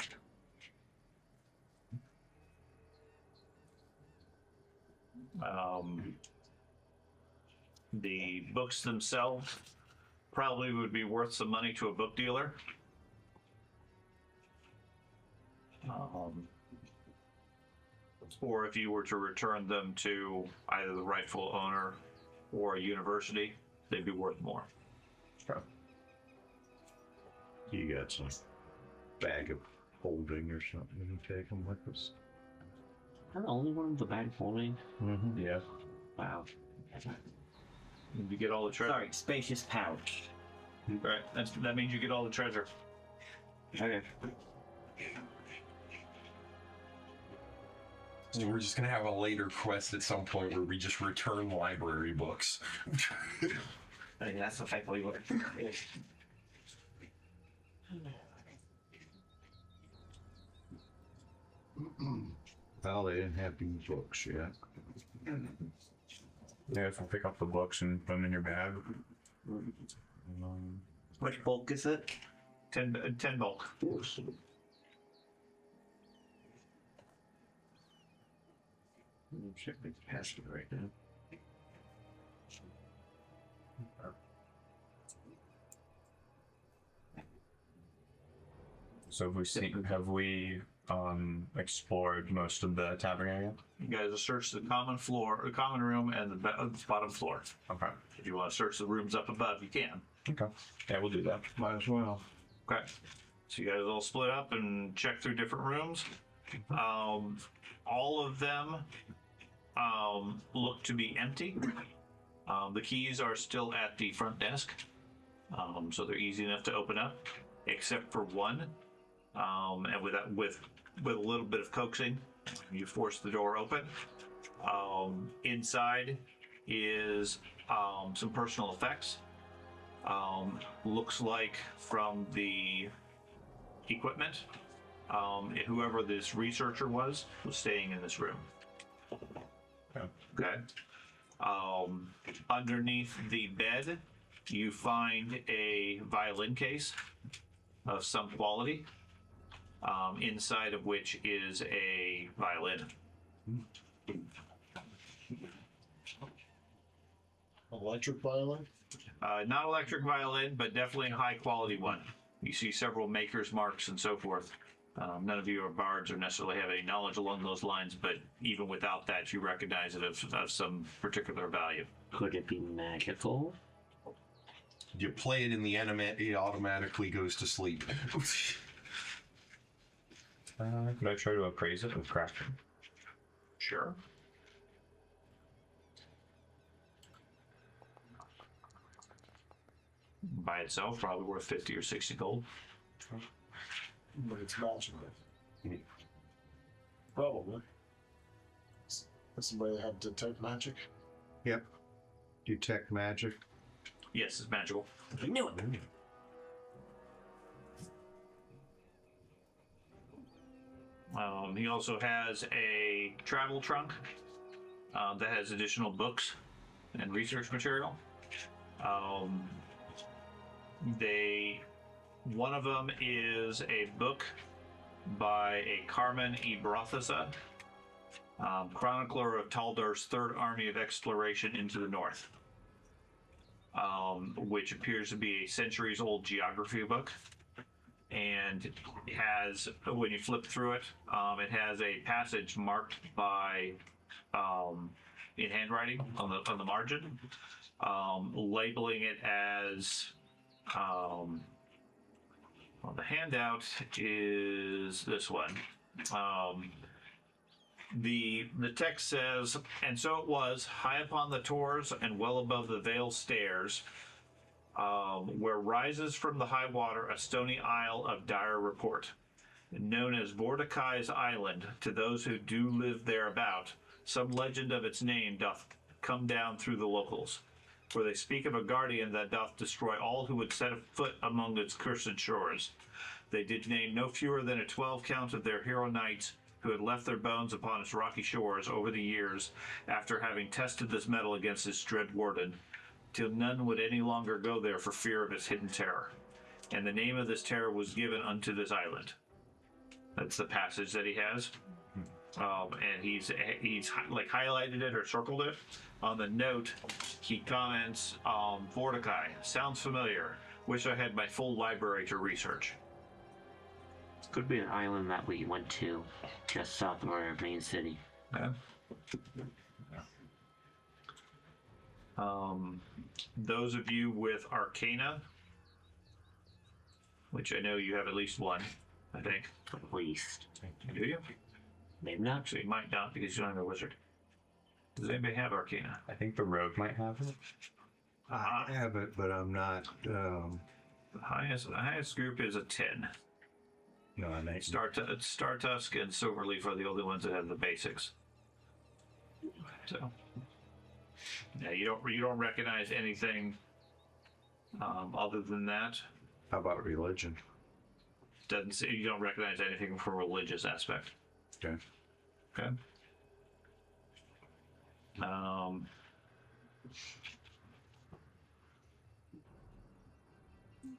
The books themselves probably would be worth some money to a book dealer. Or if you were to return them to either the rightful owner or a university, they'd be worth more. You got some bag of holding or something to take them with us. I'm the only one with the bag holding. Yeah. Wow. You get all the treasure. Sorry, spacious pouch. Right. That means you get all the treasure. Okay. So we're just gonna have a later quest at some point where we just return library books. I think that's effectively what. Well, they didn't have these books yet. Yeah, if you pick up the books and put them in your bag. Which bulk is it? 10 bulk. Check the capacity right now. So have we explored most of the tavern area? You guys have searched the common room, and the bottom floor. Okay. If you want to search the rooms up above, you can. Okay. Yeah, we'll do that. Might as well. Okay. So you guys all split up and check through different rooms. All of them look to be empty. The keys are still at the front desk, so they're easy enough to open up, except for one. And with a little bit of coaxing, you force the door open. Inside is some personal effects. Looks like from the equipment, whoever this researcher was staying in this room. Okay. Underneath the bed, you find a violin case of some quality, inside of which is a violin. Electric violin? Not electric violin, but definitely a high quality one. You see several maker's marks and so forth. None of you are bards or necessarily have any knowledge along those lines, but even without that, you recognize it of some particular value. Could it be magical? You play it in the enemy, it automatically goes to sleep. Could I try to appraise it with crafting? Sure. By itself, probably worth 50 or 60 gold. But it's magical. Probably. Does somebody have detect magic? Yep. Detect magic. Yes, it's magical. I knew it. He also has a travel trunk that has additional books and research material. One of them is a book by a Carmen Ibrathasa, chronicler of Taldar's Third Army of Exploration into the North, which appears to be a centuries-old geography book. And it has, when you flip through it, it has a passage marked by in handwriting on the margin, labeling it as. Well, the handout is this one. The text says, and so it was, high upon the tors and well above the vale stairs, where rises from the high water a stony isle of dire report, known as Mordecai's Island to those who do live thereabout. Some legend of its name doth come down through the locals, for they speak of a guardian that doth destroy all who would set a foot among its cursed shores. They did name no fewer than a 12 count of their hero knights who had left their bones upon its rocky shores over the years after having tested this metal against its dread warden, till none would any longer go there for fear of its hidden terror. And the name of this terror was given unto this island. That's the passage that he has. And he's like highlighted it or circled it. On the note, he comments, Mordecai, sounds familiar. Wish I had my full library to research. Could be an island that we went to just south of our main city. Yeah. Those of you with Arcana, which I know you have at least one, I think. At least. Do you? Maybe not. Actually, you might not because you don't have a wizard. Does anybody have Arcana? I think the rogue might have it. I have it, but I'm not. The highest group is a 10. No, I ain't. Startusk and Silverleaf are the only ones that have the basics. So, yeah, you don't recognize anything other than that. How about religion? Doesn't say you don't recognize anything from a religious aspect. Okay. Okay.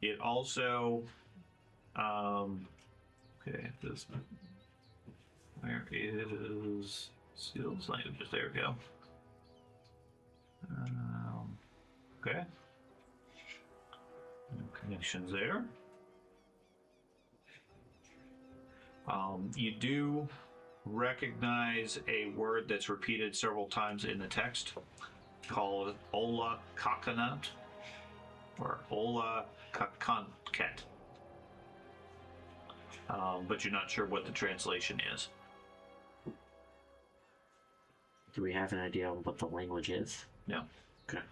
It also, okay, this, where is skills languages? There we go. Okay. No connections there. You do recognize a word that's repeated several times in the text called Ola Kakanat or Ola Kakanket. But you're not sure what the translation is. Do we have an idea of what the language is? No. Okay.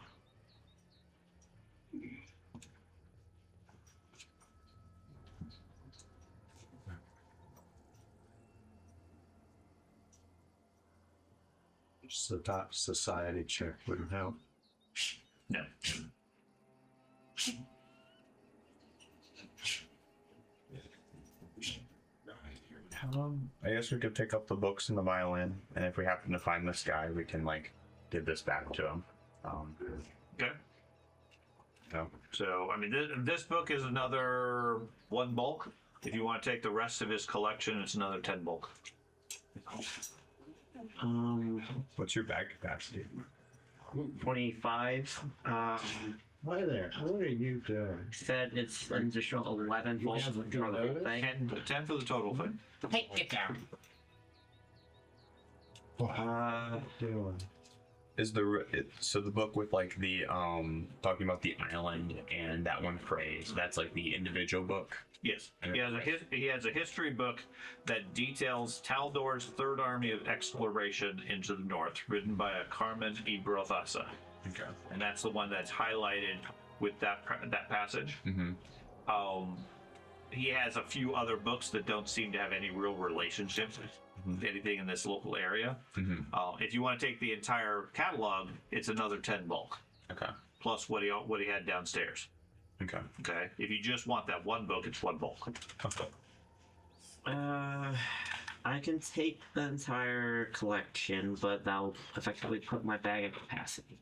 Just the top society check wouldn't help. No. I guess we could pick up the books and the violin, and if we happen to find this guy, we can like give this back to him. Okay. No. So, I mean, this book is another 1 bulk. If you want to take the rest of his collection, it's another 10 bulk. What's your bag capacity? 25. Hi there. What are you doing? Said it's an additional 11 volts for the whole thing. 10 for the total thing. Hey, get down. Doing. Is so the book with like the talking about the island and that one phrase, that's like the individual book? Yes, he has a history book that details Taldor's Third Army of Exploration into the North, written by a Carmen Ibrothasa. Okay. And that's the one that's highlighted with that passage. Mm-hmm. He has a few other books that don't seem to have any real relationship with anything in this local area. Mm-hmm. If you want to take the entire catalog, it's another 10 bulk. Okay. Plus what he had downstairs. Okay. Okay. If you just want that 1 book, it's 1 bulk. Okay. I can take the entire collection, but that'll effectively put my bag at capacity.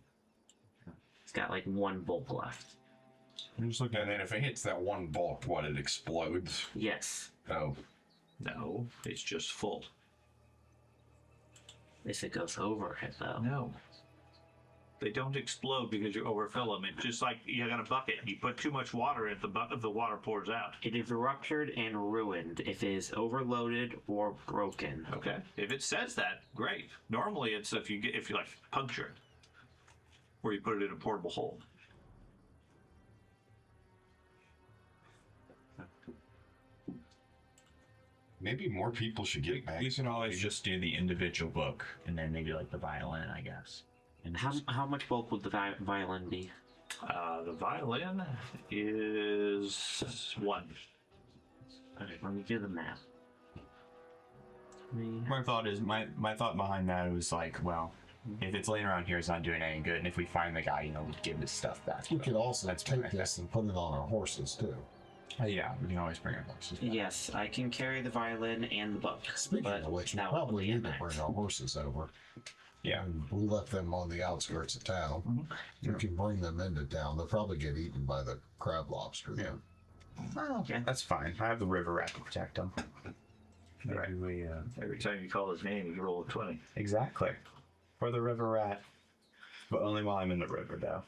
It's got like 1 bulk left. I'm just looking, and then if it hits that 1 bulk, what, it explodes? Yes. Oh. No, it's just full. If it goes over it, though. No. They don't explode because you overfill them. It's just like you got a bucket. You put too much water in the bucket, the water pours out. It is ruptured and ruined if it is overloaded or broken. Okay. If it says that, great. Normally, it's if you like puncture it, or you put it in a portable hole. Maybe more people should get back. We can always just do the individual book and then maybe like the violin, I guess. And How much bulk would the violin be? The violin is 1. Okay, let me do the math. my thought is my thought behind that was like, well, if it's laying around here, it's not doing any good. And if we find the guy, we give his stuff back. We could also That's take right. this and put it on our horses too. Yeah, we can always bring our horses back. Yes, I can carry the violin and the book. Speaking but of which, we that would probably be a need to max. bring our horses over. Yeah. And we left them on the outskirts of town. We can bring them into town. They'll probably get eaten by the crab lobster. Yeah. Oh, okay. That's fine. I have the river rat to protect him. Maybe we, Every time you call his name, you roll a 20. Exactly. For the river rat. But only while I'm in the river, though.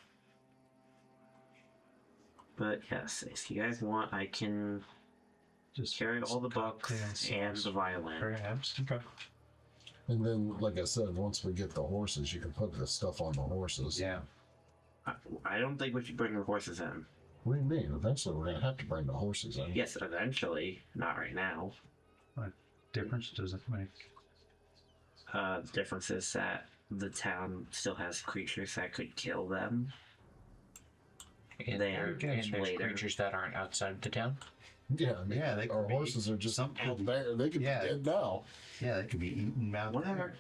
But yes, if you guys want, I can just carry all the books and the violin. perhaps. Okay. And then, like I said, once we get the horses, you can put the stuff on the horses. Yeah. I don't think we should bring the horses in. What do you mean? Eventually, we're going to have to bring the horses in. Yes, eventually. Not right now. What difference does it make? The difference is that the town still has creatures that could kill them. And There, there's later. creatures that aren't outside the town. Yeah, I mean, Yeah, they our could be horses are just some- out there. They could Yeah. be dead now. Yeah, they could be eaten out Whatever.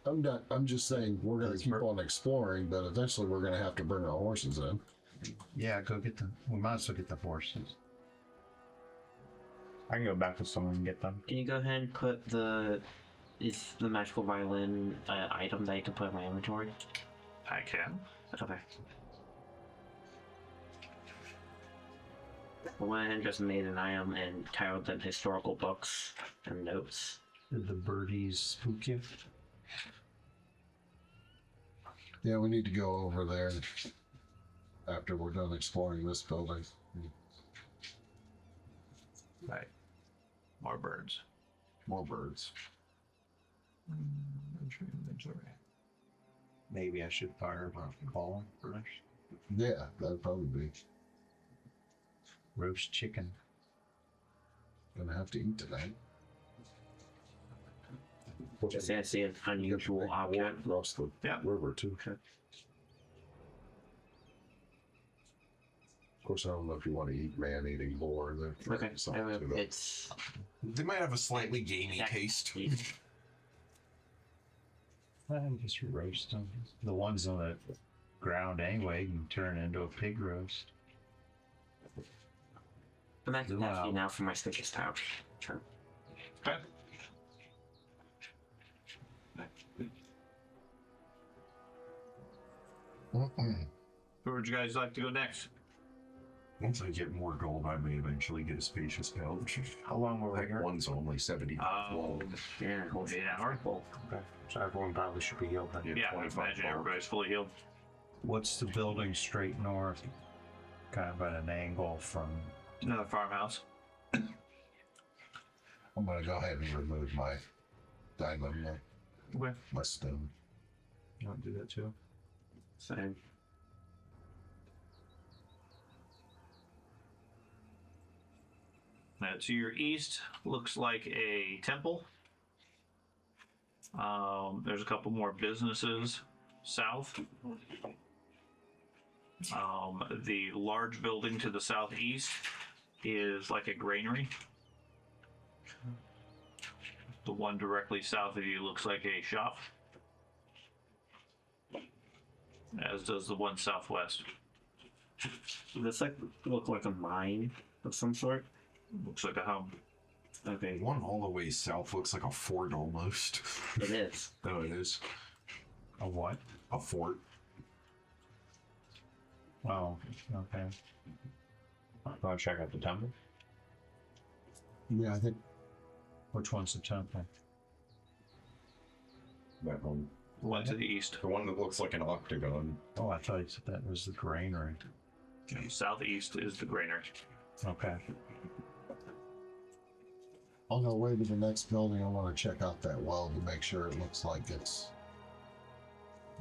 I'm just saying we're going to That's keep on exploring, but eventually we're going to have to bring our horses in. Yeah, go get them. We might as well get the horses. I can go back with someone and get them. Can you go ahead and put the magical violin item that you can put in my inventory? I can. Okay. I went ahead and just made an item and titled them historical books and notes. Did the birdies spook you? Yeah, we need to go over there after we're done exploring this building. Right. More birds. More birds. Maybe I should fire a ball first. Yeah, that'd probably be. Roast chicken. Gonna have to eat tonight. Just as an unusual object. Across the Yeah. river too. Of course, I don't know if you want to eat man-eating boar. Okay, it's They might have a slightly gamey taste. I just roast them. The ones on the ground anyway can turn into a pig roast. I'm at Wow. capacity now for my stickers pouch. Sure. Okay. Where would you guys like to go next? Once I get more gold, I may eventually get a spacious pouch. How long were we Like here? one's only 70 long. Yeah, Hold it an hour. Okay. So everyone probably should be healed then. Yeah, I imagine everybody's fully healed. What's the building straight north? Kind of at an angle from. Another farmhouse. I'm gonna go ahead and remove my diamond, Okay. my stone. You want to do that too? same. Now, to your east looks like a temple. There's a couple more businesses south. The large building to the southeast is like a granary. The one directly south of you looks like a shop, as does the one southwest. Does this look like a mine of some sort? Looks like a home. Okay, One all the way south looks like a fort almost. it is. No, it is. A what? A fort. Oh, okay. Want to check out the temple? Yeah, I think Which one's the temple? That one. one to the east. The one that looks like an octagon. Oh, I thought you said that was the granary. Southeast is the granary. Okay. On the way to the next building, I want to check out that well to make sure it looks like it's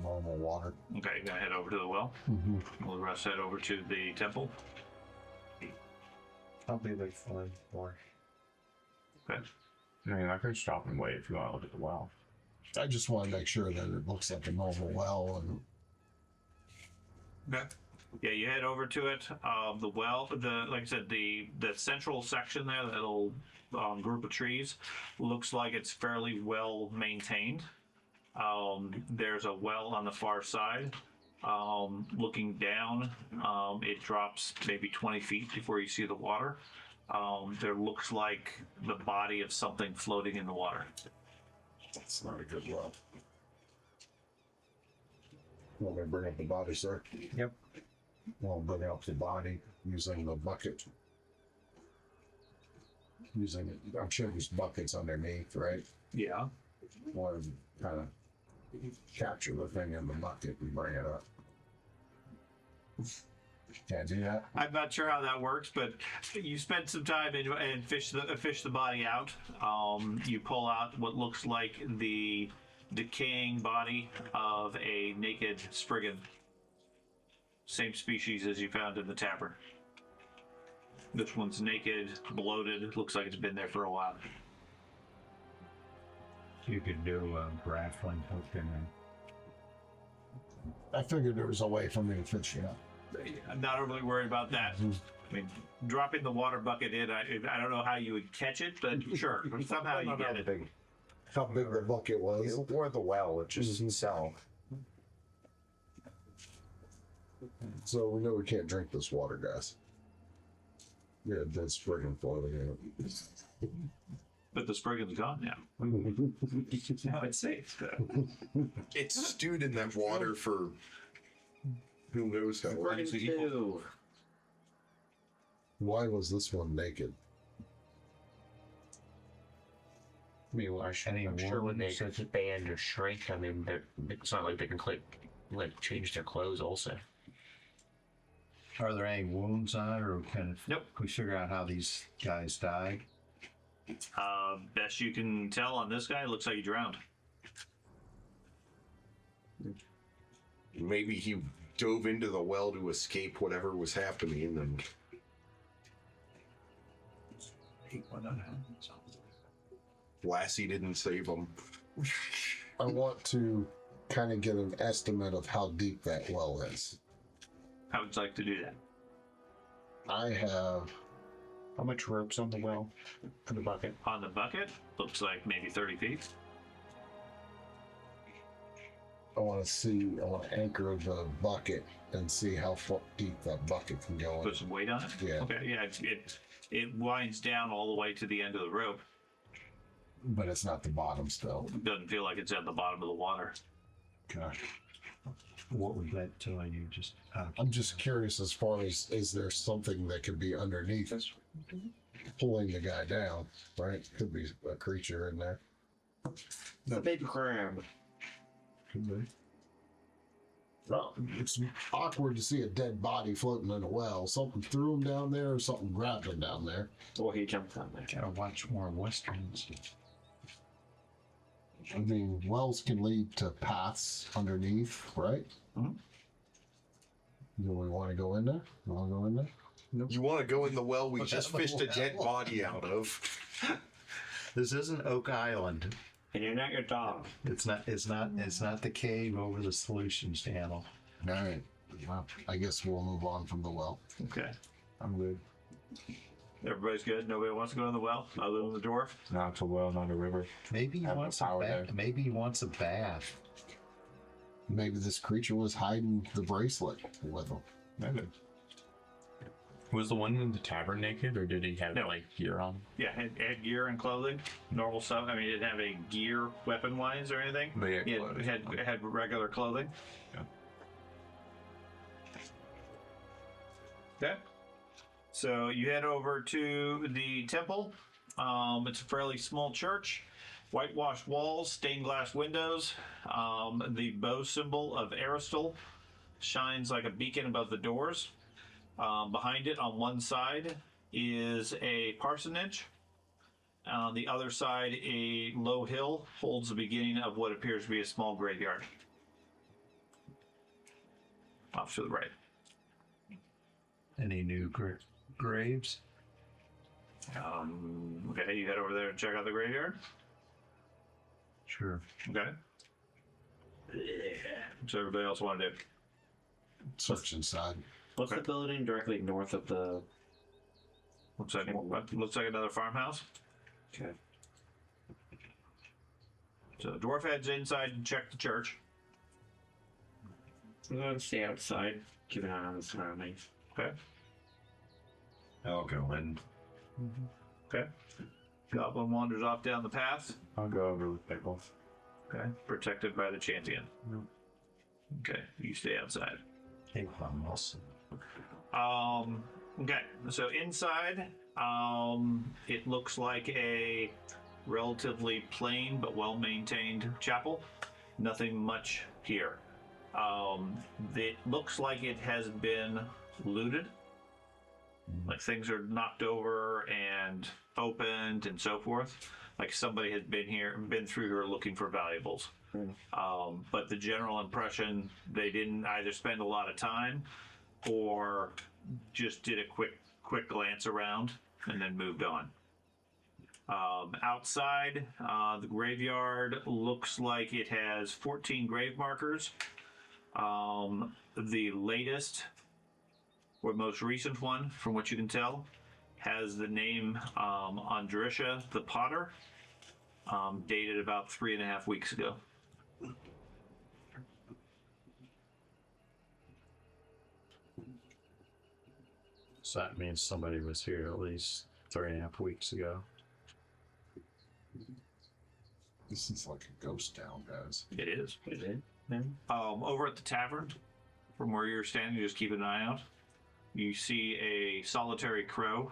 normal water. Okay, you're gonna head over to the well. Mm-hmm. We'll the rest head over to the temple. I'll be there for. Okay. I mean, I can stop and wait if you want to look at the well. I just want to make sure that it looks like a normal well. And Okay. Yeah, you head over to it. The well, like I said, the central section there, that little group of trees, looks like it's fairly well maintained. There's a well on the far side. Looking down, it drops maybe 20 feet before you see the water. There looks like the body of something floating in the water. that's not a good well. Want me to bring up the body, sir? Yep. Well, bring up the body using the bucket. Using it, I'm sure there's buckets underneath, right? Yeah. Want to kind of capture the thing in the bucket and bring it up. Can't do that. I'm not sure how that works, but you spent some time and fish the body out. You pull out what looks like the decaying body of a naked spriggan. Same species as you found in the tavern. This one's naked, bloated. Looks like it's been there for a while. You could do a grappling hook in there. I figured there was a way for me to fish it up. I'm not overly worried about that. I mean, dropping the water bucket in, I don't know how you would catch it, but sure, somehow you get it. How big the bucket was. Or the well, it just itself. So we know we can't drink this water, guys. Yeah, dead spriggan floating in it. But the spriggan's gone now. Now it's safe. It's stewed in that water for who knows how long. Two. Why was this one naked? I mean, well, I'm sure when they wounds? expand or shrink, I mean, it's not like they can change their clothes also. Are there any wounds on it, or can Nope. we figure out how these guys died? Best you can tell on this guy, it looks like he drowned. Maybe he dove into the well to escape whatever was happening, and Lassie didn't save him. I want to kind of get an estimate of how deep that well is. How would you like to do that? I have How much rope's on the well? For the bucket. On the bucket, looks like maybe 30 feet. I want to anchor the bucket and see how deep that bucket can go Put in. some weight on it? Yeah. Okay, yeah, it winds down all the way to the end of the rope. But it's not the bottom still. Doesn't feel like it's at the bottom of the water. Gosh. What would that tell you? Just I'm just curious as far as, is there something that could be underneath pulling the guy down, right? Could be a creature in there. The big crab. Could be. Well, it's awkward to see a dead body floating in a well. Something threw him down there or something grabbed him down there. Or he jumped down there. gotta watch more westerns. I mean, wells can lead to paths underneath, right? Mhm. Do we want to go in there? You want to go in there? You want to go in the well we just fished a dead body out of? This isn't Oak Island. And you're not your dog. It's not the cave over the Solutions Channel. All right. Well, I guess we'll move on from the well. Okay. I'm good. Everybody's good? Nobody wants to go in the well other than the dwarf? Not a well, not a river. Maybe he Have wants the a power bath. there. Maybe he wants a bath. Maybe this creature was hiding the bracelet with him. Maybe. Was the one in the tavern naked, or did he have No. like gear on? Yeah, had gear and clothing, normal stuff. I mean, he didn't have any gear weapon-wise or anything. But yeah, He clothes. had regular clothing. Yeah. Okay. So you head over to the temple. It's a fairly small church. Whitewashed walls, stained glass windows. The bow symbol of Aristal shines like a beacon above the doors. Behind it, on one side, is a parsonage. On the other side, a low hill holds the beginning of what appears to be a small graveyard. Off to the right. Any new graves? Okay, you head over there and check out the graveyard. Sure. Okay. What's everybody else want to do? Search inside. What's Okay. the building directly north of the? Looks like another farmhouse. Okay. So the dwarf heads inside and check the church. I'm gonna stay outside, keep an eye on the surroundings. Okay. I'll go in. Okay. Goblin wanders off down the path. I'll go over with Pickle. Okay. Protected by the champion. Nope. Okay. You stay outside. Hey, Vamos. Okay. So inside, it looks like a relatively plain but well-maintained chapel. Nothing much here. It looks like it has been looted. Like things are knocked over and opened and so forth. Like somebody has been through here looking for valuables. But the general impression, they didn't either spend a lot of time or just did a quick glance around and then moved on. Outside, the graveyard looks like it has 14 grave markers. The latest or most recent one, from what you can tell, has the name Andrisha the Potter, dated about 3.5 weeks ago. So that means somebody was here at least 3.5 weeks ago. This is like a ghost town, guys. It is. Is it? Over at the tavern, from where you're standing, just keep an eye out. You see a solitary crow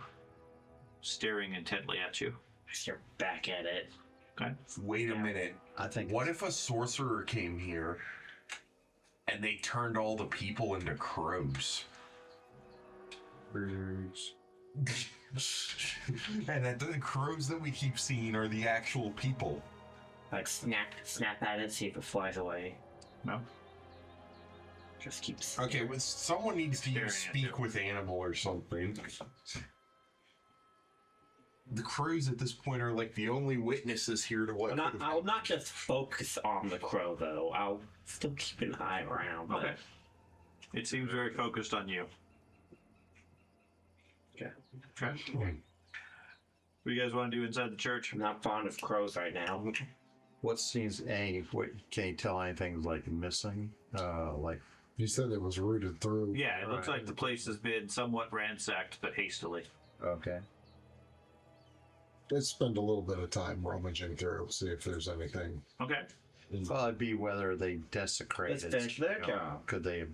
staring intently at you. I stare back at it. Okay. Wait a minute. I think. What if a sorcerer came here and they turned all the people into crows? Birds. And that the crows that we keep seeing are the actual people. Like snap at it, see if it flies away. No. Just keeps. Okay, well, someone needs to Staring at speak you. with animal or something. The crows at this point are like the only witnesses here to what. I'll not just focus on the crow though. I'll still keep an eye around. But... Okay. It seems very focused on you. Okay. Okay. What do you guys want to do inside the church? I'm not fond of crows right now. What seems what can you tell anything like missing? Like You said it was rooted through. Yeah, it looks Right. like the place has been somewhat ransacked, but hastily. okay. Let's spend a little bit of time rummaging through, see if there's anything. Okay. Well, it'd be whether they desecrated. Let's finish their you know, job. Could they have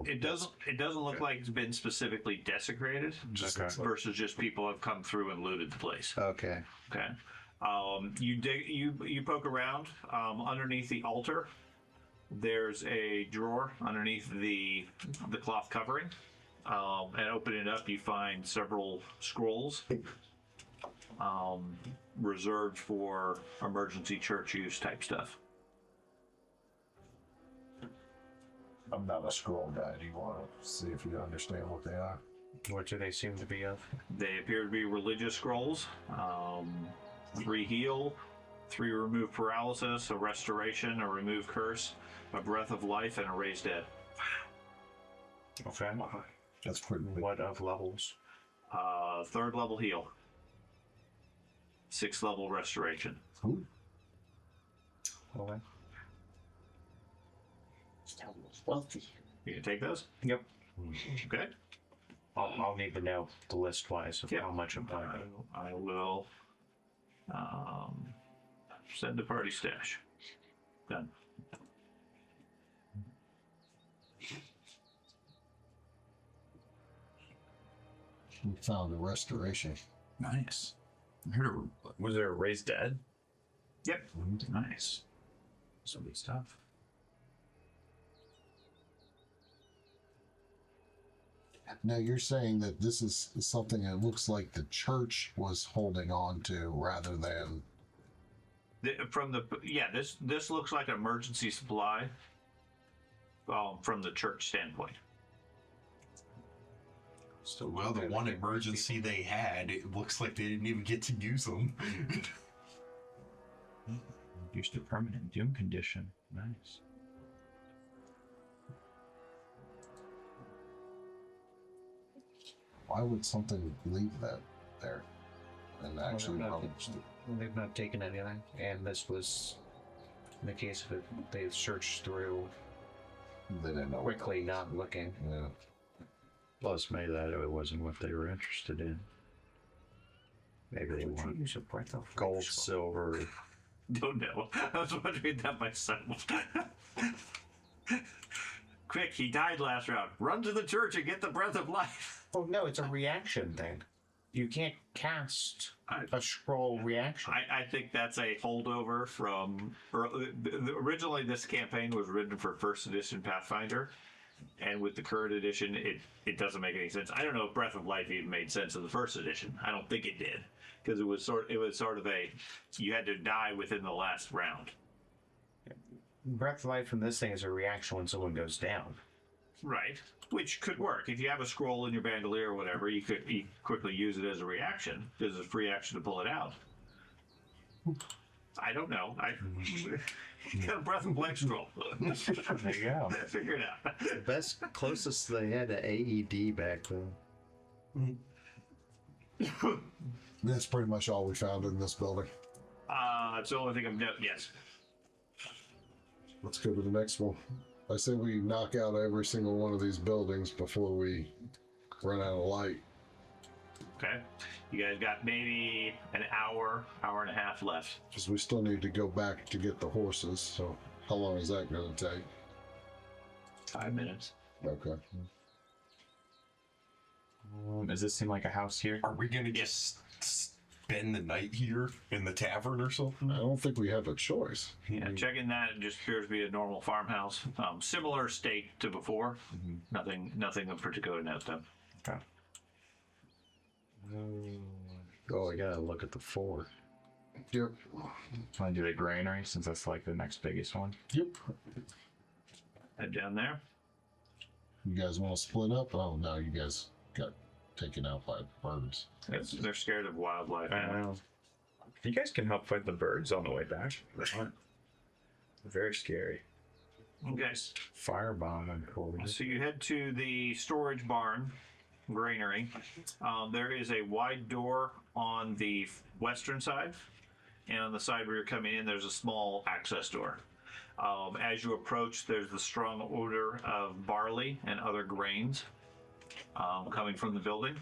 It doesn't look like it's been specifically desecrated, Okay. versus just people have come through and looted the place. Okay. Okay. You poke around underneath the altar. There's a drawer underneath the cloth covering, and open it up. You find several scrolls reserved for emergency church use type stuff. I'm not a scroll guy. Do you want to see if you understand what they are? What do they seem to be of? They appear to be religious scrolls. 3 heal, 3 remove paralysis, a restoration, a remove curse, a breath of life, and a raise dead. Okay. That's pretty big. What of levels? 3rd level heal. 6th level restoration. Okay. This town was wealthy. You can take those? Yep. Okay. I'll need to know the list wise of Yeah. how much I'm buying. I will send a party stash. Done. We found a restoration. Nice. Was there a raised dead? Yep. Nice. Some good stuff. Now you're saying that this is something that looks like the church was holding on to rather than. This looks like an emergency supply. From the church standpoint. So, well, the one emergency they had, it looks like they didn't even get to use them. Reduced to permanent doom condition. Nice. Why would something leave that there and actually Well, published it? they've not taken anything, and this was, in the case of it, they've searched through They didn't know. quickly, not looking. Yeah. Plus, maybe that it wasn't what they were interested in. Maybe they Would you want use a breath of gold, life? silver. Don't know. I was wondering that myself. Quick, he died last round. Run to the church and get the breath of life. Oh no, it's a reaction thing. You can't cast a scroll reaction. I think that's a holdover from. Originally, this campaign was written for first edition Pathfinder, and with the current edition, it doesn't make any sense. I don't know if Breath of Life even made sense in the first edition. I don't think it did, because it was sort of a you had to die within the last round. Breath of life from this thing is a reaction when someone goes down. Right, which could work if you have a scroll in your bandolier or whatever. You could quickly use it as a reaction. There's a free action to pull it out. I don't know. I got a breath of life scroll. There you go. Figure it out. The best, closest they had to AED back then. That's pretty much all we found in this building. It's the only thing I've noted. Yes. Let's go to the next one. I say we knock out every single one of these buildings before we run out of light. Okay. You guys got maybe an hour and a half left. Because we still need to go back to get the horses. So how long is that going to take? 5 minutes. Okay. Does this seem like a house here? Are we going to just spend the night here in the tavern or something? I don't think we have a choice. Yeah, checking that, it just appears to be a normal farmhouse. Similar state to before. Nothing of particular note though. Okay. Oh, I gotta look at the fort. Yep. Want to do the granary since that's like the next biggest one? Yep. Head down there. You guys want to split up? Oh, no, you guys got taken out by birds. They're scared of wildlife. I know. You guys can help fight the birds on the way back. Very scary. Okay. Firebomb unfolded. So you head to the storage barn, granary. There is a wide door on the western side, and on the side where you're coming in, there's a small access door. As you approach, there's the strong odor of barley and other grains coming from the building.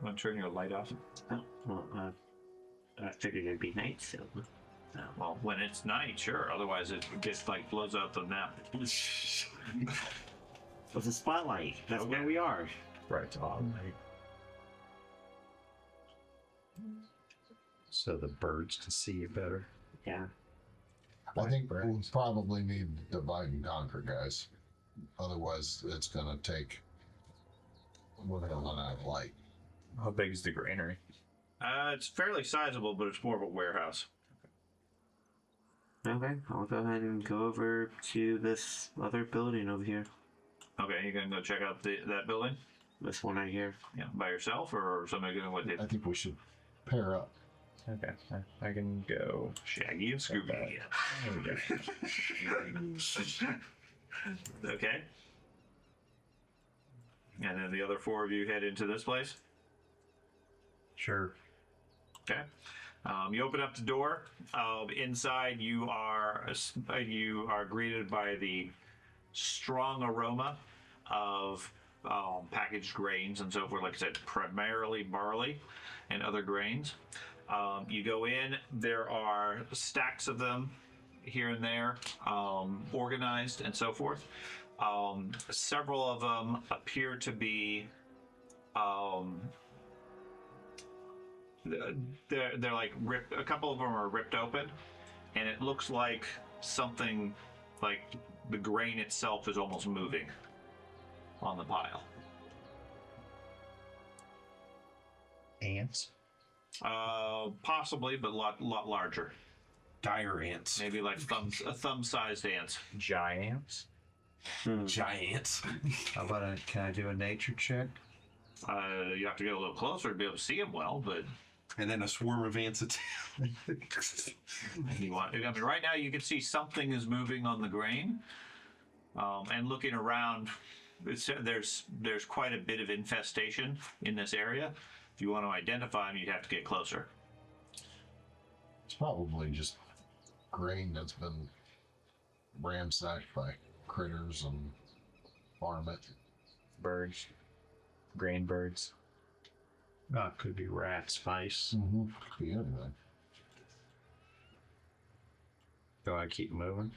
Want to turn your light off? Oh, well, I figured it'd be night, so. Well, when it's night, sure. Otherwise, it just like blows out the map. It's a spotlight. That's where we are. Right on. So the birds can see you better. Yeah. I think we probably need to divide and conquer, guys. Otherwise, it's going to take. We're going to run out of light. How big is the granary? It's fairly sizable, but it's more of a warehouse. Okay, I'll go ahead and go over to this other building over here. Okay, you're gonna go check out that building? This one right here. Yeah, by yourself or somebody going with you? I think we should pair up. Okay, I can go. Shaggy and Scooby. Okay. And then the other four of you head into this place? Sure. Okay. You open up the door. Inside, you are greeted by the strong aroma of packaged grains and so forth. Like I said, primarily barley and other grains. You go in. There are stacks of them here and there, organized and so forth. Several of them appear to be they're like ripped. A couple of them are ripped open, and it looks like something like the grain itself is almost moving on the pile. Ants. Possibly, but a lot larger. Dire ants. Maybe like thumb-sized ants. Giants. Giants. How about can I do a nature check? You have to get a little closer to be able to see them well, but And then a swarm of ants attack. you want. I mean, right now you can see something is moving on the grain, and looking around. There's quite a bit of infestation in this area. If you want to identify them, you'd have to get closer. It's probably just grain that's been ransacked by critters and varmint. Birds. Grain birds. Oh, it could be rats, mice. Mm-hmm. Could be anything. Do I keep moving?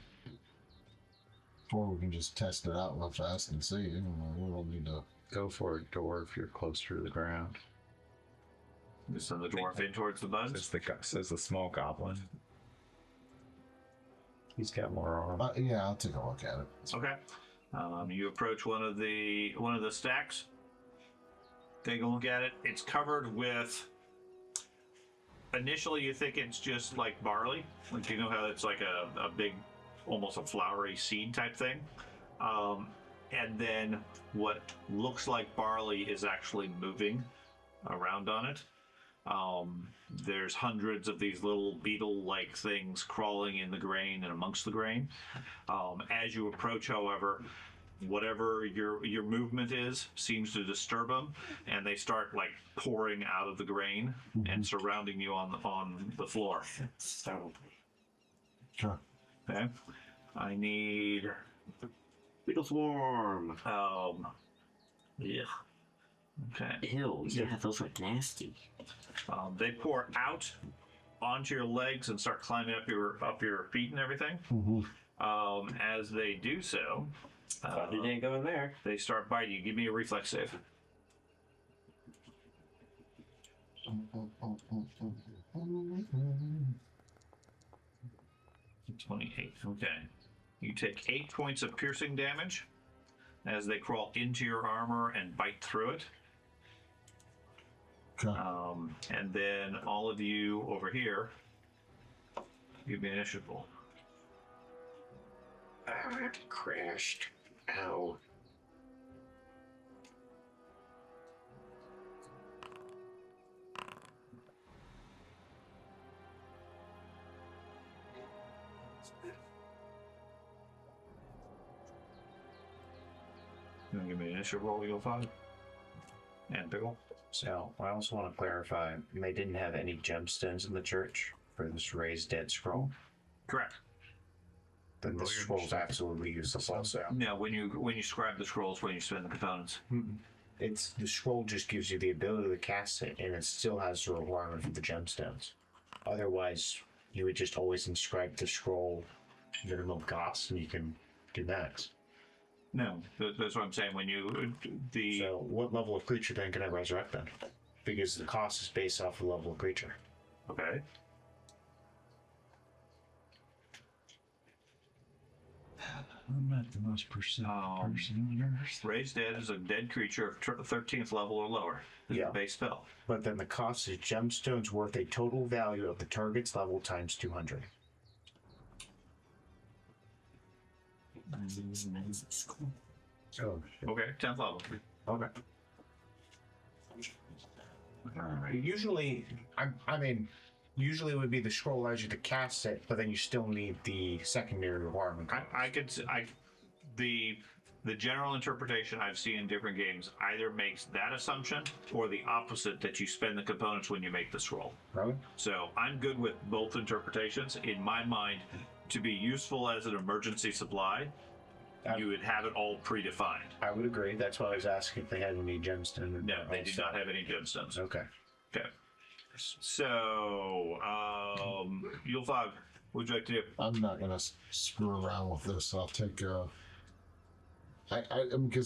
Or we can just test it out real fast and see. You know, we don't need to. Go for a door if you're closer to the ground. Just send the dwarf in towards the buds. Says the small goblin. He's got more arm. Yeah, I'll take a look at it. Okay. You approach one of the stacks. Take a look at it. It's covered with. Initially, you think it's just like barley. Like, you know how it's like a big, almost a flowery seed type thing. And then what looks like barley is actually moving around on it. There's hundreds of these little beetle-like things crawling in the grain and amongst the grain. As you approach, however, whatever your movement is seems to disturb them, and they start like pouring out of the grain and surrounding you on the floor. So, Sure. Okay, I need beetle swarm. yeah. Okay. Ew, yeah, those are nasty. They pour out onto your legs and start climbing up your feet and everything. As they do so, Thought you didn't go in there. they start biting you. Give me a reflex save. 28. Okay. You take 8 points of piercing damage as they crawl into your armor and bite through it. Okay. And then all of you over here, give me an initiative roll. It crashed. Ow. You want to give me an initiative roll, Eagle 5? And Pickle? So I also want to clarify, they didn't have any gemstones in the church for this raised dead scroll. Correct. Then this scroll's absolutely useless also. No, when you scribe the scrolls, when you spend the components. It's the scroll just gives you the ability to cast it, and it still has the requirement for the gemstones. Otherwise, you would just always inscribe the scroll minimum cost, and you can do max. No, that's what I'm saying. When you So, what level of creature then can I resurrect then? Because the cost is based off the level of creature. okay. I'm not the most person on earth. Raised dead is a dead creature of 13th level or lower. Is Yeah. a base spell. But then the cost is gemstones worth a total value of the target's level times 200. Oh, shit. Okay, 10th level. Okay. Usually, I mean, usually it would be the scroll allows you to cast it, but then you still need the secondary requirement. The general interpretation I've seen in different games either makes that assumption or the opposite, that you spend the components when you make the scroll. Really? So I'm good with both interpretations. In my mind, to be useful as an emergency supply, you would have it all predefined. I would agree. That's why I was asking if they had any gemstones. No, they do not have any gemstones. Okay. Okay. So, Yulfog, What'd you like to do? I'm not gonna screw around with this. I'll take because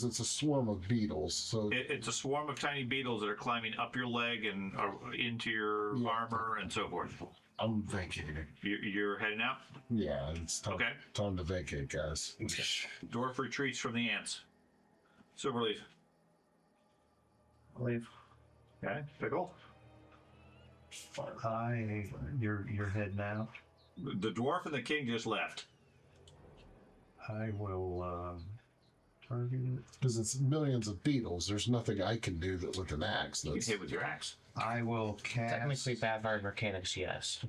it's a swarm of beetles, so It's a swarm of tiny beetles that are climbing up your leg and into your armor and so forth. I'm vacating. You're heading out? Yeah, it's time, Okay. time to vacate, guys. Dwarf retreats from the ants. Silverleaf. Leave. Okay. Pickle. You're heading out. The dwarf and the king just left. I will target it. Because it's millions of beetles. There's nothing I can do that with an axe. You can That's hit with your axe. I will cast. Technically, Pathfinder mechanics, yes.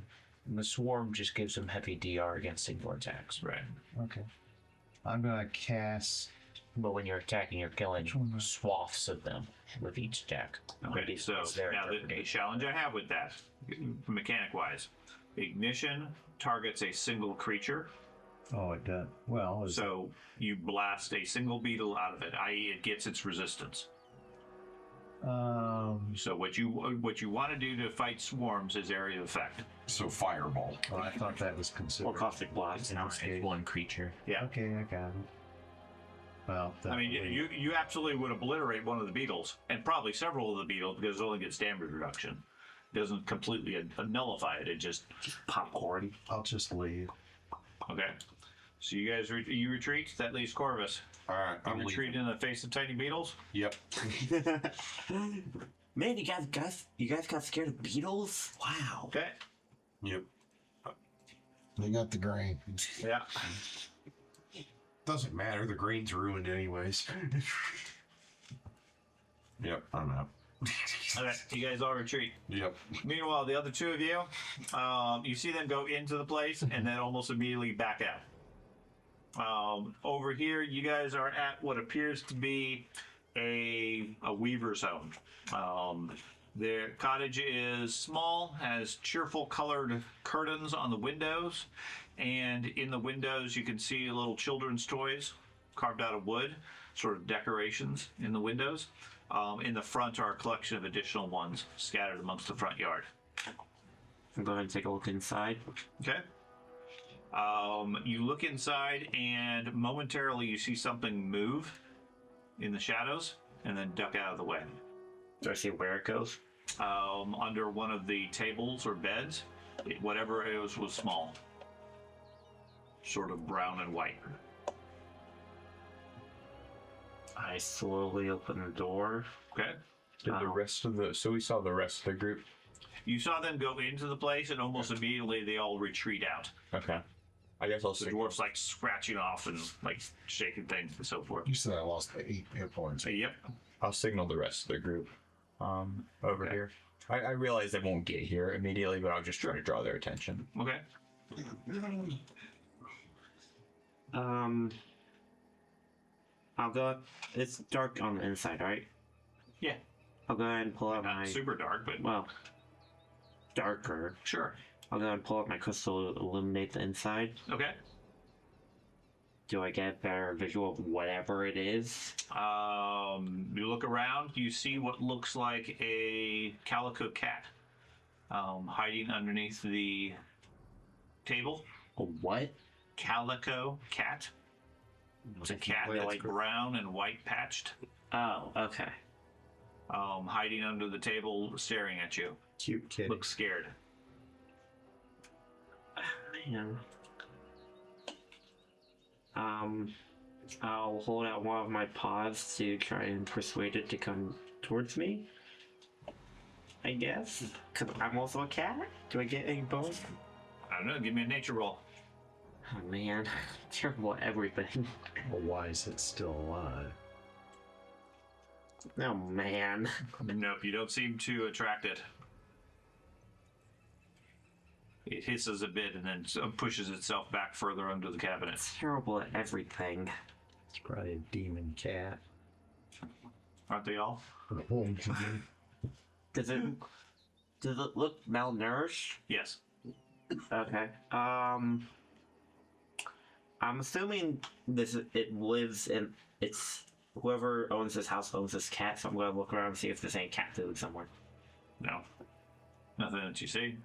And the swarm just gives them heavy DR against single attacks. Right. Okay. I'm gonna cast. But when you're attacking, you're killing Which one? swaths of them with each attack. Okay, so It's their now the interpretation. challenge I have with that, mechanic-wise, ignition targets a single creature, Oh, it does. Well, is so you blast a single beetle out of it, i.e., it gets its resistance. So what you want to do to fight swarms is area of effect. So fireball. well, I thought that was considered. Or caustic blast. It's one creature. Yeah. Okay, I got it. Well, I mean, that- you absolutely would obliterate one of the beetles, and probably several of the beetles, because it only gets damage reduction. It doesn't completely nullify it. It just Popcorn. I'll just leave. okay. So you guys you retreat. That leaves Corvus. All right, You I'm retreat leaving. in the face of tiny beetles. Yep. Man, you guys got scared of beetles? Wow. Okay. Yep. they got the grain. Yeah. Doesn't matter. The grain's ruined anyways. Yep. I'm out. Okay. You guys all retreat. Yep. Meanwhile, the other two of you, you see them go into the place and then almost immediately back out. Over here, you guys are at what appears to be a weaver zone. Their cottage is small, has cheerful colored curtains on the windows, and in the windows you can see little children's toys carved out of wood, sort of decorations in the windows. In the front are a collection of additional ones scattered amongst the front yard. I'll go ahead and take a look inside. Okay. You look inside, and momentarily you see something move in the shadows and then duck out of the way. Do I see where it goes? Under one of the tables or beds, whatever it was small. Sort of brown and white. I slowly open the door. Okay. Did the rest of the so we saw the rest of the group? You saw them go into the place, and almost immediately they all retreat out. Okay. I guess I'll The signal. dwarf's like scratching off and like shaking things and so forth. You said I lost 8 hit points. Yep. I'll signal the rest of the group. Over Okay. here. I realize they won't get here immediately, but I'll just try to draw their attention. Okay. I'll go. It's dark on the inside, right? Yeah. I'll go ahead and pull out Not my. super dark, but Well, darker. sure. I'll go ahead and pull out my crystal to illuminate the inside. Okay. Do I get a better visual of whatever it is? You look around, you see what looks like a calico cat hiding underneath the table. A what? Calico cat. It's a cat Wait, that's like- brown and white patched, Oh, okay. hiding under the table, staring at you. Cute kitty. Looks scared. Man. I'll hold out one of my paws to try and persuade it to come towards me. I guess. Because I'm also a cat? Do I get any bonus? I don't know. Give me a nature roll. Oh man. Terrible at everything. Well, why is it still alive? Oh man. Nope, you don't seem to attract it. It hisses a bit and then pushes itself back further under the cabinet. Terrible at everything. It's probably a demon cat. Aren't they all? Does it look malnourished? Yes. Okay. I'm assuming it lives in it's whoever owns this house owns this cat, so I'm gonna look around and see if there's any cat food somewhere. No. Nothing that you see.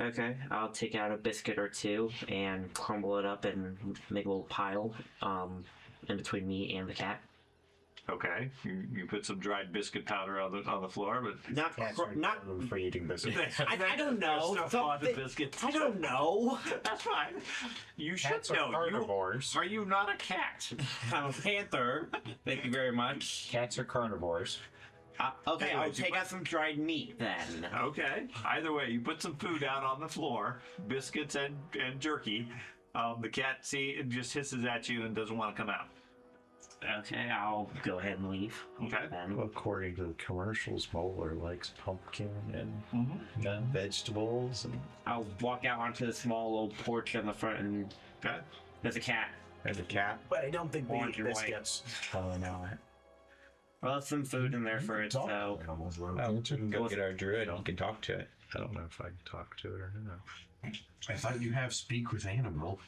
Okay, I'll take out a biscuit or two and crumble it up and make a little pile in between me and the cat. Okay, you put some dried biscuit powder on the floor, but Not not. for eating biscuits. I don't know. There's no fond of biscuits. I don't know. That's fine. You Cats should are know. carnivores. Are you not a cat? I'm a panther. Thank you very much. Cats are carnivores. Okay, Anyway, I'll take out some dried meat then. Okay. Either way, you put some food out on the floor, biscuits and jerky. The cat just hisses at you and doesn't want to come out. Okay, I'll go ahead and leave. Okay. Then. Well, according to the commercials, Bowler likes pumpkin and vegetables. And I'll walk out onto the small little porch on the front, and Okay. there's a cat. There's a cat. But I don't think they Orange eat and white. biscuits. oh no, Well, there's some food in there for it, Talk so to animals, though, we can't you? can go get our druid. You can talk to it. I don't know if I can talk to it or not. I thought you have speak with animal.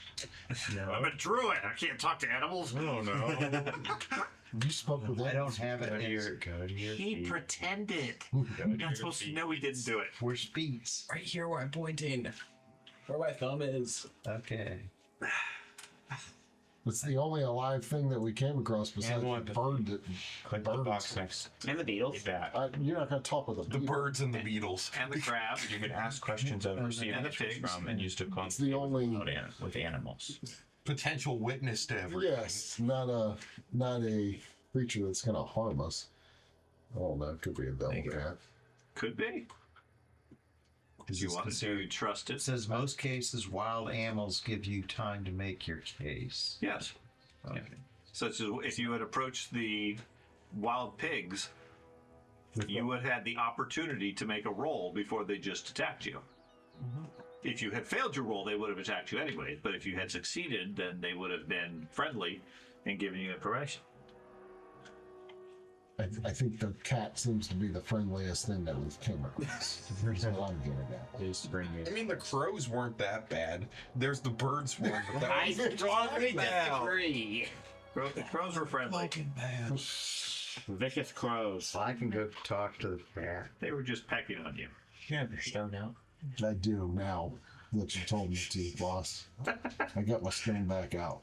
I'm a druid. I can't talk to animals. Oh no. You spoke with I don't animals. have it. Go to your He feet. pretended. Go to You're not your supposed to feet. know he didn't do it. We're speaks. Right here where I'm pointing. Where my thumb is. Okay. It's the only alive thing that we came across besides one the bird that. Click the Birds. box next. and the beetles. That. You're not going to talk with a The beetle. birds and the beetles. And the crab. You can ask questions of receive And the answers pigs. from and use to It's the only. with animals. Potential witness to everything. Yes, not a creature that's going to harm us. Oh, that could be a devil There you go. cat. Could be. Is You this want considered- to trust It it? says most cases wild animals give you time to make your case. Yes. Okay. Such as if you had approached the wild pigs, you would have had the opportunity to make a roll before they just attacked you. If you had failed your roll, they would have attacked you anyways. But if you had succeeded, then they would have been friendly and given you information. I think the cat seems to be the friendliest thing that we've came across. That's what I'm getting at. Is to bring I you. mean, the crows weren't that bad. There's the birds one, but that I was strongly bad. disagree. Crows were friendly. Vicious crows. I can go talk to the cat. They were just pecking on you. You have your stone out. I do now that you told me to, boss. I got my stone back out.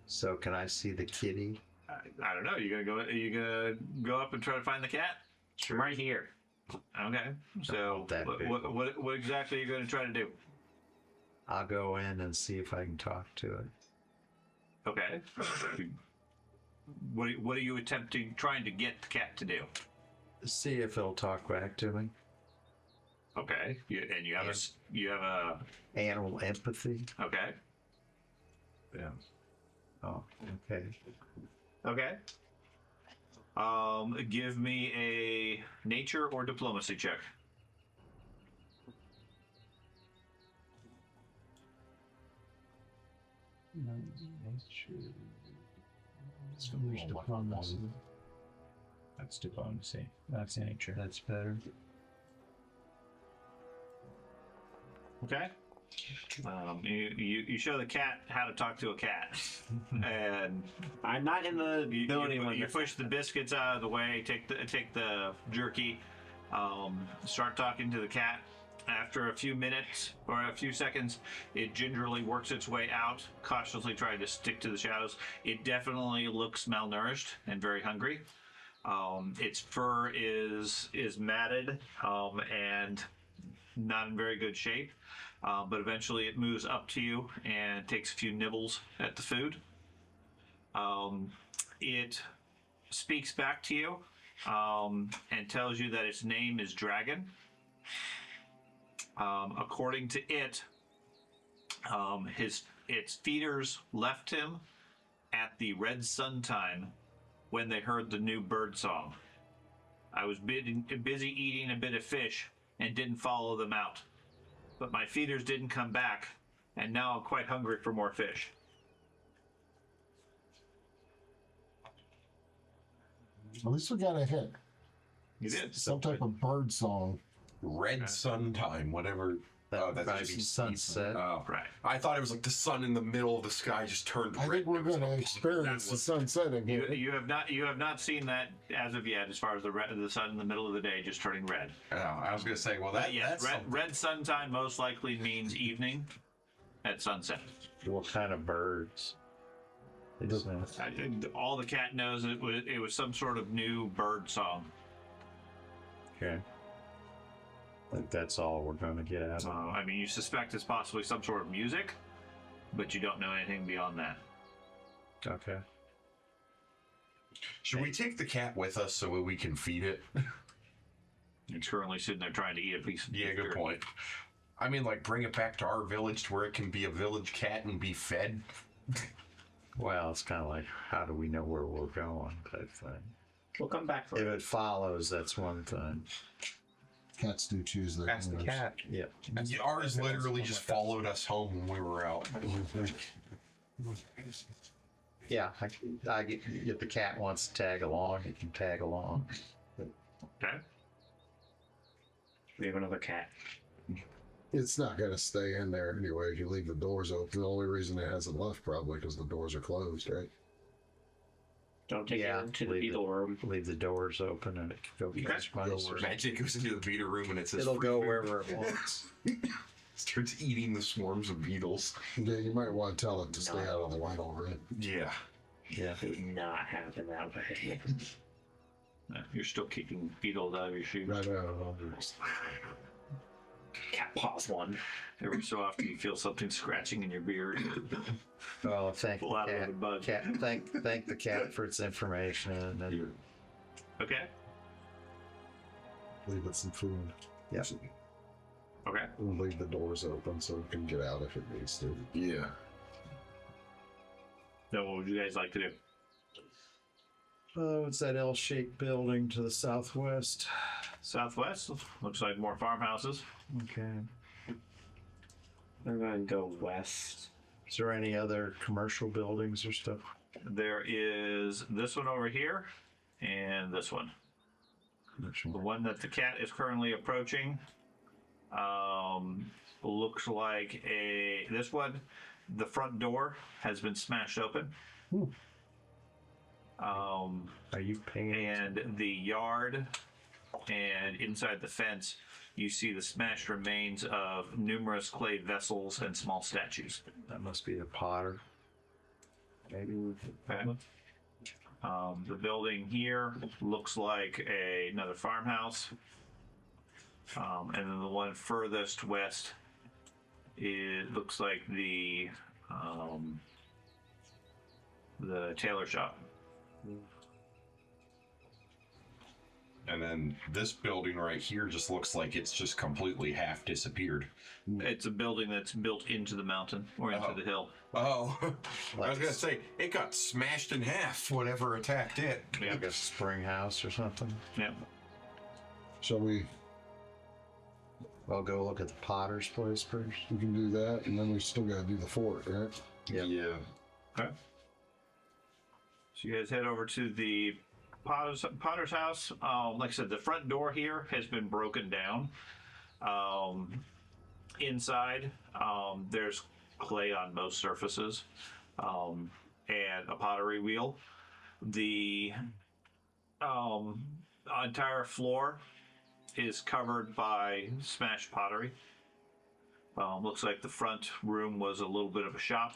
So can I see the kitty? I don't know. You gonna go up and try to find the cat? I'm right here. Okay. So That big. what exactly are you going to try to do? I'll go in and see if I can talk to it. Okay. What are you trying to get the cat to do? See if it'll talk back to me. Okay. You have a Animal empathy. okay. Yeah. Oh, okay. Okay. Give me a nature or diplomacy check. That's diplomacy. That's nature. That's better. Okay. You show the cat how to talk to a cat, and I'm not in the building when you this push the biscuits out of the way. Take the jerky. Start talking to the cat. After a few minutes or a few seconds, it gingerly works its way out, cautiously trying to stick to the shadows. It definitely looks malnourished and very hungry. Its fur is matted and not in very good shape. But eventually it moves up to you and takes a few nibbles at the food. It speaks back to you and tells you that its name is Dragon. According to it, its feeders left him at the red sun time when they heard the new bird song. I was busy eating a bit of fish and didn't follow them out. But my feeders didn't come back, and now I'm quite hungry for more fish. At least we got a hit. You did. Some type of bird song. Red sun time, whatever. That would that's probably just be sunset. Oh, Right. I thought it was like the sun in the middle of the sky just turned I red. think we're going to experience the sun setting You, here. you have not seen that as of yet, as far as the sun in the middle of the day just turning red. I was gonna say, well, Yes, that's red sun time most likely means evening at sunset. What kind of birds? Is that? All the cat knows it was some sort of new bird song. Okay. I think that's all we're going to get out of it. I mean, you suspect it's possibly some sort of music, but you don't know anything beyond that. Okay. Should we take the cat with us so we can feed it? It's currently sitting there trying to eat a piece of Yeah, good dirt. point. I mean, like, bring it back to our village to where it can be a village cat and be fed. Well, it's kind of like, how do we know where we're going type thing. We'll come back for If it. it follows, that's one thing. Cats do choose their Ask the owners. cat. Yep. Ours literally just followed us home when we were out. Yeah, I get the cat wants to tag along, it can tag along. Okay. We have another cat. It's not going to stay in there anyway if you leave the doors open. The only reason it hasn't left probably because the doors are closed, right? Don't take Yeah, it to the leave beetle room. Leave the doors open and it can go catch mice. or Magic goes into the beetle room and it says It'll free go food. wherever it wants. Starts eating the swarms of beetles. Yeah, you might want to tell it to stay out of the beetle room. Yeah. Yeah. It would not happen that way. You're still kicking beetles out of your shoes. Right out. Cat paws one. Every so often you feel something scratching in your beard. Well, thank Pull out the another bug. thank the cat for its information. And Okay. Leave it some food. Yep. Okay. And leave the doors open so it can get out if it needs to. Yeah. Then what would you guys like to do? oh, it's that L-shaped building to the southwest. Southwest looks like more farmhouses. Okay. I'm going to go west. Is there any other commercial buildings or stuff? There is this one over here and this one. Which The one? one that the cat is currently approaching looks like this one. The front door has been smashed open. Are you paying? And the yard and inside the fence, you see the smashed remains of numerous clay vessels and small statues. That must be the potter. Maybe. Okay. The building here looks like another farmhouse. And then the one furthest west, it looks like the tailor shop. And then this building right here just looks like it's just completely half disappeared. It's a building that's built into the mountain or into Oh. the hill. Oh, I was gonna say it got smashed in half. Whatever attacked it. Yeah. Like a spring house or something. Yeah. Shall we? I'll go look at the potter's place first. We can do that, and then we still got to do the fort, right? Yep. Yeah. Okay. So you guys head over to the Potter's house. Like I said, the front door here has been broken down. Inside, there's clay on most surfaces, and a pottery wheel. The entire floor is covered by smashed pottery. Looks like the front room was a little bit of a shop.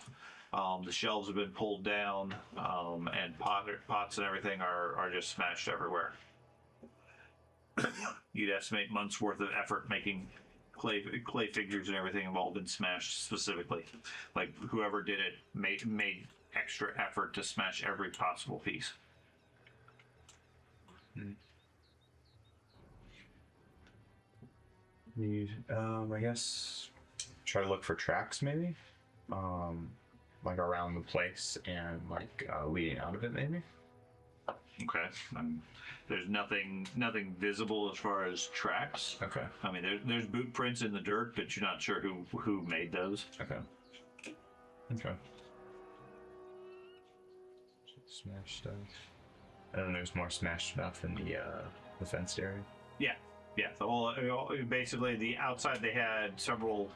The shelves have been pulled down, and pots and everything are just smashed everywhere. You'd estimate months worth of effort making clay figures and everything have all been smashed specifically. Like whoever did it made extra effort to smash every possible piece. I guess try to look for tracks maybe, like around the place and like leading out of it maybe. Okay. There's nothing visible as far as tracks. Okay. I mean, there's boot prints in the dirt, but you're not sure who made those. Okay. Okay. Smashed stuff. And then there's more smashed stuff in the fenced area. Yeah. Yeah, the whole basically the outside they had several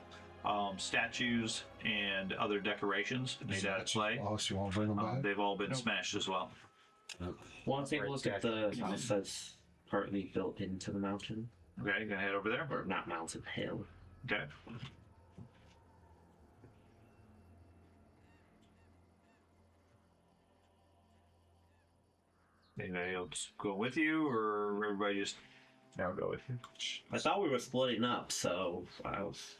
statues and other decorations made out of clay. Oh, so you want to bring them back? They've all been smashed as well. Well, let's take a look at the house that's partly built into the mountain. Okay, you gonna head over there? Or not mountain, hill. Okay. Anybody else go with you, or everybody just I'll go with you. I thought we were splitting up, so I was.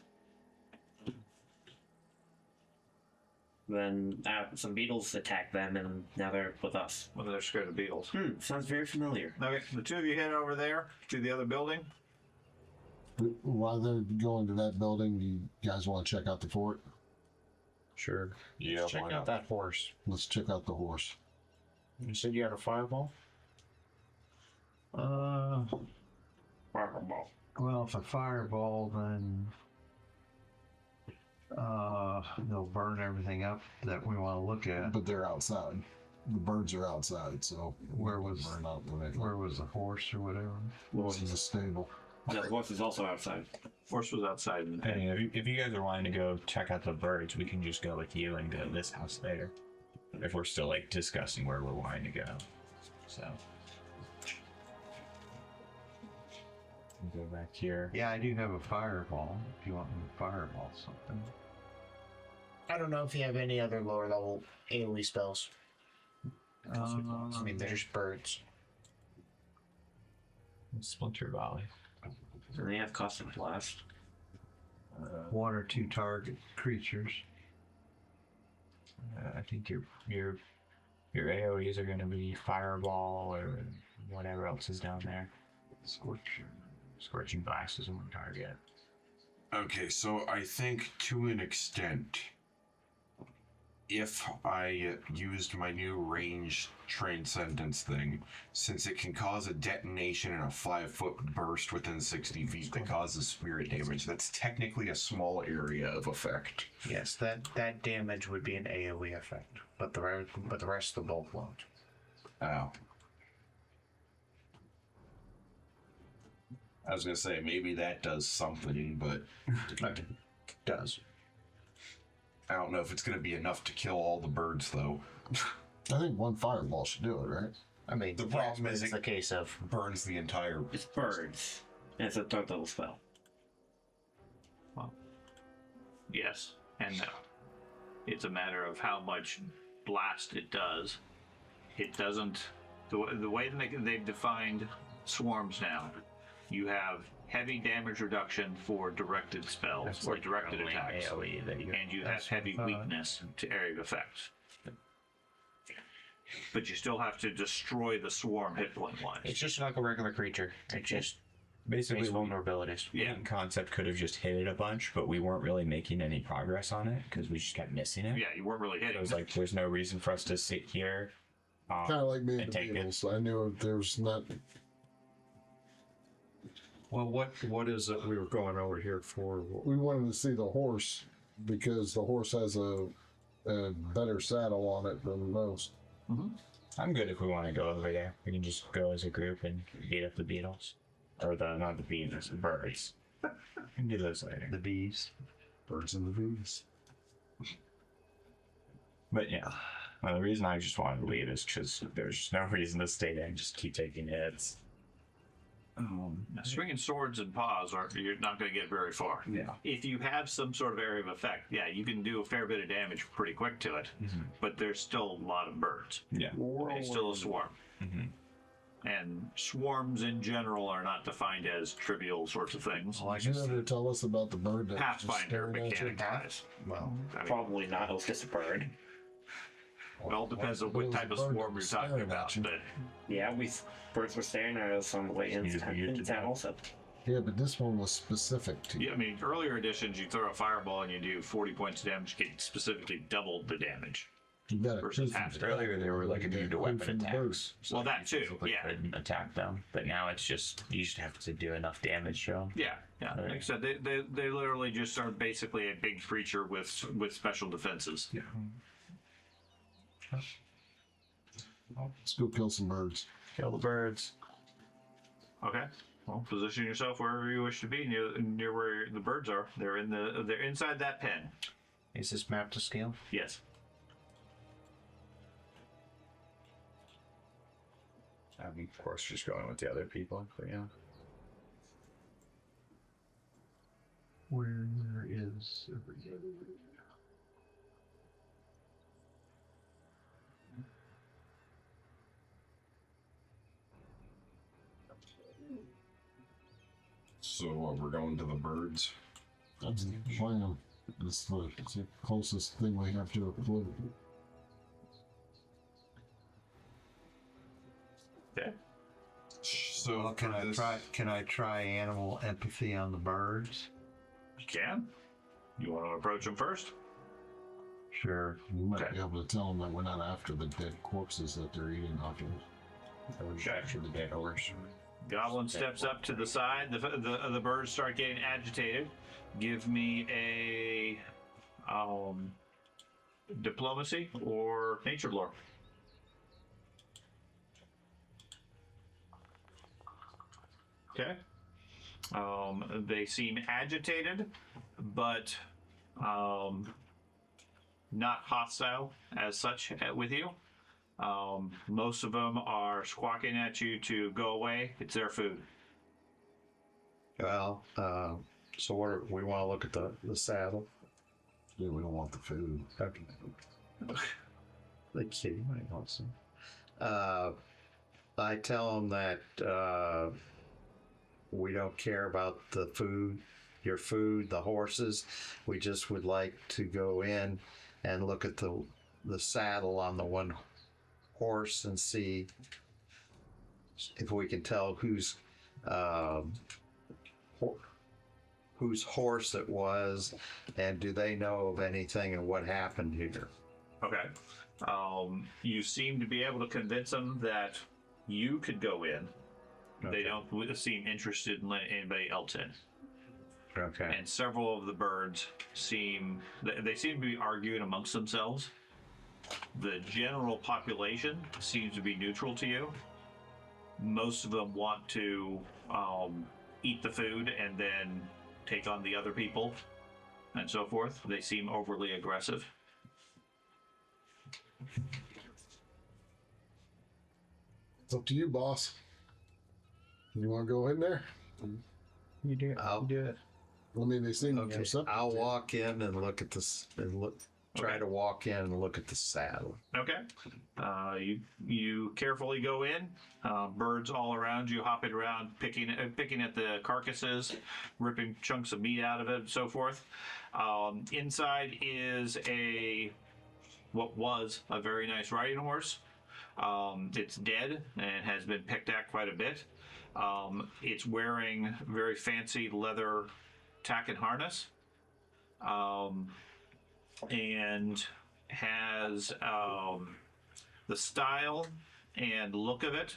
Then some beetles attacked them, and now they're with us. well, they're scared of beetles? Sounds very familiar. Okay, the two of you head over there to the other building. While they're going to that building, do you guys want to check out the fort? Sure. Yeah, Check why out not? that horse. Let's check out the horse. You said you had a fireball? Fireball. Well, if a fireball, then they'll burn everything up that we want to look at. But they're outside. The birds are outside, so Where was- burn out when they Where was the horse or whatever? This is a stable. The horse is also outside. Horse was outside. Hey, if you guys are wanting to go check out the birds, we can just go with you and go to this house later. If we're still like discussing where we're wanting to go. So we'll go back here. Yeah, I do have a fireball. If you want me to fireball something. I don't know if you have any other lower level AoE spells. I mean, they're just birds. Splinter Valley. And they have Cosmic Blast. One or two target creatures. I think your AoEs are going to be Fireball or whatever else is down there. Scorching Blast is one target. Okay, so I think to an extent, if I used my new range transcendence thing, since it can cause a detonation and a 5-foot burst within 60 feet that causes spirit damage, that's technically a small area of effect. Yes, that damage would be an AoE effect, but the rest of the bulk won't. Oh. I was gonna say maybe that does something, but It does. I don't know if it's gonna be enough to kill all the birds though. I think one fireball should do it, right? I mean, The problem is it's it- a case of Burns the entire. It's birds. And it's a third level spell. Yes and no. It's a matter of how much blast it does. It doesn't. The way that they've defined swarms now, you have heavy damage reduction for directed spells or directed attacks, AoE that you and you have heavy weakness to area of effects. But you still have to destroy the swarm hit point wise. it's just like a regular creature. It just basically makes vulnerabilities. Yeah. in concept could have just hit it a bunch, but we weren't really making any progress on it because we just kept missing it. Yeah, you weren't really It hitting. was like there's no reason for us to sit here. Kind of like me and and the take it. Beatles. I knew there was not. Well, what is it we were going over here for? We wanted to see the horse because the horse has a better saddle on it than most. I'm good if we want to go over there. We can just go as a group and beat up the beetles. Or not the beetles, the birds. We can do those later. The bees. Birds and the bees. But yeah, well, the reason I just wanted to leave is because there's just no reason to stay there and just keep taking hits. Now, swinging swords and paws you're not going to get very far. Yeah. If you have some sort of area of effect, yeah, you can do a fair bit of damage pretty quick to it. But there's still a lot of birds. Yeah. It's still a swarm. And swarms in general are not defined as trivial sorts of things. Did you ever tell us about the bird that was just Pathfinder staring at you? mechanic wise. Well, I mean, Probably not. It was just a bird. well, it depends on what type of swarm you're talking about. But Yeah, birds were staring at us on the way into town also. Yeah, but this one was specific to you. yeah, I mean, earlier editions, you throw a fireball and you do 40 points of damage, get specifically doubled the damage. You got to versus half. Earlier they were like immune to weapon attacks. So Well, that you too, physically yeah. couldn't attack them, but now it's just you just have to do enough damage to them. Yeah. Like I said, they literally just are basically a big creature with special defenses. Yeah. Let's go kill some birds. Kill the birds. Okay. Well, position yourself wherever you wish to be, near where the birds are. They're inside that pen. Is this map to scale? Yes. I'm of course just going with the other people, but yeah. Where is everybody? So we're going to the birds. That's the plan. It's the closest thing we have to a clue. Okay. So Well, can for I this- try? Can I try animal empathy on the birds? You can. You want to approach them first? Sure. We might Okay. be able to tell them that we're not after the dead corpses that they're eating off of. Okay. After the dead horse. Goblin steps up to the side. The birds start getting agitated. Give me a diplomacy or nature lore. Okay. They seem agitated, but not hostile as such with you. Most of them are squawking at you to go away. It's their food. Well, so we want to look at the saddle. Yeah, we don't want the food. Okay. The kitty might want some. I tell them that we don't care about the food, your food, the horses. We just would like to go in and look at the saddle on the one horse and see if we can tell whose horse it was, and do they know of anything and what happened here? Okay. You seem to be able to convince them that you could go in. They don't seem interested in letting anybody else in. Okay. And several of the birds seem to be arguing amongst themselves. The general population seems to be neutral to you. Most of them want to eat the food and then take on the other people and so forth. They seem overly aggressive. It's up to you, boss. You want to go in there? You do it. I'll do it. I mean, they seem Okay, receptive. I'll walk in and look at this and try to walk in and look at the saddle. Okay. You carefully go in. Birds all around you, hopping around, picking at the carcasses, ripping chunks of meat out of it, and so forth. Inside is what was a very nice riding horse. It's dead and has been picked at quite a bit. It's wearing very fancy leather tack and harness. And has the style and look of it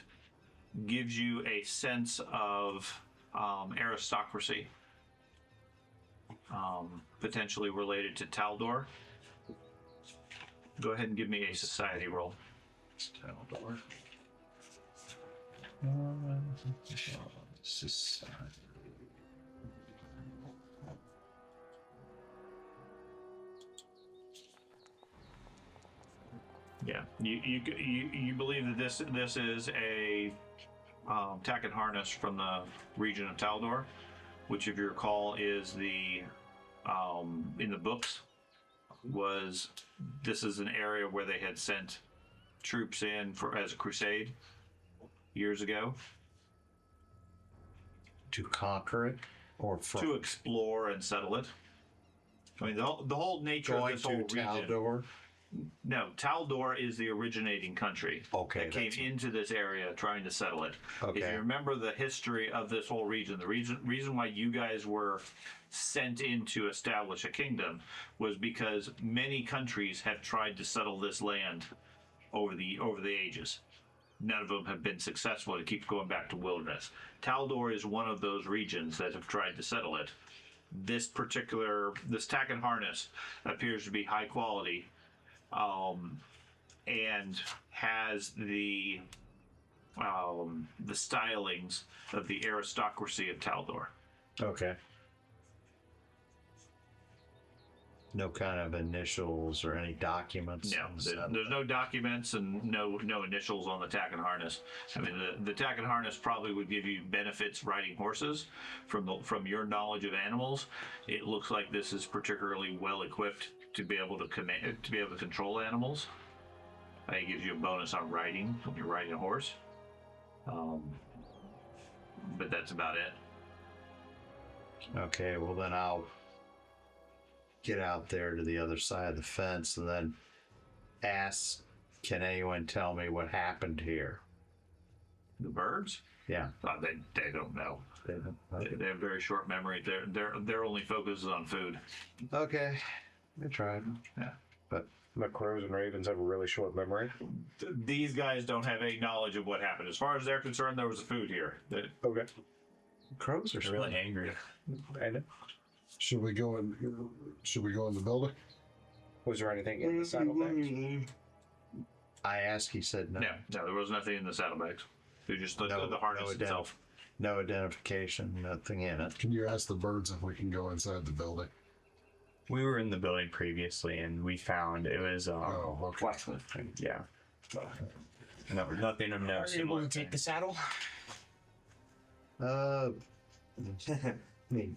gives you a sense of aristocracy, potentially related to Taldor. Go ahead and give me a society roll. Taldor. Society. Yeah, you believe that this is a tack and harness from the region of Taldor, which, if you recall, is the in the books this is an area where they had sent troops in as a crusade years ago To conquer it, or to explore and settle it. I mean, the whole nature of going this whole to region. Taldor? No, Taldor is the originating country Okay, that came into this area trying to settle it. If Okay. you remember the history of this whole region, the reason why you guys were sent in to establish a kingdom was because many countries have tried to settle this land over the ages. None of them have been successful. It keeps going back to wilderness. Taldor is one of those regions that have tried to settle it. This tack and harness appears to be high quality. And has the the stylings of the aristocracy of Taldor. Okay. No kind of initials or any documents? No, there's no documents and no initials on the tack and harness. I mean, the tack and harness probably would give you benefits riding horses from your knowledge of animals. It looks like this is particularly well equipped to be able to control animals. It gives you a bonus on riding when you're riding a horse. But that's about it. Okay, well then I'll get out there to the other side of the fence and then ask, can anyone tell me what happened here? The birds? Yeah. They don't know. Okay. They have very short memory. Their only focus is on food. Okay. I tried. Yeah. But The crows and ravens have a really short memory. These guys don't have any knowledge of what happened. As far as they're concerned, there was food here. Okay. crows are They're really angry. I know. Should we go in the building? Was there anything in the saddlebags? I asked, he said no. No, there was nothing in the saddlebags. They just the harness itself. No identification, nothing in it. Can you ask the birds if we can go inside the building? We were in the building previously, and we found it was Oh, okay. Blacksmith. yeah. No, nothing of no. Are you able to take the saddle? I mean,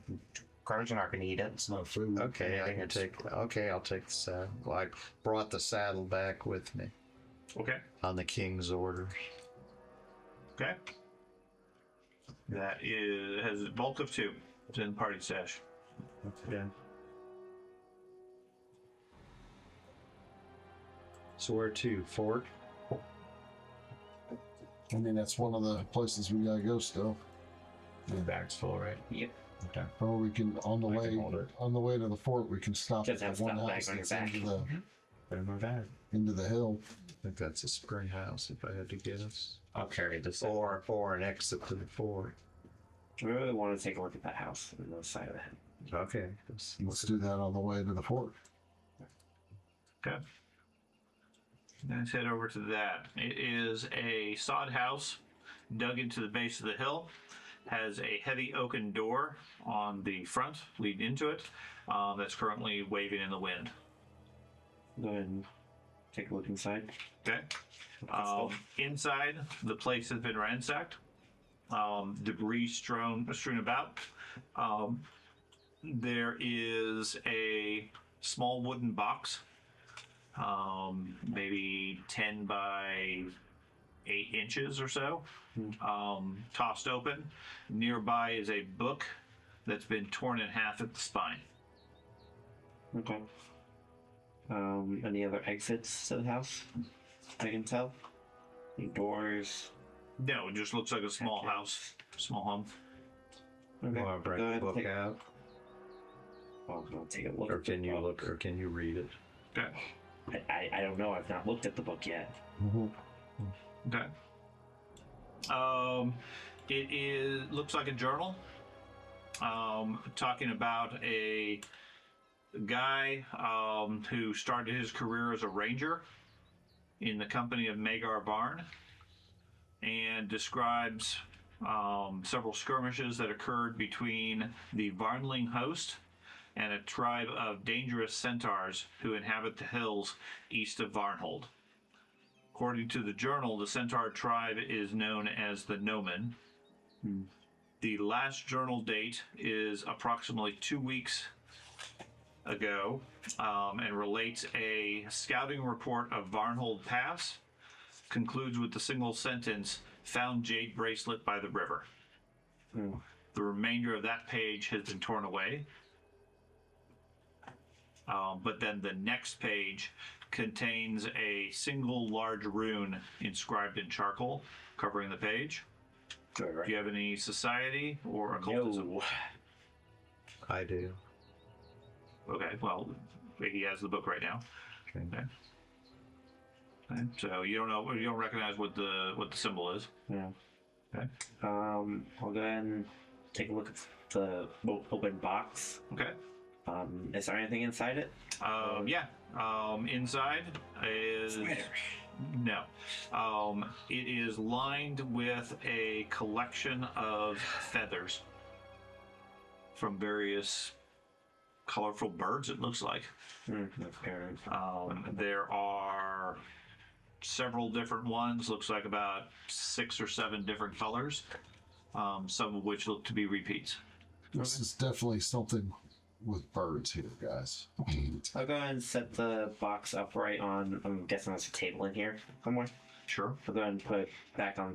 crows are not going to eat it. It's not food. Okay, I can take. Okay, I'll take the saddle. I brought the saddle back with me Okay. on the king's orders. Okay. That has a bulk of 2. It's in party stash. Okay. So where to? Fort? I mean, that's one of the places we gotta go still. The bag's full, right? Yep. Okay. Or we can on the I can way hold it. to the fort. We can stop Just at have the one stuff house back on your that's back. Put it in my bag. into the hill. I think that's a spring house. If I had to guess, I'll carry this. or an exit to the fort. I really want to take a look at that house on the side of the hill. Okay. Let's do that on the way to the fort. Okay. Let's head over to that. It is a sod house dug into the base of the hill. Has a heavy oaken door on the front leading into it that's currently waving in the wind. Go ahead and take a look inside. Okay. Inside, the place has been ransacked. Debris strewn about. There is a small wooden box, maybe 10 by 8 inches or so, tossed open. Nearby is a book that's been torn in half at the spine. Okay. Any other exits to the house? I can tell. Any doors? No, it just looks like a small Okay. house, small home. Okay. Want to bring Go the ahead, book take, out, I'll take a look. or at the can you book. look, or can you read it? Okay. I don't know. I've not looked at the book yet. Okay. It looks like a journal. Talking about a guy who started his career as a ranger in the company of Magar Barn, and describes several skirmishes that occurred between the Varnling host and a tribe of dangerous centaurs who inhabit the hills east of Varnhold. According to the journal, the centaur tribe is known as the Nomen. The last journal date is approximately 2 weeks ago, and relates a scouting report of Varnhold Pass, concludes with the single sentence, "Found jade bracelet by the river." The remainder of that page has been torn away. But then the next page contains a single large rune inscribed in charcoal covering the page. Do you have any society or occultism? No. I do. Okay, well, he has the book right now. Okay. So you don't recognize what the symbol is. Yeah. Okay. I'll go ahead and take a look at the open box. Okay. Is there anything inside it? Yeah. Inside is No. It is lined with a collection of feathers from various colorful birds, it looks like. There are several different ones, looks like about 6 or 7 different colors, some of which look to be repeats. This is definitely something with birds here, guys. I'll go ahead and set the box upright on. I'm guessing there's a table in here somewhere. Sure. I'll go ahead and put it back on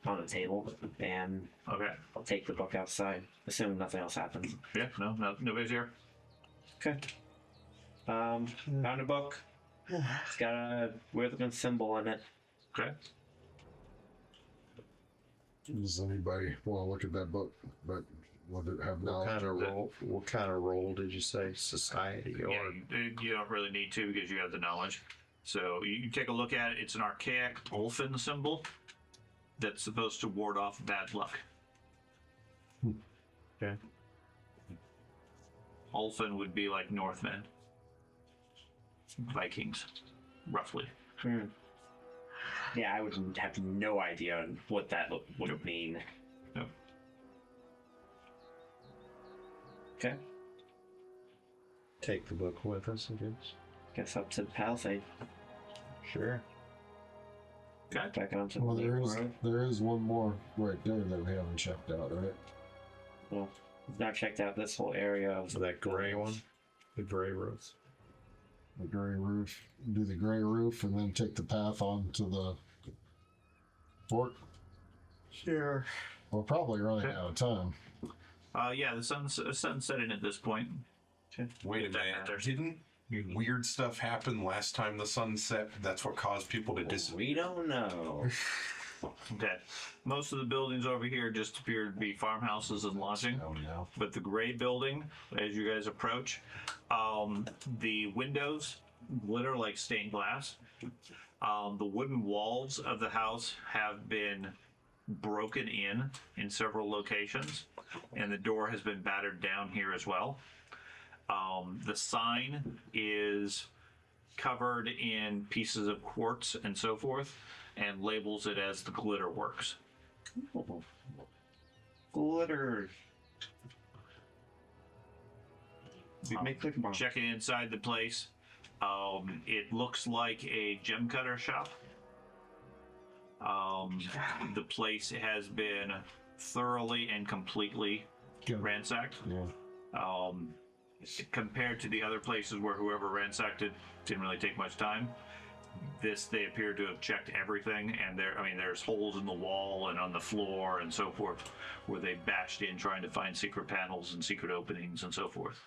the table, and Okay. I'll take the book outside, assuming nothing else happens. Yeah, nobody's here. Okay. Found a book. It's got a weird looking symbol in it. Okay. Does anybody want to look at that book? But would it have What knowledge? kind of role did you say? Society or Yeah, you don't really need to because you have the knowledge. So you take a look at it. It's an archaic Ulfin symbol that's supposed to ward off bad luck. Okay. Ulfin would be like Northmen. Vikings, roughly. Yeah, I would have no idea what that would mean. Yep. Okay. take the book with us, I guess? Guess up to the Palisade. Sure. Back onto Well, the road. there is one more right there that we haven't checked out, right? Well, we've not checked out this whole area of That gray one? The gray roof. The gray roof. Do the gray roof and then take the path onto the fort. Sure. We're probably running Okay. out of time. Yeah, the sun's setting at this point. Wait a minute. Didn't weird stuff happen last time the sun set? That's what caused people to disappear. We don't know. Okay. Most of the buildings over here just appear to be farmhouses and lodging. Oh no. But the gray building, as you guys approach, the windows glitter like stained glass. The wooden walls of the house have been broken in several locations, and the door has been battered down here as well. The sign is covered in pieces of quartz and so forth, and labels it as the Glitter Works. Glitter. Checking inside the place, it looks like a gem cutter shop. The place has been thoroughly and completely ransacked. Yeah. Compared to the other places where whoever ransacked it didn't really take much time, they appear to have checked everything, and there's holes in the wall and on the floor and so forth where they bashed in trying to find secret panels and secret openings and so forth.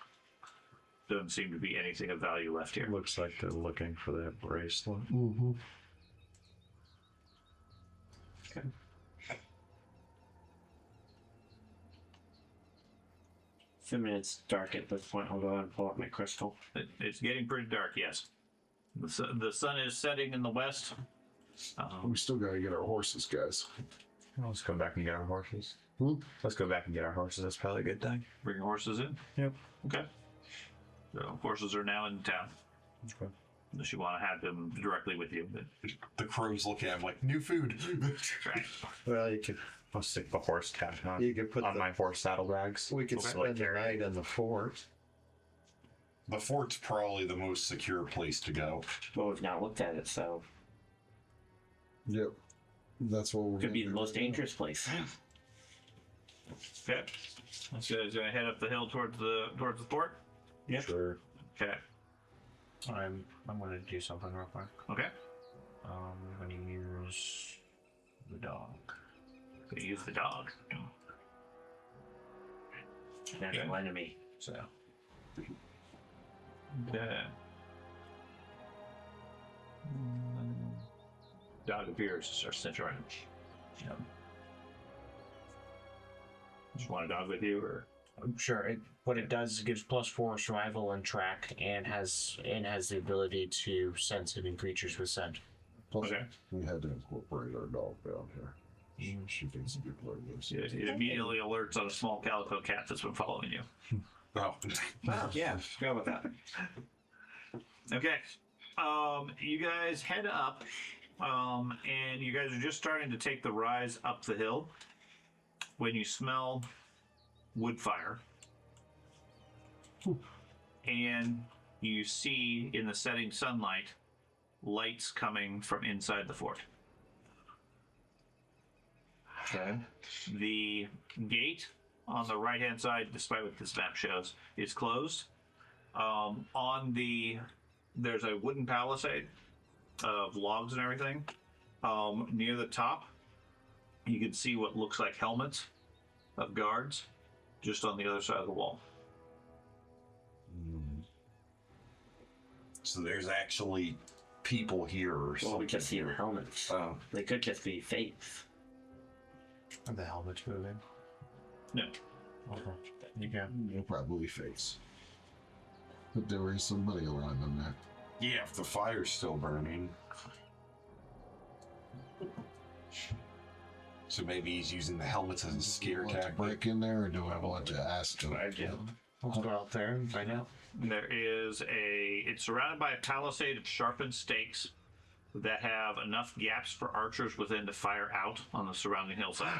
Doesn't seem to be anything of value left here. Looks like they're looking for that bracelet. Mm-hmm. Okay. Assuming it's dark at this point, I'll go ahead and pull up my crystal. It's getting pretty dark, yes. The sun is setting in the west. We still gotta get our horses, guys. Let's go back and get our horses. Hmm? Let's go back and get our horses. That's probably a good thing. Bring your horses in? Yep. Okay. So horses are now in town. Okay. Unless you want to have them directly with you. But The crows look at him like, new food. right. Well, you could I'll stick the horse tag on, you could put my horse saddlebags. we could Okay. spend the night in the fort. The fort's probably the most secure place to go. Well, we've not looked at it, so Yep. That's what we're could be the gonna most do. dangerous place. Okay. So he's gonna head up the hill towards the fort. Yep. Sure. Okay. I'm gonna do something real quick. Okay. I'm gonna use the dog. Gonna use the dog. Natural enemy. So Okay. Dog appears to start centering. Yep. Just want a dog with you, or Sure. What it does is it gives +4 survival and track, and has the ability to sense hidden creatures with scent. Plus, okay. we had to incorporate our dog down here. She thinks people are this. It immediately alerts on a small calico cat that's been following you. Oh. Oh, yeah, forgot about that. Okay. You guys head up And you guys are just starting to take the rise up the hill when you smell wood fire. And you see in the setting sunlight lights coming from inside the fort. Okay. The gate on the right hand side, despite what this map shows, is closed. There's a wooden palisade of logs and everything. Near the top, you can see what looks like helmets of guards just on the other side of the wall. So there's actually people here or Well, something. we just see the helmets. Oh. They could just be fakes. Are the helmets moving? No. Okay. You can. They'll probably face. But there is somebody around them there. Yeah, if the fire's still burning. So maybe he's using the helmets as a scare Want to tactic. break in there, or do I want to ask them? I'll go out there and find out. It's surrounded by a palisade of sharpened stakes that have enough gaps for archers within to fire out on the surrounding hillside.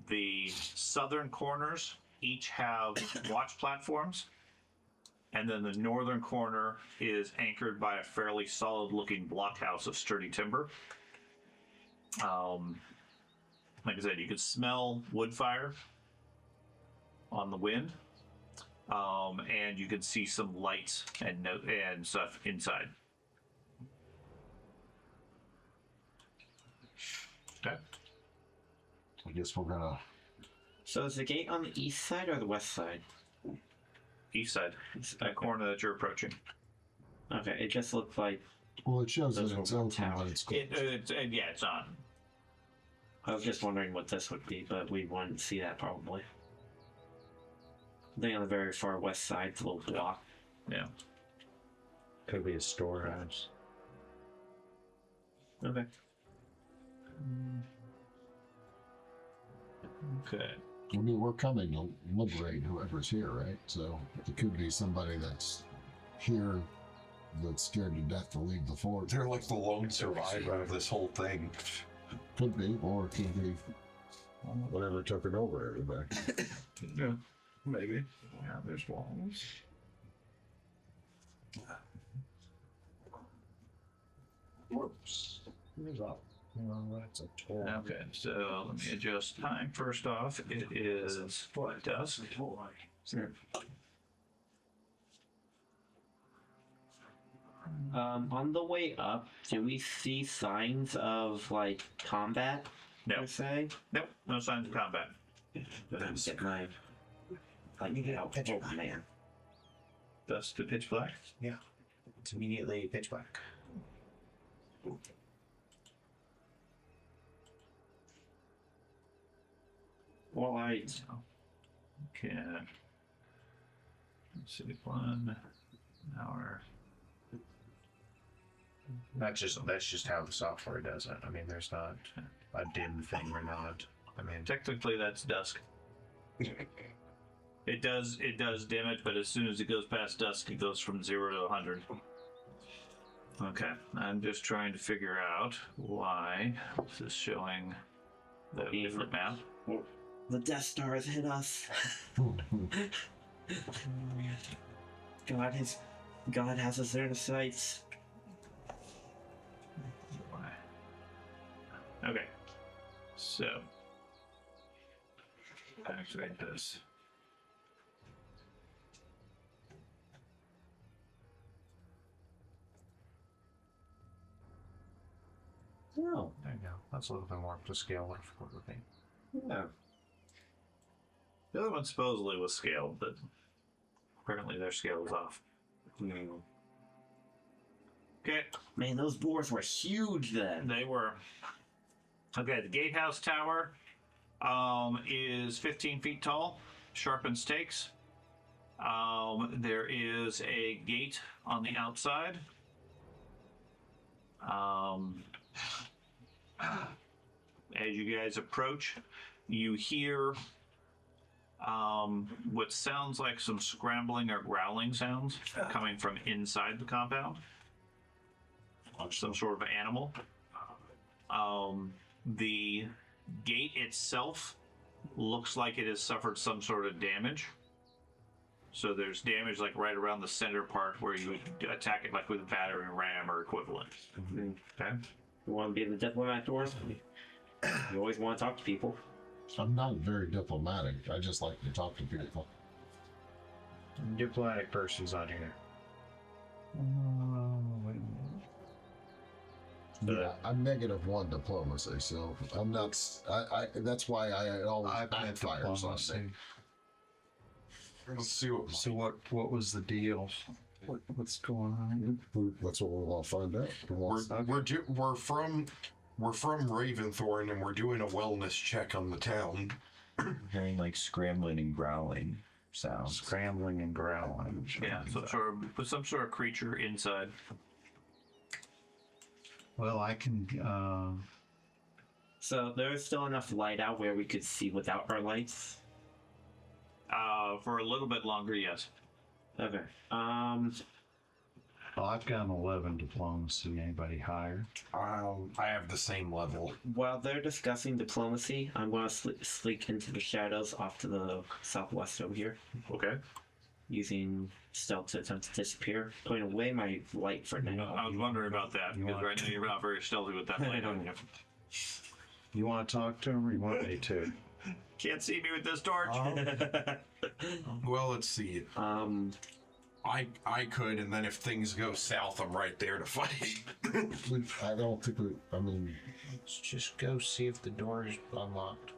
The southern corners each have watch platforms, and then the northern corner is anchored by a fairly solid-looking blockhouse of sturdy timber. Like I said, you could smell wood fire on the wind, and you can see some lights and stuff inside. Okay. I guess we're gonna. So is the gate on the east side or the west side? East side, that corner that you're approaching. Okay, it just looked like Well, it shows that Those it's were open, towers. but it's closed. Yeah, it's on. I was just wondering what this would be, but we wouldn't see that probably. I think on the very far west side, it's a little block. Yeah. Could be a storehouse. Okay. Okay. I mean, we're coming to liberate whoever's here, right? So it could be somebody that's here that's scared to death to leave the fort. They're like the lone survivor of this whole thing. Could be, or it could be whatever took it over everybody. Yeah, maybe. Yeah, there's walls. Whoops. Here's up. That's a total. Okay, so let me adjust time. First off, it is dusk. On the way up, do we see signs of like combat No. per se? Nope, no signs of combat. Get my out. Oh man. Dusk to pitch black. Yeah. It's immediately pitch black. Well, I Okay. Let's see, 1 hour. That's just how the software does it. I mean, there's not a dim thing or not. I mean, Technically, that's dusk. It does dim it, but as soon as it goes past dusk, it goes from 0 to 100. Okay, I'm just trying to figure out why this is showing the different map. the Death Star has hit us. God has us there in the sights. Why? Okay, so activate this. Oh, there you go. That's a little bit more to scale what we're looking. yeah. The other one supposedly was scaled, but apparently their scale was off. Okay, Man, those boars were huge then. they were. Okay, the gatehouse tower is 15 feet tall, sharpened stakes. There is a gate on the outside. As you guys approach, you hear what sounds like some scrambling or growling sounds coming from inside the compound. some sort of animal. The gate itself looks like it has suffered some sort of damage. So there's damage like right around the center part where you would attack it like with a battering ram or equivalent. Okay. You want to be in the diplomat doors? You always want to talk to people. I'm not very diplomatic. I just like to talk to people. Diplomatic person's on here. Wait a minute. Yeah, I'm -1 diplomacy, so I'm not. I that's why I always backfires on me. Let's see what. So what was the deal? What's going on? That's what we're gonna find out. We're from Raventhorn, and we're doing a wellness check on the town. Hearing like scrambling and growling sounds. Scrambling and growling. Yeah, some sort of creature inside. Well, I can. So there's still enough light out where we could see without our lights. For a little bit longer, yes. Okay. Well, I've got an 11 diplomacy. Anybody higher? I have the same level. While they're discussing diplomacy, I'm going to sneak into the shadows off to the southwest over here, Okay. using stealth to attempt to disappear, putting away my light for now. I was wondering about that because right now you're not very stealthy with that light on you. You want to talk to him, or you want me to? Can't see me with this torch. Well, let's see. I could, and then if things go south, I'm right there to fight. I don't think we. I mean, Let's just go see if the door is unlocked.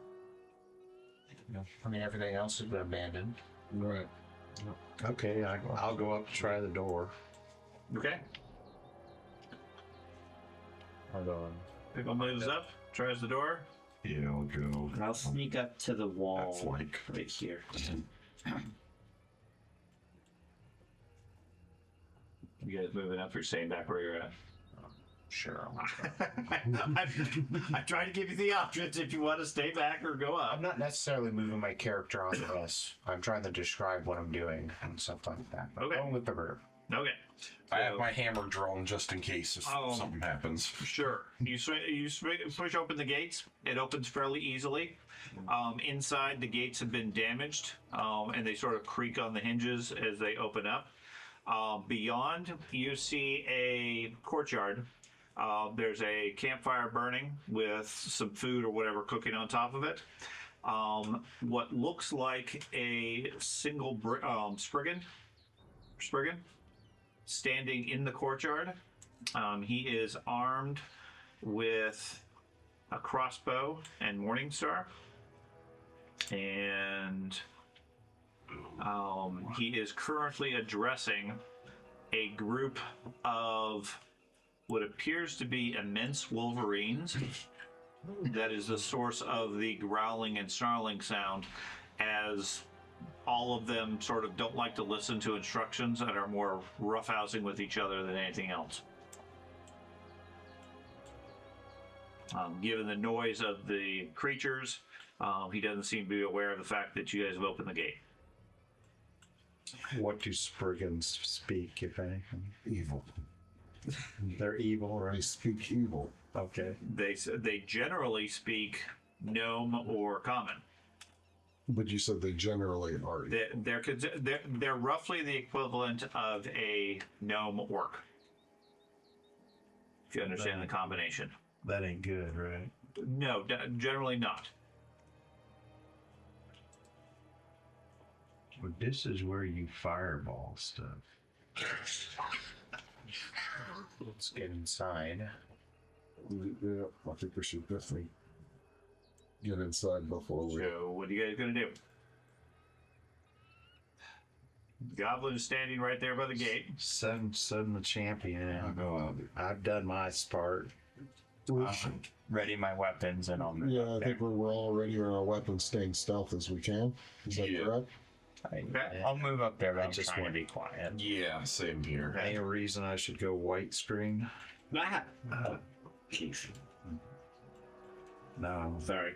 I mean, everything else has been abandoned. right. Okay, I'll go up to try the door. Okay. Hold on. Pickle moves up, tries the door. Yeah, I'll go. I'll sneak up to the wall Flank. right here. You guys moving up or staying back where you're at? Sure. I'm trying to give you the options if you want to stay back or go up. I'm not necessarily moving my character on this. I'm trying to describe what I'm doing and stuff like that. I'm Okay. going with the group. Okay. I have my hammer drawn just in case if something happens. Sure. You push open the gates. It opens fairly easily. Inside, the gates have been damaged, and they sort of creak on the hinges as they open up. Beyond, you see a courtyard. There's a campfire burning with some food or whatever cooking on top of it. What looks like a single Spriggan standing in the courtyard. He is armed with a crossbow and Morningstar. And he is currently addressing a group of what appears to be immense wolverines. That is the source of the growling and snarling sound, as all of them sort of don't like to listen to instructions and are more roughhousing with each other than anything else. Given the noise of the creatures, he doesn't seem to be aware of the fact that you guys have opened the gate. What do Spriggans speak, if anything? Evil. They're evil, They right? speak evil. Okay. They generally speak gnome or common. But you said they generally are. They're roughly the equivalent of a gnome orc. If you understand the combination. That ain't good, right? No, generally not. But this is where you fireball stuff. Let's get inside. Yeah, I think we should definitely get inside before we. So what are you guys gonna do? The goblin is standing right there by the gate. Send the champion I'll in. go out. I've done my part. Ready my weapons and I'll move Yeah, up I think we're all ready on our weapons, staying stealth as we can. Is that correct? Okay. I'll move up there, but I I'm just trying want- to be quiet. Yeah, same here. Any reason I should go white screen? Ah! Jeez. No. Sorry.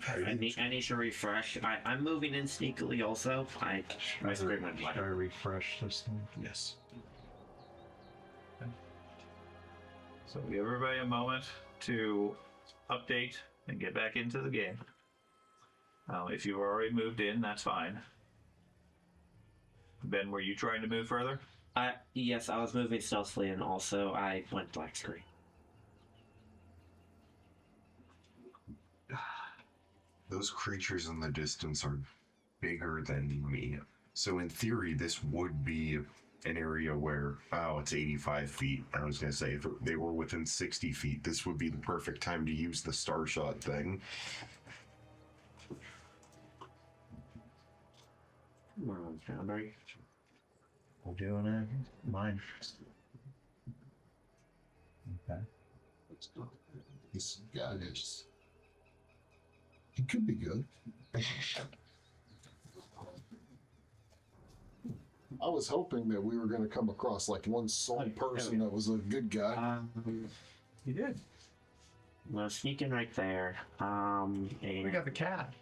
I need to refresh. I'm moving in sneakily also. My screen went Should I black. refresh this thing? Yes. So give everybody a moment to update and get back into the game. If you've already moved in, that's fine. Ben, were you trying to move further? Yes, I was moving stealthily, and also I went black screen. Those creatures in the distance are bigger than me. So in theory, this would be an area where, it's 85 feet. I was going to say, if they were within 60 feet, this would be the perfect time to use the star shot thing. Come on, Foundry. We're doing it. Mine. Okay. This guy is. He could be good. I was hoping that we were going to come across like one sole person that was a good guy. You did. Well, sneaking right there. And We got the cat.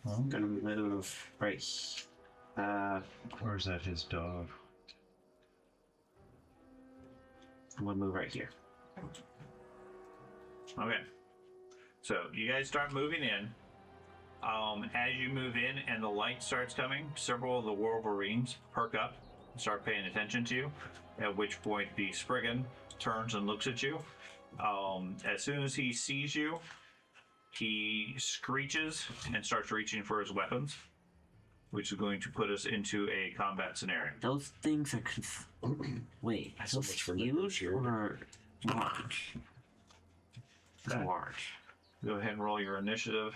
I'm gonna move right. Or is that his dog? I'm gonna move right here. Okay. So you guys start moving in. As you move in and the light starts coming, several of the Wolverines perk up and start paying attention to you, at which point the Spriggan turns and looks at you. As soon as he sees you, he screeches and starts reaching for his weapons, which is going to put us into a combat scenario. Those things are. Wait, are those huge or large? Okay. Large. Go ahead and roll your initiative.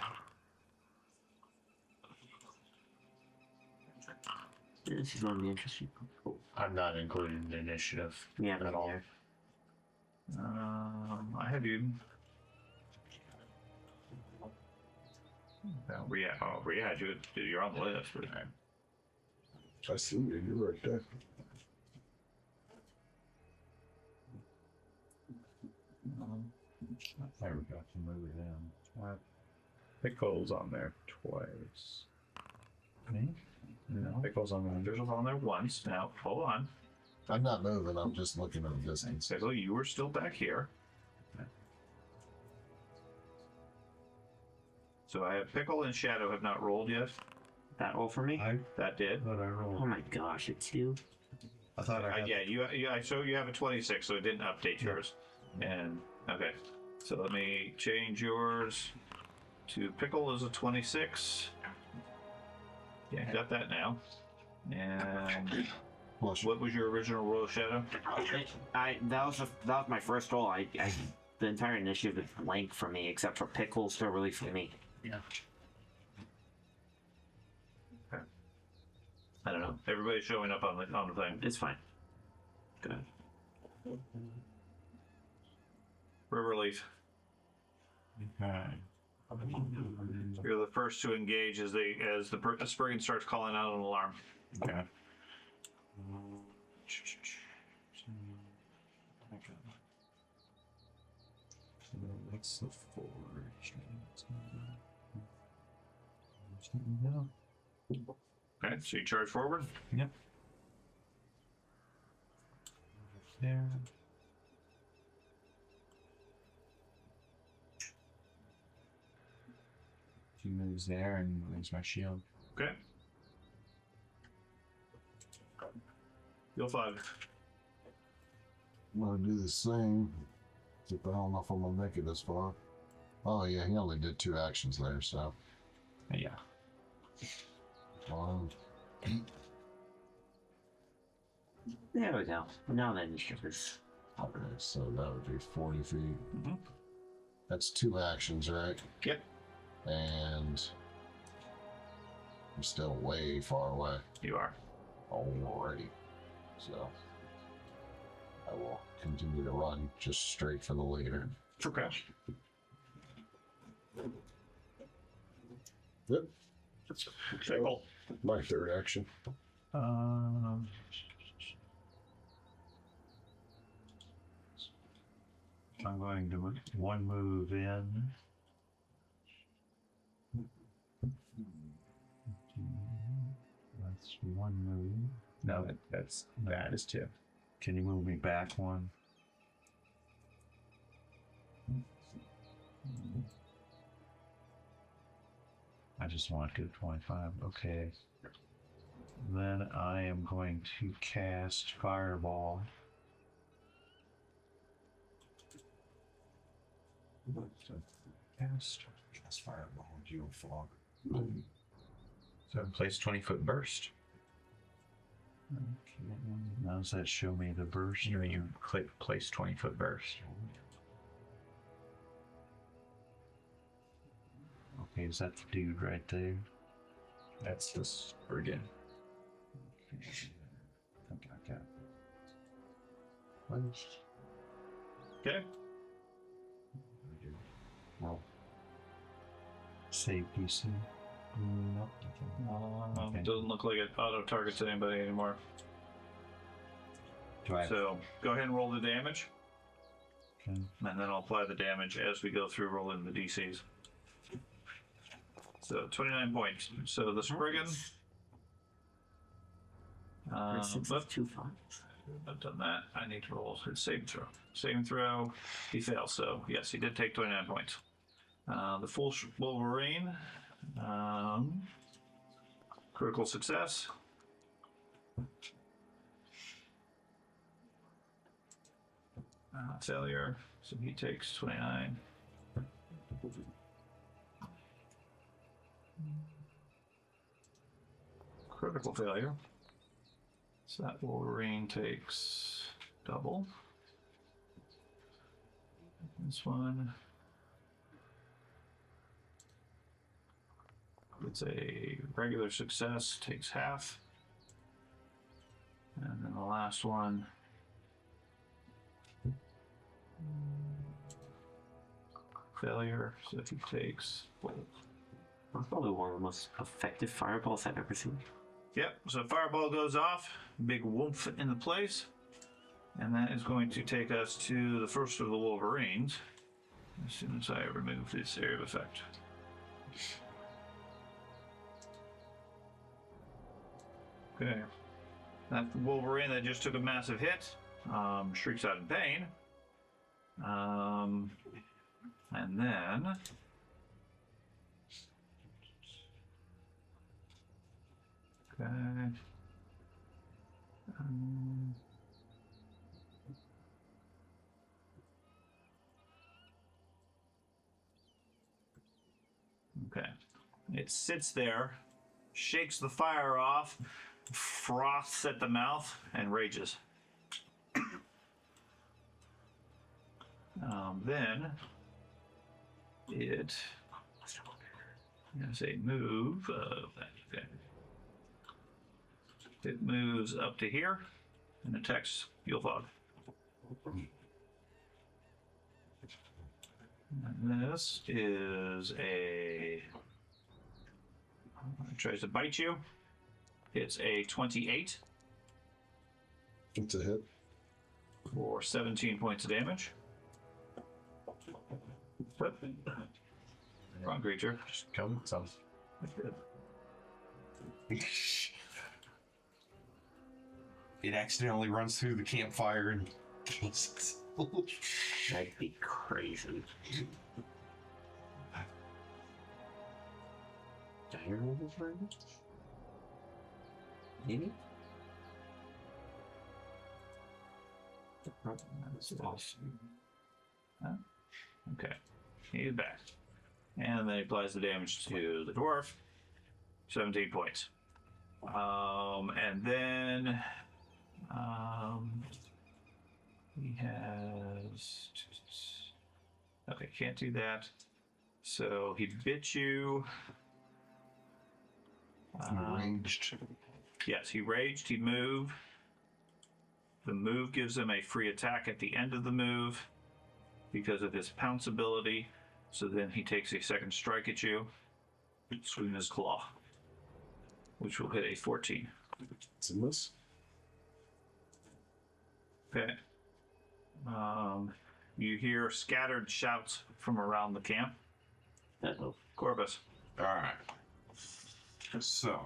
This is gonna be interesting. I'm not including the initiative. Yeah, at all. I have you. You're on the list. I see you. You're right there. There we go. Can move it in. Pickle's on there twice. Me? No. Pickle's on there. There's on there once. Now, hold on. I'm not moving. I'm just looking at the distance. Pickle, you were still back here. So I have Pickle and Shadow have not rolled yet. That roll for me? That did. But I rolled. Oh my gosh, it's you. I thought I had. Yeah. So you have a 26, so it didn't update yours. And okay, so let me change yours to Pickle as a 26. Yeah, got that now. And what was your original roll, Shadow? That was my first roll. The entire initiative is blank for me, except for Pickles still really for me. Yeah. Okay. I don't know. Everybody's showing up on the thing. It's fine. Good. Riverleaf, Okay. you're the first to engage as the Spriggan starts calling out an alarm. Okay. What's the forge? Okay, so you charge forward. Yep. There. She moves there and moves my shield. Okay. You'll 5. I'm gonna do the same. Except I don't know if I'm gonna make it this far. Oh yeah, he only did 2 actions there, so. Yeah. 1. There we go. Now the initiative is. Okay, so that would be 40 feet. Mhm. That's 2 actions, right? Yep. And I'm still way far away You are. already. So I will continue to run just straight for the leader. Okay. Yep. Pickle. My 3rd action. Um. I'm going to one move in. That's one move. No, that is 2. Can you move me back 1? just want to do 25. Okay. Then I am going to cast Fireball. Cast fireball. Geofog. So place 20-foot burst. Okay. Now does that show me the burst? You click place 20-foot burst. Okay, is that the dude right there? That's this again. Okay. I think I got Okay. Roll. Save PC. Nope. Okay. Doesn't look like it auto targets anybody anymore. Do I have So go ahead and roll the damage, okay. and then I'll apply the damage as we go through rolling the DCs. So 29 points. So the Spriggan. But 2 5. I've done that. I need to roll his saving throw. Saving throw, he fails. So yes, he did take 29 points. The full Wolverine, critical success. Failure. So he takes 29. Critical failure. So that Wolverine takes double. This one. It's a regular success, takes half. And then the last one. Failure, so he takes full. That's probably one of the most effective fireballs I've ever seen. Yep, so fireball goes off, big woomph into place, and that is going to take us to the first of the Wolverines as soon as I remove this area of effect. Okay, that Wolverine that just took a massive hit shrieks out in pain, and then okay. Okay. It sits there, shakes the fire off, froths at the mouth, and rages. Then it has a move of that. Okay. It moves up to here and attacks Yulfog. And this is a. It tries to bite you. It's a 28 It's a hit. for 17 points of damage. Wrong creature. Just kill himself. It accidentally runs through the campfire and kills itself. That'd be crazy. Dire rolls right now? Maybe? That's awesome. Huh? Okay, he's back. And then he applies the damage to the dwarf. 17 points. And then he has. Okay, can't do that. So he bit you. Raged. Yes, he raged. He moved. The move gives him a free attack at the end of the move because of his pounce ability. So then he takes a second strike at you, swinging his claw, which will hit a 14. It's a miss. Okay. You hear scattered shouts from around the camp. Uh-oh. Corvus. All right. So,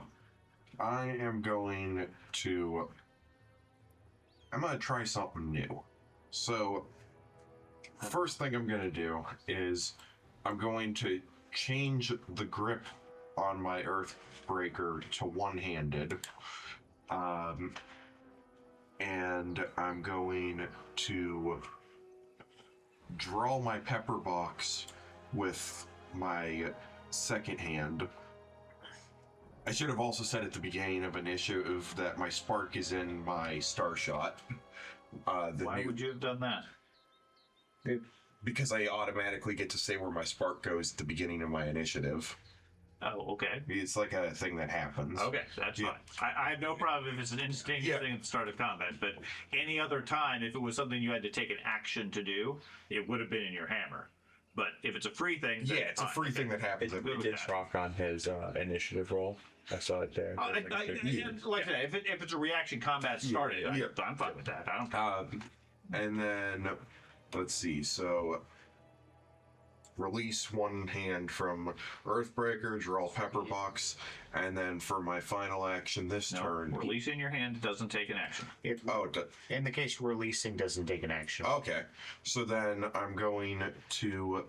I am going to try something new. So, first thing I'm going to do is I'm going to change the grip on my Earthbreaker to one-handed. And I'm going to draw my pepper box with my second hand. I should have also said at the beginning of initiative that my spark is in my star shot. Why would you have done that? Because I automatically get to say where my spark goes at the beginning of my initiative. Oh, okay. It's like a thing that happens. Okay, that's fine. I have no problem if it's an instantaneous thing at the start of combat, but any other time, if it was something you had to take an action to do, it would have been in your hammer. But if it's a free thing, then It's a free thing that happens. It did rock on his initiative roll. I saw it there. Like I said, if it's a reaction combat started, I'm fine with that. I don't care. And then, let's see, so release one hand from Earthbreaker, draw Pepper Box, and then for my final action this turn... Releasing your hand doesn't take an action. In the case releasing doesn't take an action. Okay, so then I'm going to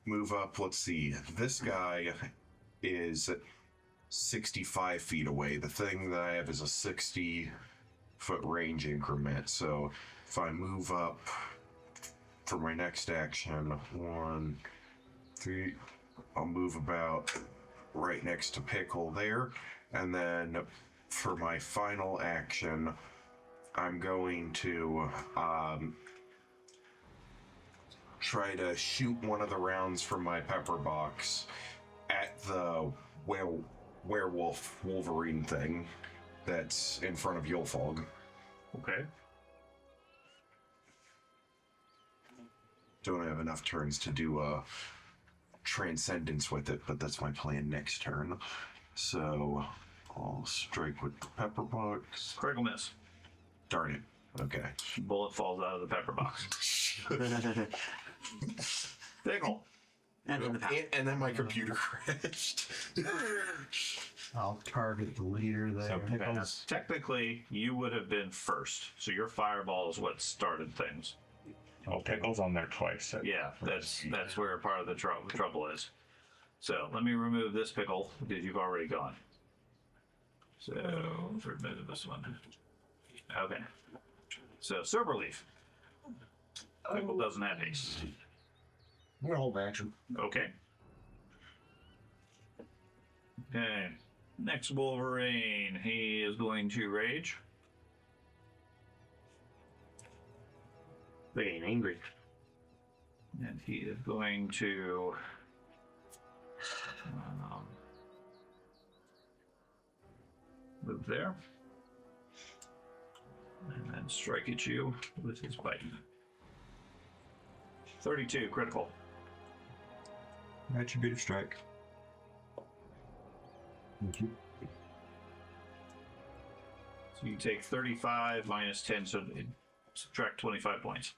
move up, let's see, this guy is 65 feet away. The thing that I have is a 60-foot range increment, so if I move up for my next action, 1, 3, I'll move about right next to Pickle there, and then for my final action, I'm going to try to shoot one of the rounds from my pepper box at the werewolf Wolverine thing that's in front of Yulfog. Okay. Don't have enough turns to do a transcendence with it, but that's my plan next turn. So I'll strike with the pepper box. Critical miss. Darn it. Okay. Bullet falls out of the pepper box. Pickle. And then my computer crashed. I'll target the leader there. Pickles. Technically, you would have been first, so your fireball is what started things. Oh, Pickle's on there twice. Yeah, that's where part of the trouble is. So let me remove this Pickle because you've already gone. So remove this one. Okay. So Silverleaf. Pickle doesn't have haste. I'm gonna hold action. Okay. Okay. Next Wolverine. He is going to rage. They're getting angry. And he is going to move there. And then strike at you with his bite. 32, critical. Retributive strike. Thank you. So you take 35 minus 10, so subtract 25 points.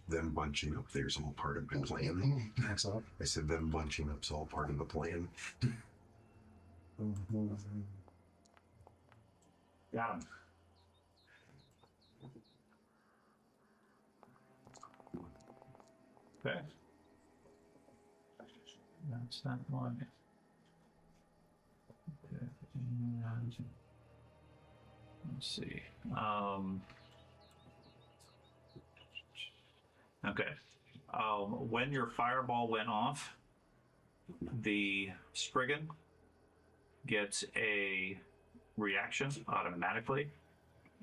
Them bunching up there's all part of the plan. Excellent. I said them bunching up's all part of the plan. Got him. Okay. That's that one. Okay. And let's see. Okay. When your fireball went off, the Spriggan gets a reaction automatically,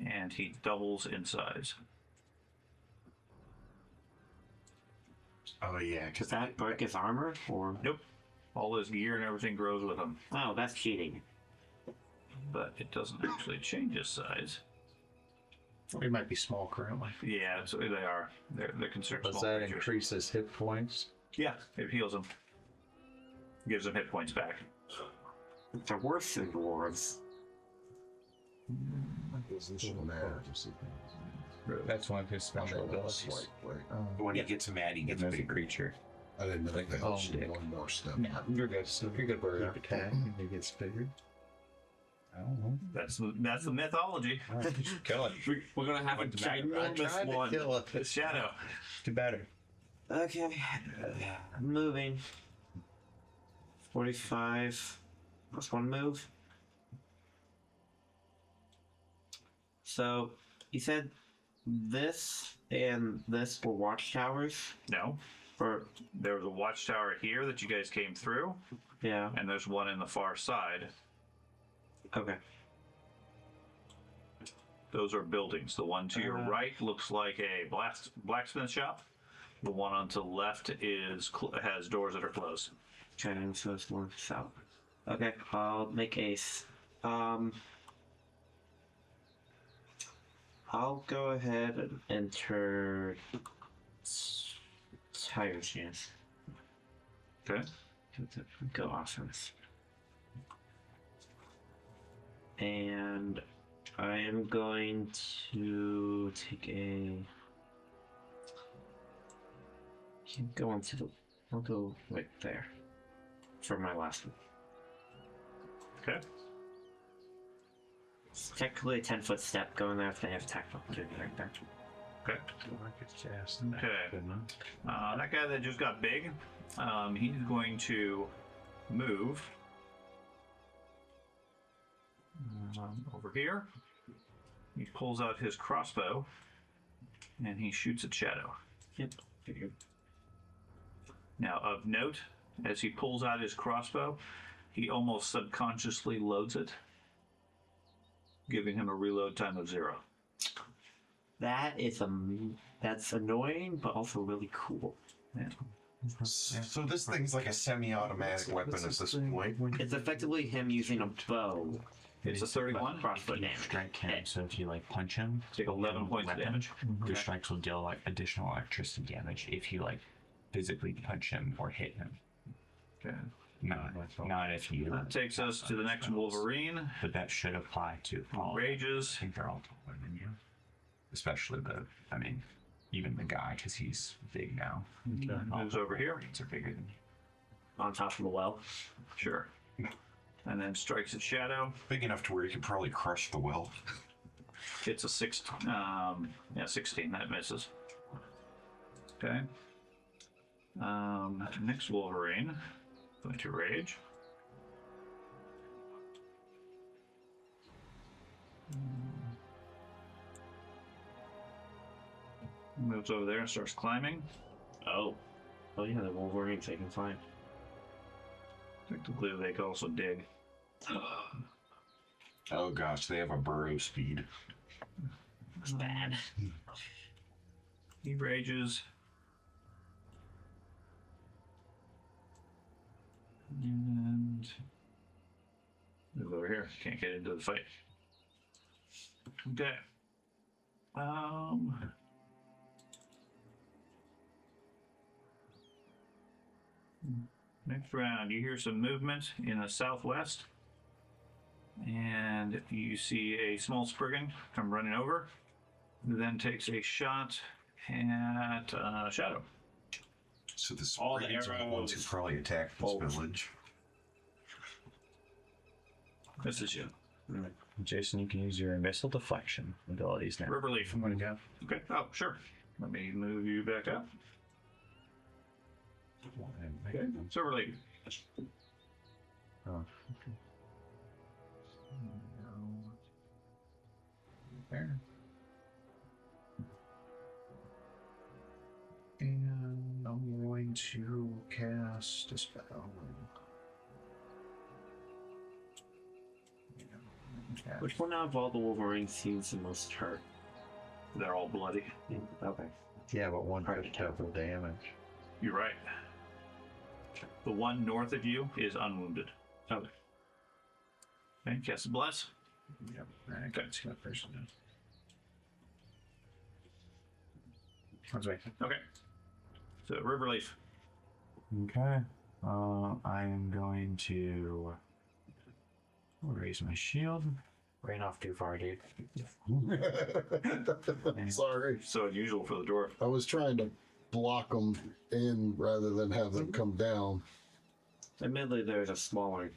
and he doubles in size. Oh yeah, Does that break his armor, or? Nope. All his gear and everything grows with him, Oh, that's cheating. but it doesn't actually change his size. It might be small currently. Yeah, so they are. They're considered Does small that creatures. increase his hit points? Yeah, it heals him. Gives him hit points back. They're worse than dwarves. That's one of his special abilities. when he gets mad, he gets As a bigger. creature. I didn't know that. Oh, Shit. One more step. You're good. You're good, Burger. He gets bigger. I don't know. That's the mythology. Kill it. We're gonna have a ginormous one. Kill it. The shadow. Do better. Okay. Moving. 45 plus 1 move. So, you said this and this were watchtowers? No. Or, There was a watchtower here that you guys came through, yeah. and there's one in the far side. Okay. Those are buildings. The one to your right looks like a blacksmith shop. The one on to the left has doors that are closed. Okay, so it's more south. Okay, I'll make ace. I'll go ahead and enter Tire Chance. Okay. Go offense. And I am going to take a. Go into the. I'll go right there for my last one. Okay. It's technically a 10-foot step going there if they have attack opportunity right there. Okay. Okay. That guy that just got big, he's going to move over here. He pulls out his crossbow and he shoots at Shadow. Yep. Figured. Now, of note, as he pulls out his crossbow, he almost subconsciously loads it, giving him a reload time of 0. That is that's annoying, but also really cool. Yeah. So this thing's like a semi-automatic weapon at this point. It's effectively him using a bow. It's a 31. Crossbow damage. Strike him, so if you like punch him, Take 11 points of weapon, damage. your strikes will deal like additional electricity damage if you like physically punch him or hit him. Okay. Not if you. That takes us to the next Wolverine. But that should apply to all. Rages. I think they're all taller than you, especially even the guy because he's big now. Moves over here. Wolverines are bigger than you. On top of the well. Sure. And then strikes at Shadow. Big enough to where you could probably crush the well. It's a 16. 16. That misses. Okay. Next Wolverine. Going to rage. Moves over there and starts climbing. Oh yeah, the Wolverines they can climb. Technically, they can also dig. Oh gosh, they have a burrow speed. It's bad. He rages. And move over here. Can't get into the fight. Okay. Next round, you hear some movement in the southwest, and you see a small Spriggan come running over, who then takes a shot at Shadow. So the All the Spriggans are the ones who probably attacked this village. This is you. Jason, you can use your missile deflection abilities now. River Leaf. I'm gonna go. Okay. Oh, sure. Let me move you back up. Okay. Silver Leaf. Oh, okay. There. And I'm going to cast a spell. Which one out of all the Wolverines seems the most hurt? They're all bloody. Okay. Yeah, but one Hard took to tell. double damage. You're right. The one north of you is unwounded. Okay. Okay, cast a bless. Yep. I can't see that person now. That's right. Okay. So River Leaf. Okay. I am going to raise my shield. Ran off too far, dude. Sorry. So unusual for the dwarf. I was trying to block them in rather than have them come down. Admittedly, there's a smaller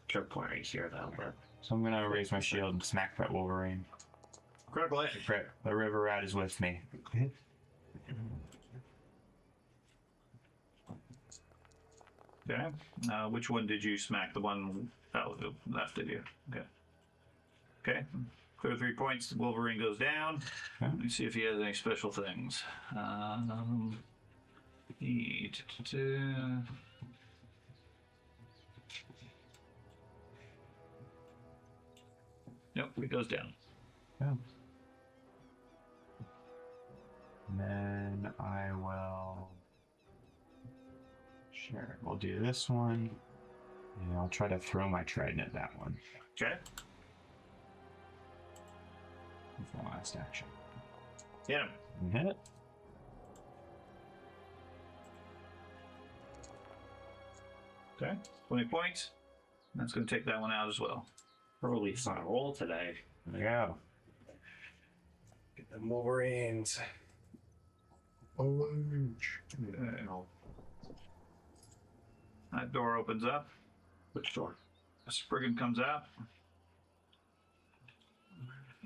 choke point right here, though. But So I'm gonna raise my shield and smack that Wolverine. Critical hit. The river rat is with me. Okay. Which one did you smack? The one left, did you? Okay. Okay. Clear 3 points. Wolverine goes down. Okay. Let me see if he has any special things. Nope, he goes down. Yeah. And then I will. Sure, we'll do this one. And I'll try to throw my trident at that one. Okay. With my last action. Hit him. And hit it. Okay. 20 points. That's going to take that one out as well. Early's on a roll today. There you go. Get them Wolverines. That door opens up. Which door? A Spriggan comes out.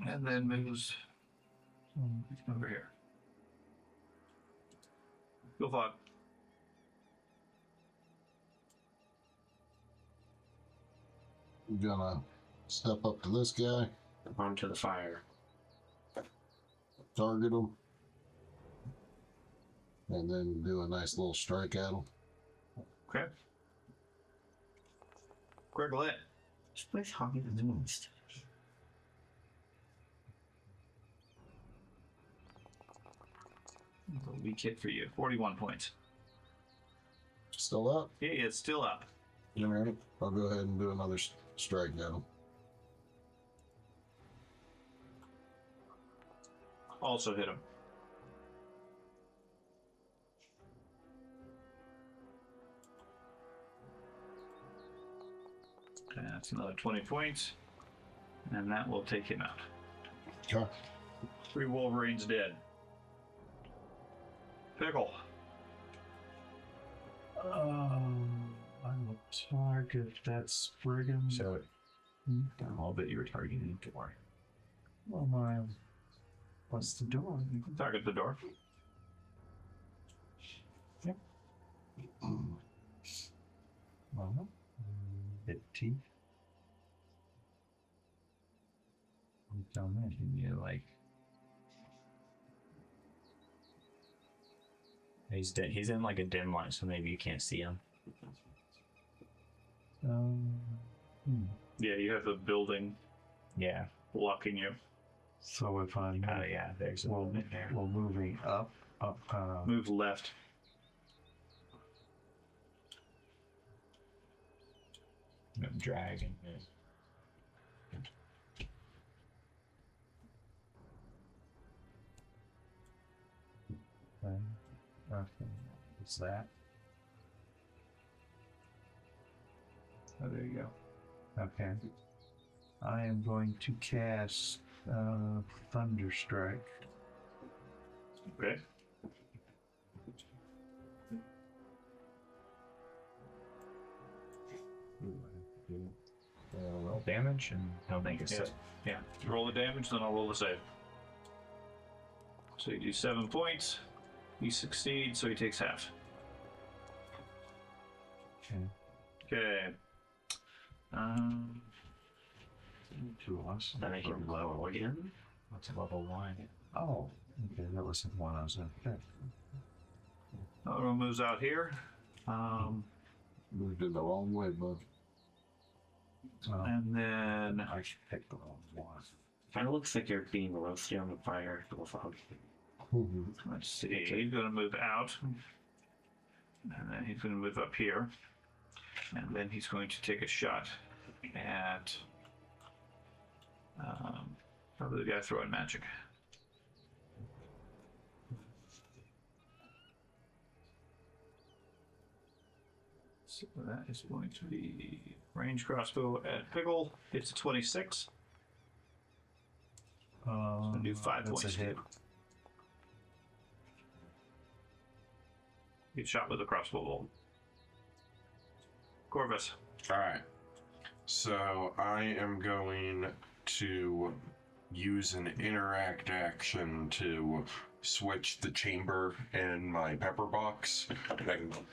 And then moves over here. Go fog. We're gonna step up to this guy, Onto the fire. target him, and then do a nice little strike at him. Okay. Greg lit. This place hogging the most. A weak hit for you. 41 points. Still up? He is still up. All right. I'll go ahead and do another strike at him. Also hit him. Okay, that's another 20 points. And that will take him out. Okay. 3 Wolverines dead. Pickle. I will target that Spriggan. So, all that you were targeting door. Well, what's the door? You can target the door. Yep. Well, hit teeth. Down there, you like. He's in like a dim light, so maybe you can't see him. Yeah, you have the building Yeah. blocking you. So if I Yeah. There's a well, movement there. well moving up, Move left. Dragon. what's that? Oh, there you go. Okay. I am going to cast Thunderstrike. Okay. Roll damage and he'll make a save. Yeah. Roll the damage, then I'll roll the save. So you do 7 points. He succeeds, so he takes half. Okay. Two awesome. That make him low again? What's level 1? Oh, okay, that was the one I was in. Okay. Another one moves out here. Moved in the wrong way, bud. And then I should pick the wrong one. Kind of looks like you're being roasted on the fire. let's see. He's going to move out. And then he's going to move up here. And then he's going to take a shot at probably the guy throwing magic. So that is going to be range crossbow at Pickle. It's a 26. So do 5 that's points. a hit. Get shot with a crossbow bolt. Corvus. All right. So I am going to use an interact action to switch the chamber in my pepper box.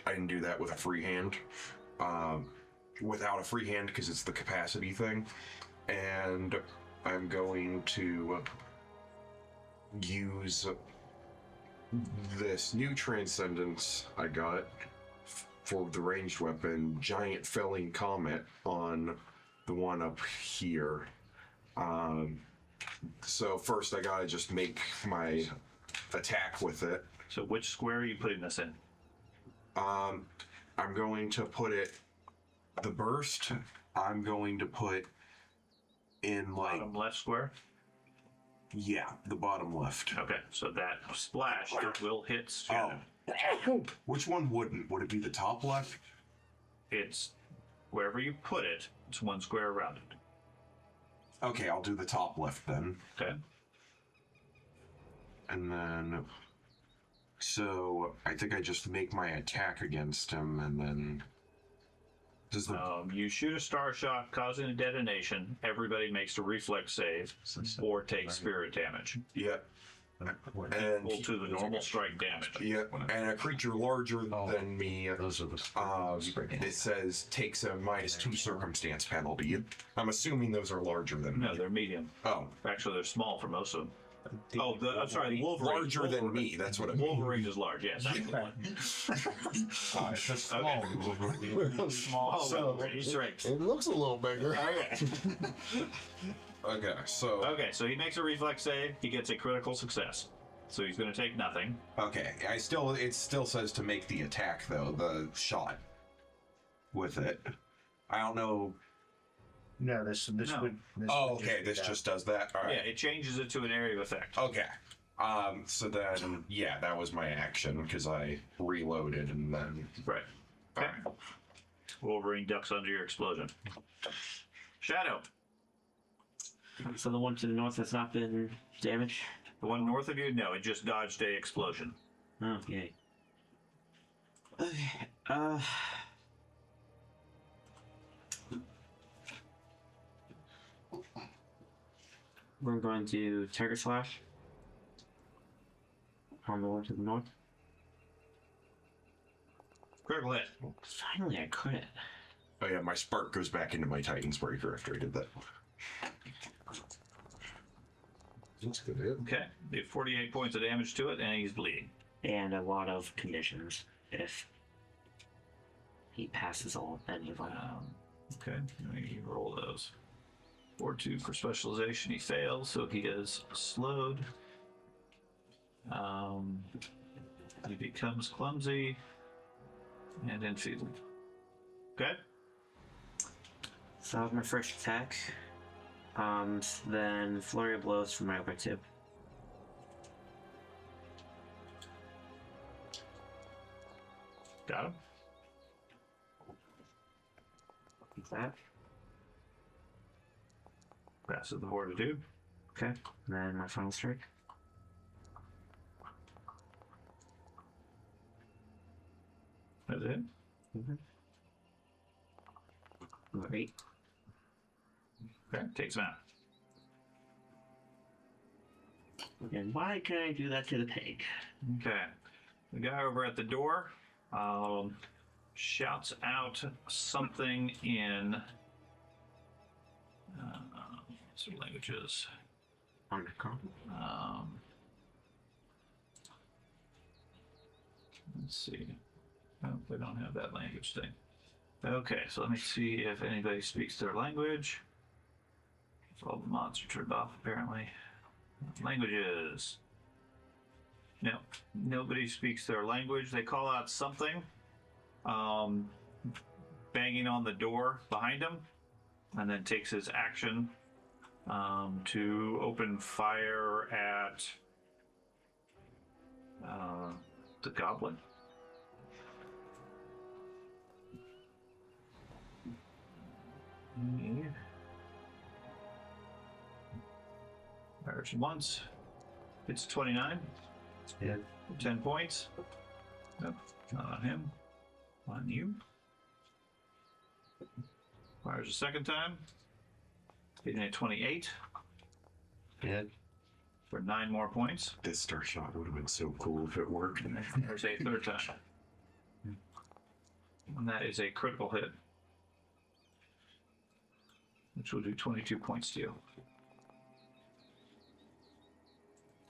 I can do that with a free hand. without a free hand because it's the capacity thing. And I'm going to use this new transcendence I got for the ranged weapon, Giant Felling Comet, on the one up here. So first I gotta just make my attack with it. So which square are you putting this in? I'm going to put it, the burst, I'm going to put in like, Bottom left square? yeah, the bottom left. Okay, so that splash will hit Oh, Shannon. which one wouldn't? Would it be the top left? It's wherever you put it, it's one square around it. Okay, I'll do the top left then. Okay. And then, so I think I just make my attack against him, and then does the You shoot a star shot, causing a detonation. Everybody makes a reflex save or takes spirit damage. yeah, and Equal to the normal strike damage. yeah, and a creature larger than me. Those are the It says takes a -2 circumstance penalty. I'm assuming those are larger than No, me. they're medium. Oh, Actually, they're small for most of them. Oh, I'm sorry, the Wolverine. larger than me. That's what it means. Wolverine is large, yes. It's a small Small So- Wolverine. Strength. It looks a little bigger. Okay, so Okay, so he makes a reflex save. He gets a critical success. So he's going to take nothing. okay, it still says to make the attack though, the shot with it. I don't know. No, this No. would. This Oh, would okay, this do that. just does that. All right. Yeah, it changes it to an area of effect. Okay. So then, yeah, that was my action because I reloaded and then. Right. Okay. Wolverine ducks under your explosion. Shadow. So the one to the north has not been damaged? The one north of you, no, it just dodged a explosion. Oh, yay. Okay, we're going to Tiger Slash on the one to the north. Critical hit. Finally, I crit it. Oh yeah, my spark goes back into my Titan's Breaker after I did that. That's good. Hit. Okay. Did 48 points of damage to it, and he's bleeding. And a lot of conditions if he passes any of them. Okay. Let me roll those. 4-2 for specialization. He fails, so he is slowed. He becomes clumsy and enfeebled. Okay. So that was my first attack. Then Flurry of Blows for my other two. Got him. Like that. Passes the Fortitude. Okay. And then my final strike. That's it. Number 8. Okay. Takes him out. And why can I do that to the pig? Okay. The guy over at the door shouts out something in what's the languages? Undercommon. Let's see. Oh, they don't have that language thing. Okay, so let me see if anybody speaks their language. All the mods are turned off apparently. Languages. No, nobody speaks their language. They call out something, banging on the door behind him, and then takes his action to open fire at the goblin. Fires once. It's 29. Yeah. 10 points. Nope, not on him. On you. Fires a second time. Hitting at 28 Yeah. for 9 more points. This star shot would have been so cool if it worked. Fires a third time. And that is a critical hit, which will do 22 points to you.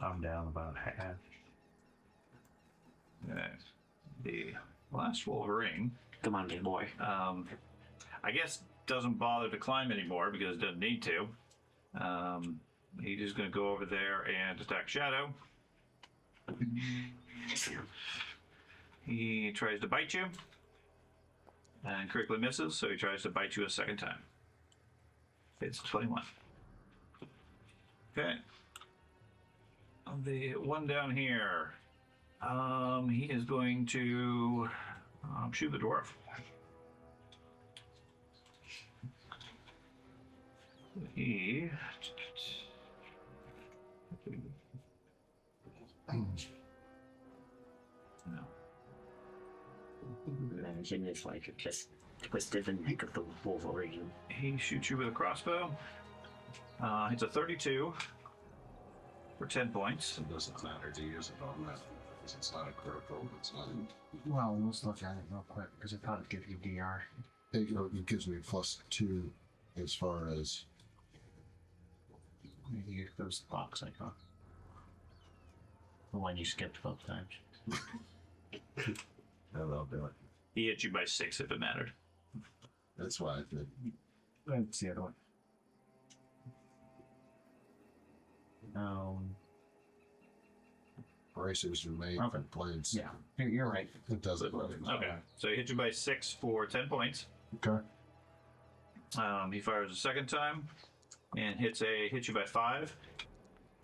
I'm down about half. Okay. The last Wolverine, Come on, big boy. I guess doesn't bother to climb anymore because it doesn't need to. He's just going to go over there and attack Shadow. He tries to bite you and critically misses, so he tries to bite you a second time. It's 21. Okay. The one down here, he is going to shoot the dwarf. He. No. Imagine if like it just twisted the neck of the Wolverine. He shoots you with a crossbow. It's a 32 for 10 points. It doesn't matter to use it on that because it's not a critical. It's not. Well, let's look at it real quick because it probably gives you DR. It gives me +2 as far as. Maybe use those box icon. The one you skipped both times. No, they'll do it. He hit you by 6 if it mattered. That's why I did. That's the other one. Bracers are made Okay. for blades. Yeah, you're right. It doesn't really matter. Okay, so he hit you by 6 for 10 points. Okay. He fires a second time and hits you by 5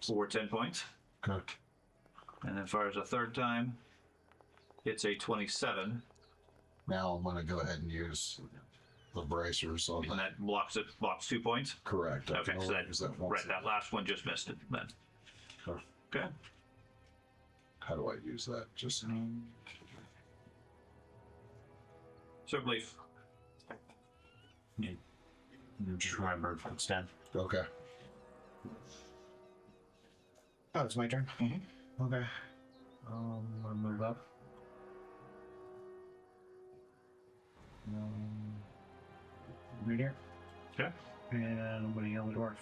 for 10 points. Okay. And then fires a third time. Hits a 27, Now I'm gonna go ahead and use the bracers on and that. that blocks 2 points. Correct. I Okay, can so only that, use that once. right, that last one just missed it then. Sure. Okay. How do I use that? Just So belief. Just remember it's done. okay. Oh, it's my turn? Mm-hmm. Okay. I'll move up. Right here. Okay. And I'm going to yell the dwarf.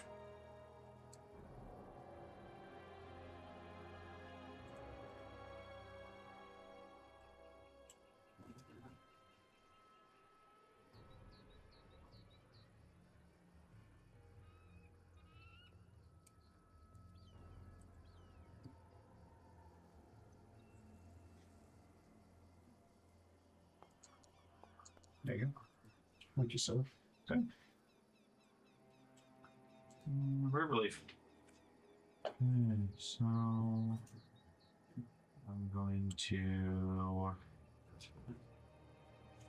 There you go. Thank you, sir. Okay. River leaf. So I'm going to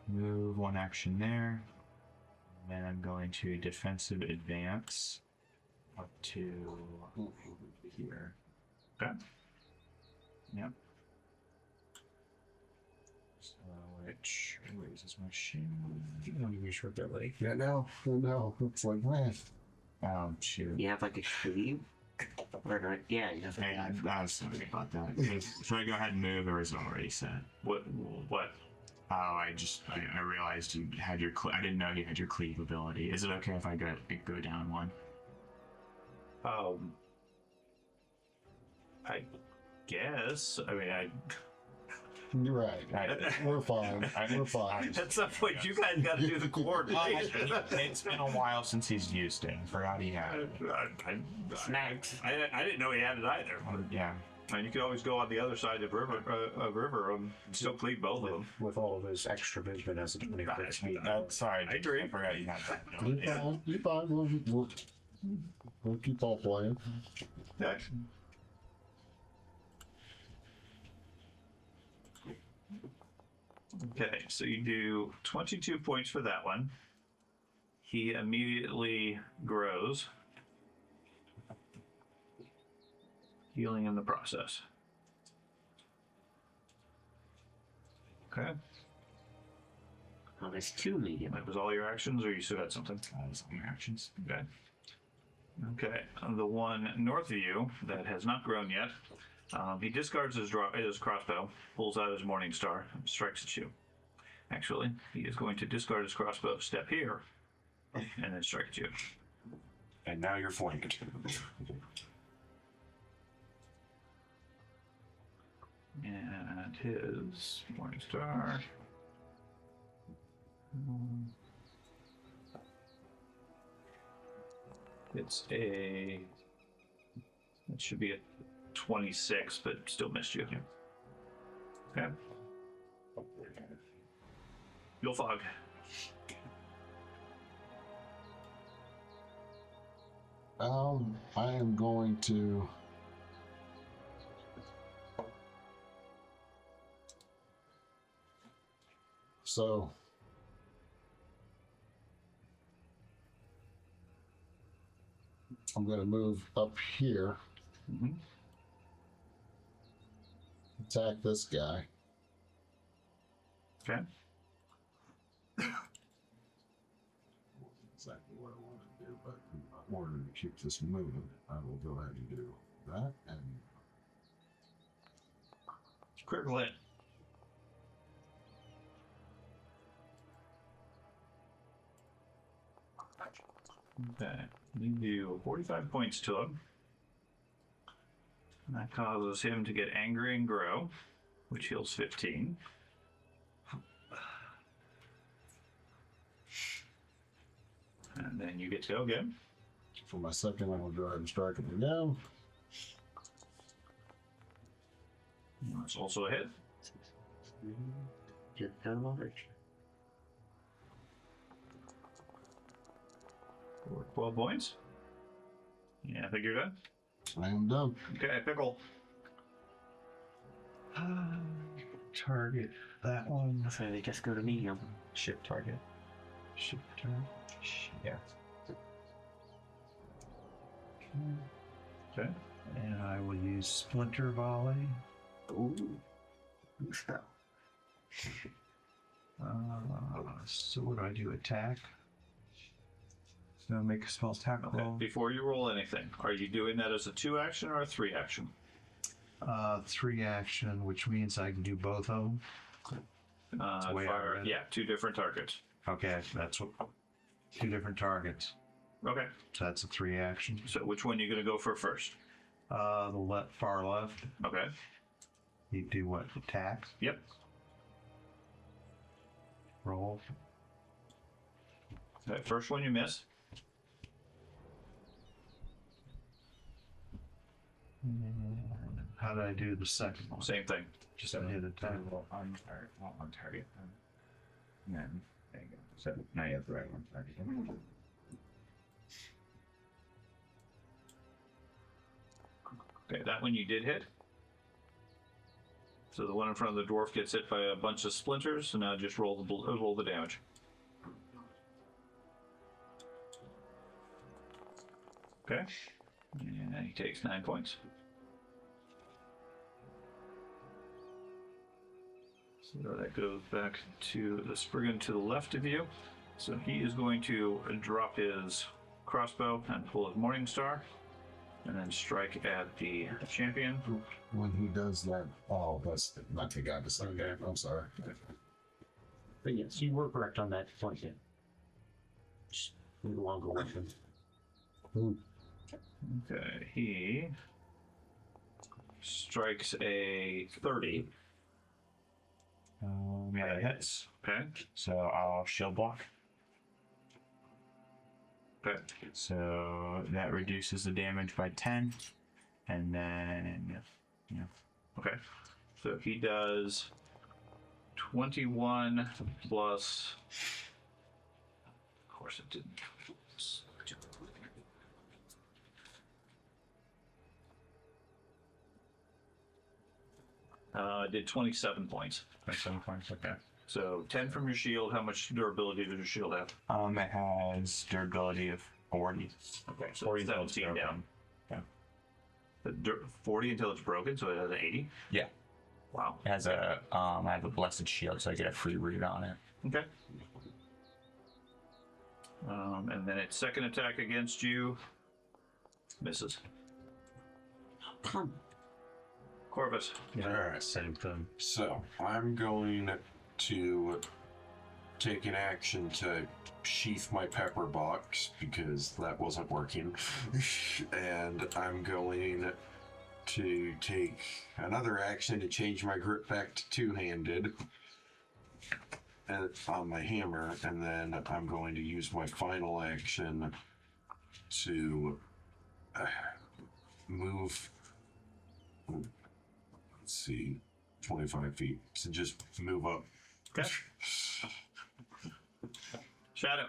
move one action there. And then I'm going to defensive advance up to here. Okay. Yep. So which raises my shield. You don't use your ability. Yeah, no. It's like, man. Shoot. You have like a sleeve? Or not? Yeah, you have Hey, I was sorry about that. Should I go ahead and move, or is it already set? What? Oh, I realized you had your. I didn't know you had your cleave ability. Is it okay if I go down one? I guess. I mean, You're right. We're fine. We're fine. at some point, you guys got to do the coordination. It's been a while since he's used it. I forgot he had it. snacks. I didn't know he had it either. Yeah. And you could always go on the other side of river and still cleave both of them. With all of his extra movement as a 24 speed. Sorry, I agree. I forgot you had that. You're fine. You're fine. We'll keep on playing. Okay. Okay, so you do 22 points for that one. He immediately grows, healing in the process. Okay, Oh, there's 2 medium. that was all your actions, or you still had something? That was all my actions. Okay. Okay, the one north of you that has not grown yet, he discards his crossbow, pulls out his morning star, and strikes at you. Actually, he is going to discard his crossbow, step here, and then strike at you. And now you're flanked. And his Morningstar. It's a. It should be a 26, but still missed you. Okay. You'll fog. I am going to. So. I'm going to move up here. Mhm. Attack this guy. Okay. Exactly what I want to do, but in order to keep this moving, I will go ahead and do that. And Critical hit. Okay. You do 45 points to him. And that causes him to get angry and grow, which heals 15. And then you get to go again. for my second, I will go ahead and strike him again. That's also a hit. Get large. For 12 points. Yeah, I think you're done. I am done. Okay, pickle. Target that one. So they just go to medium. Ship target. Ship target. Yeah. Okay. And I will use Splinter Volley. Ooh. Spell. So what do I do? Attack? So make a spell attack Okay. roll. Before you roll anything, are you doing that as a 2 action or a 3 action? 3 action, which means I can do both of them. the way I read it. Yeah, 2 different targets. Okay, that's what. 2 different targets. Okay. So that's a 3 action. So which one are you going to go for first? The far left. Okay. You do what? Attack. Yep. Roll. That first one you miss. How did I do the second one? Same thing. Just hit attack. On target. And then, there you go. So now you have the right one. Okay, that one you did hit. So the one in front of the dwarf gets hit by a bunch of splinters, so now just roll the damage. Okay. And he takes 9 points. So that goes back to the Spriggan to the left of you. So he is going to drop his crossbow and pull his Morningstar, and then strike at the champion. When he does that, oh, that's not the guy beside him. I'm sorry. But yes, you were correct on that point. Yeah. Just need a longer weapon. Ooh. Okay, he strikes a 30. Yeah, that hits. Okay. So I'll shield block. Okay. So that reduces the damage by 10. And then, yeah. Okay. So he does 21 plus. Of course, it didn't. Did 27 points. 27 points, okay. So 10 from your shield. How much durability does your shield have? It has durability of 40. Okay, so 40 it's until it's 17 broken. down. 40 until it's broken, so it has an 80? Yeah. Wow. It has a, I have a blessed shield, so I get a free root on it. Okay. And then its second attack against you misses. Corvus. All right. Same thing. So I'm going to take an action to sheath my pepper box because that wasn't working. And I'm going to take another action to change my grip back to two-handed and on my hammer, and then I'm going to use my final action to move, let's see, 25 feet. So just move up. Okay. Shadow.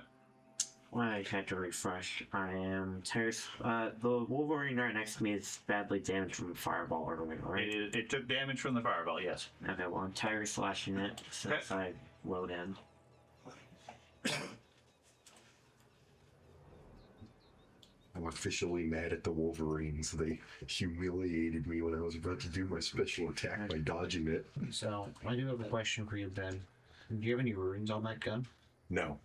I had to refresh. I am Terrace. The Wolverine right next to me is badly damaged from the fireball earlier, right? It took damage from the fireball, yes. Okay, well, I'm tire slashing it since I load in. I'm officially mad at the Wolverines. They humiliated me when I was about to do my special attack by dodging it. So, I do have a question for you, Ben. Do you have any runes on that gun? No.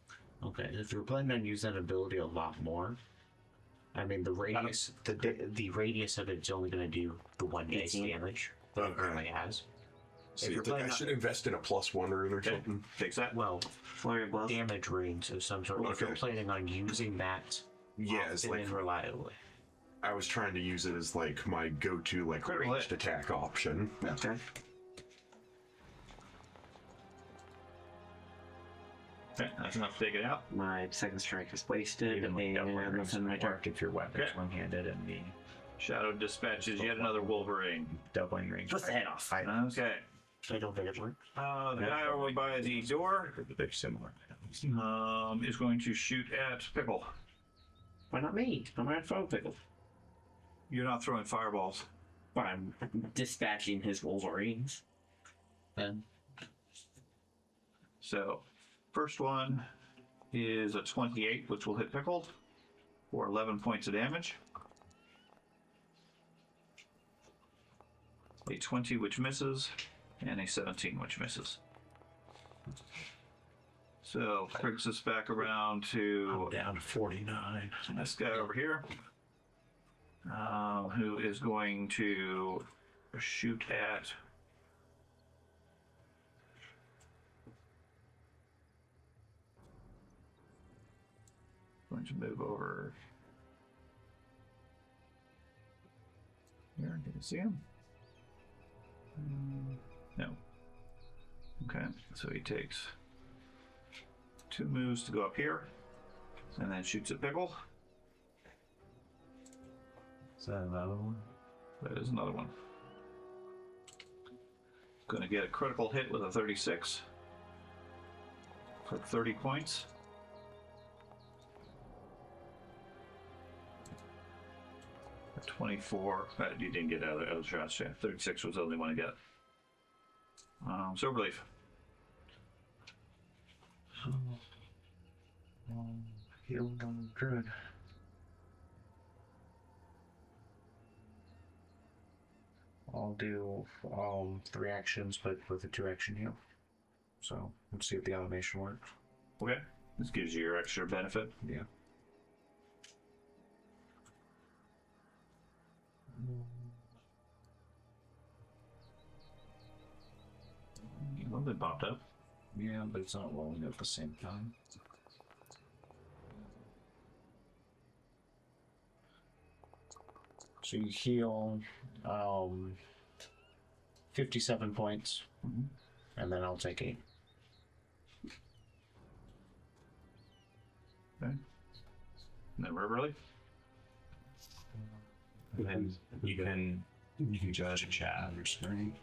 Okay, if you're planning on using that ability a lot more, I mean, the radius, the radius of it's only going to do the 1 base 18 damage that it currently has. See, you're I planning should invest in a +1 rune or something. Takes that. Well, Flurry of blows. damage runes of some sort. If you're Okay. planning on using that Yeah, it's often like and reliably. I was trying to use it as like my go-to like Critical ranged hit. attack option. Okay. Okay, that's enough to take it out. My second strike is wasted, Even with doubling and rings nothing right work if your weapon's Okay. one-handed and the Shadow dispatches yet another Wolverine. doubling range. Twist the head off. Okay. I don't think it works. The guy over by the door They're similar. is going to shoot at Pickle. Why not me? I'm at phone pickle. You're not throwing fireballs. But I'm dispatching his Wolverines. Ben? So, first one is a 28, which will hit Pickle for 11 points of damage. A 20, which misses, and a 17, which misses. So, brings us back around to Down to 49. this guy over here, who is going to shoot at going to move over here. Can you see him? No. Okay, so he takes 2 moves to go up here, and then shoots at Pickle. Is that another one? That is another one. Gonna get a critical hit with a 36 for 30 points. A 24. You didn't get other shots. Yeah, 36 was the only one I got. Sober Leaf. Healing on good. I'll do 3 actions, but with a 2-action heal. So let's see if the automation works. Okay. This gives you your extra benefit. Yeah. A little bit popped up. Yeah, but it's not rolling at the same time. So you heal 57 points, and then I'll take 8. Okay. Never really. And you can judge chat on your screen.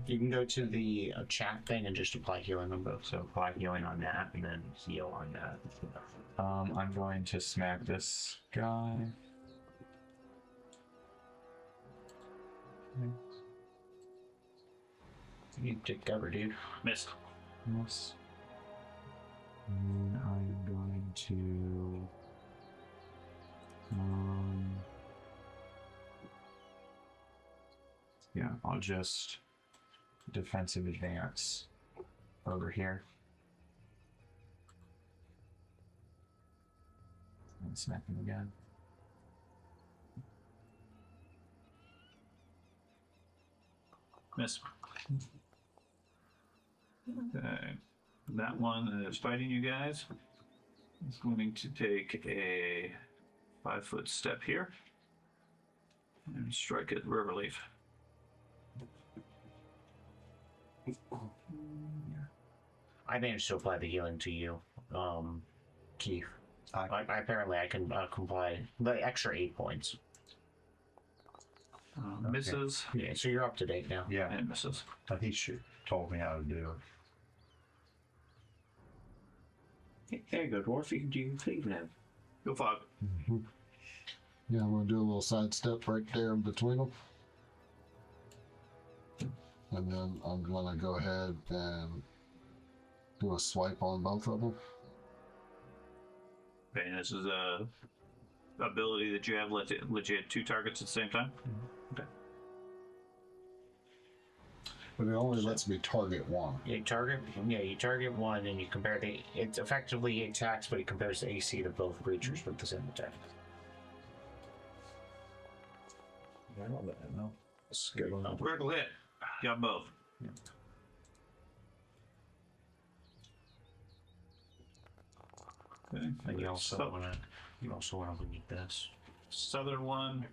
You can go to the chat thing and just apply healing on both. So apply healing on that, and then heal on that. I'm going to smack this guy. You take cover, dude. Missed. Yes. And then I'm going to yeah, I'll just defensive advance over here. And smack him again. Miss. Okay. that one that is fighting you guys is going to take a 5-foot step here and strike at River Leaf. I managed to apply the healing to you, Keith. Apparently, I can comply the extra 8 points. Misses. Yeah, so you're up to date now. Yeah, And misses. he should told me how to do it. There you go, dwarf. You can do your cleave now. Go Fog. Yeah, I'm gonna do a little side step right there in between them. And then I'm gonna go ahead and do a swipe on both of them. Okay, and this is a ability that you have legit 2 targets at the same time. Okay. But it only lets me target one. You target one, and you compare the. It's effectively attacks, but it compares the AC to both creatures with the same attack. I don't know. It's good enough. Critical hit. Got both. Yeah. Okay. And you also wanna need this. Southern one,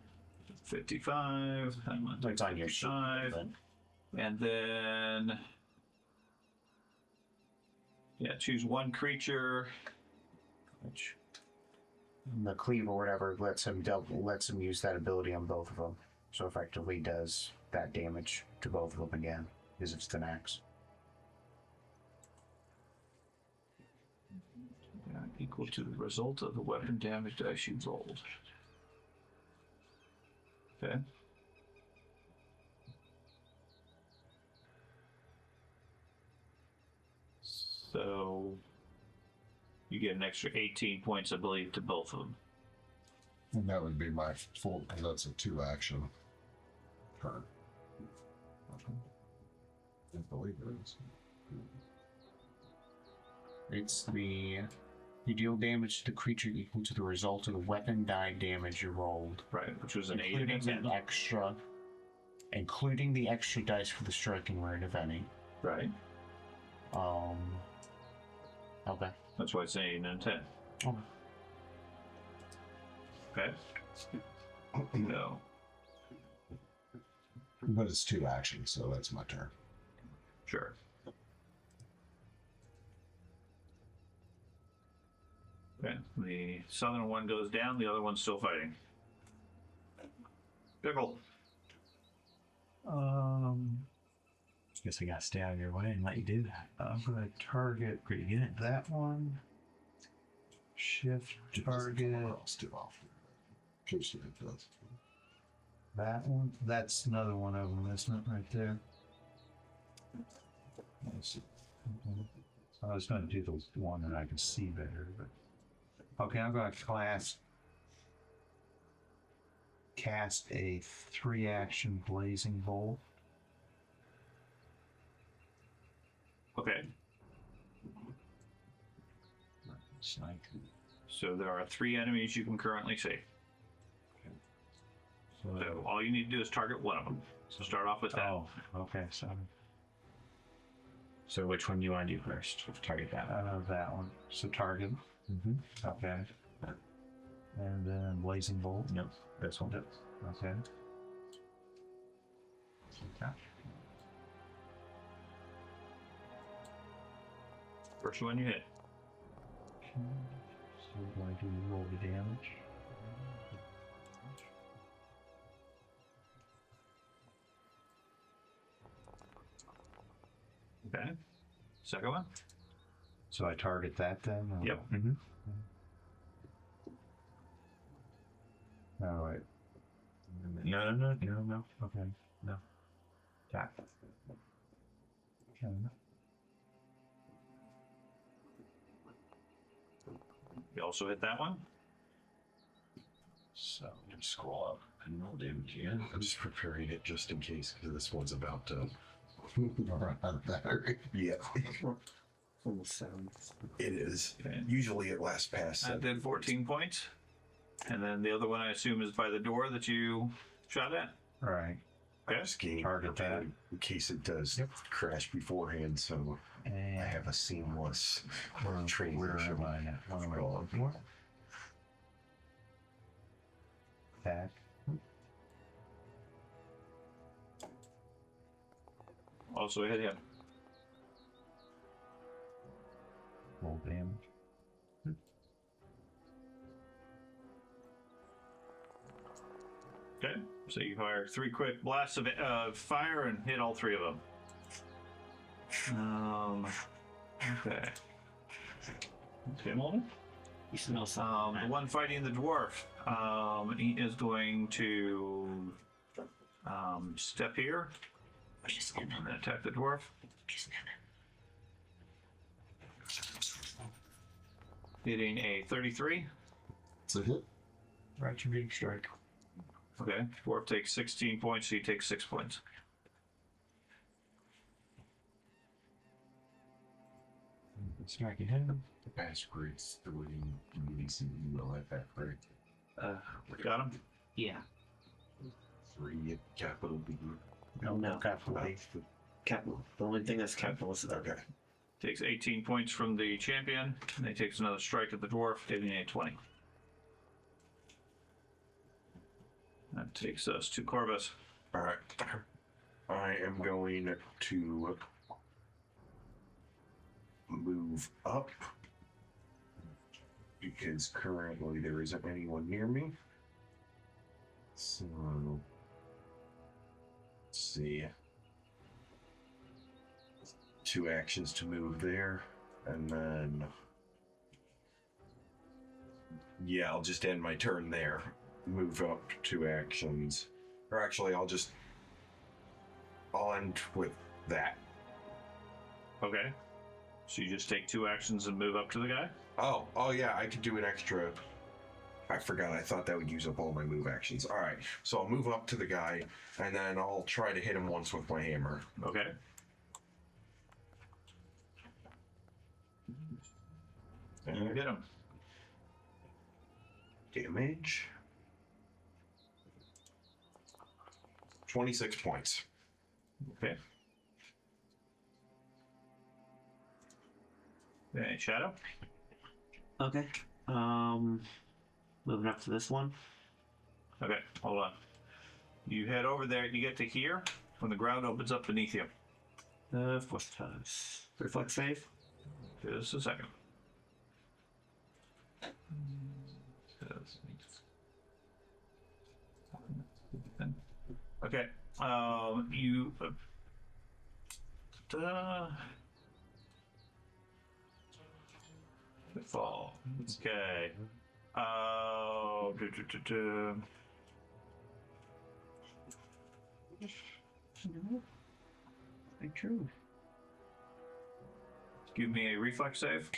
55. That one's It's on your sheet, 55. but And then, yeah, choose one creature. which the cleave or whatever lets him use that ability on both of them. So effectively does that damage to both of them again, as if it's an axe. Yeah, equal to the result of the weapon damage dice you rolled. Okay. So you get an extra 18 points, I believe, to both of them. And that would be my full, because that's a 2 action turn. I believe it is. It's you deal damage to the creature equal to the result of the weapon die damage you rolled, Right, which was an 8 including and a 10. including the extra dice for the striking rate, if any. Right. Okay. That's why it's an 8 and a 10. Okay. Okay. No. But it's 2 actions, so that's my turn. Sure. Okay. The southern one goes down, the other one's still fighting. Pickle. Guess I gotta stay out of your way and let you do that. I'm gonna target Pretty good. that one. Shift target Cross 2 off. In case it does. that one. That's another one of them, isn't it, right there? Let's see. I was gonna do the one that I can see better, but okay, I'm gonna cast a 3-action blazing bolt. Okay. It's like, So there are 3 enemies you can currently see. So all you need to do is target one of them. So start off with that. oh, okay, so So which one do you want to do first? Target that. that one. So target. Mm-hmm. Okay. And then blazing bolt. Nope. This one. Okay. First one you hit. So we're going to roll the damage. Okay. Second one. So I target that then? or- Yep. Mm-hmm. All right. No. Okay. No. Tap. Okay. You also hit that one. So just scroll up and roll damage again. I'm just preparing it just in case because this one's about to. Run out of battery. Yeah, Almost 7. it is. Okay. Usually it lasts past. And then 14 points. And then the other one I assume is by the door that you shot at. All right. This game Target that. in case it does crash beforehand, so I have a seamless transition. Where am I now? What am I looking for? Attack. Also hit him. Roll damage. Okay, so you fire 3 quick blasts of fire and hit all 3 of them. Okay. Okay, moment. You smell The something. one fighting the dwarf, he is going to step here and attack the dwarf. Hitting a 33. It's a hit. Retribution strike. Okay, dwarf takes 16 points, so he takes 6 points. Striking him. Passwords 3 releasing email at that break. Got him? Yeah. 3 capital B. No. Capital B. Capital. The only thing that's capital is the Okay. Takes 18 points from the champion, and he takes another strike at the dwarf, hitting a 20. That takes us to Corvus. Alright. I am going to move up because currently there isn't anyone near me. So let's see. 2 actions to move there, and then yeah, I'll just end my turn there. Move up 2 actions. Or actually, I'll end with that. Okay. So you just take 2 actions and move up to the guy? Oh yeah, I could do an extra. I forgot, I thought that would use up all my move actions. Alright, so I'll move up to the guy, and then I'll try to hit him once with my hammer. Okay. And you hit him. Damage. 26 points. Okay. Okay, Shadow? Okay. Moving up to this one. Okay, hold on. You head over there, you get to here when the ground opens up beneath you. Force times. Reflex save. Just a second. Okay. You fall. Okay. True. Give me a reflex save.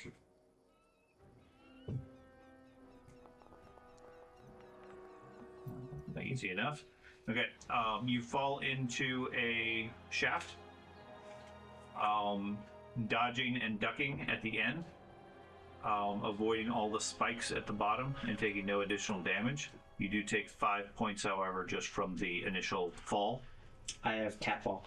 Easy enough. Okay, you fall into a shaft, dodging and ducking at the end, avoiding all the spikes at the bottom and taking no additional damage. You do take 5 points, however, just from the initial fall. I have catfall.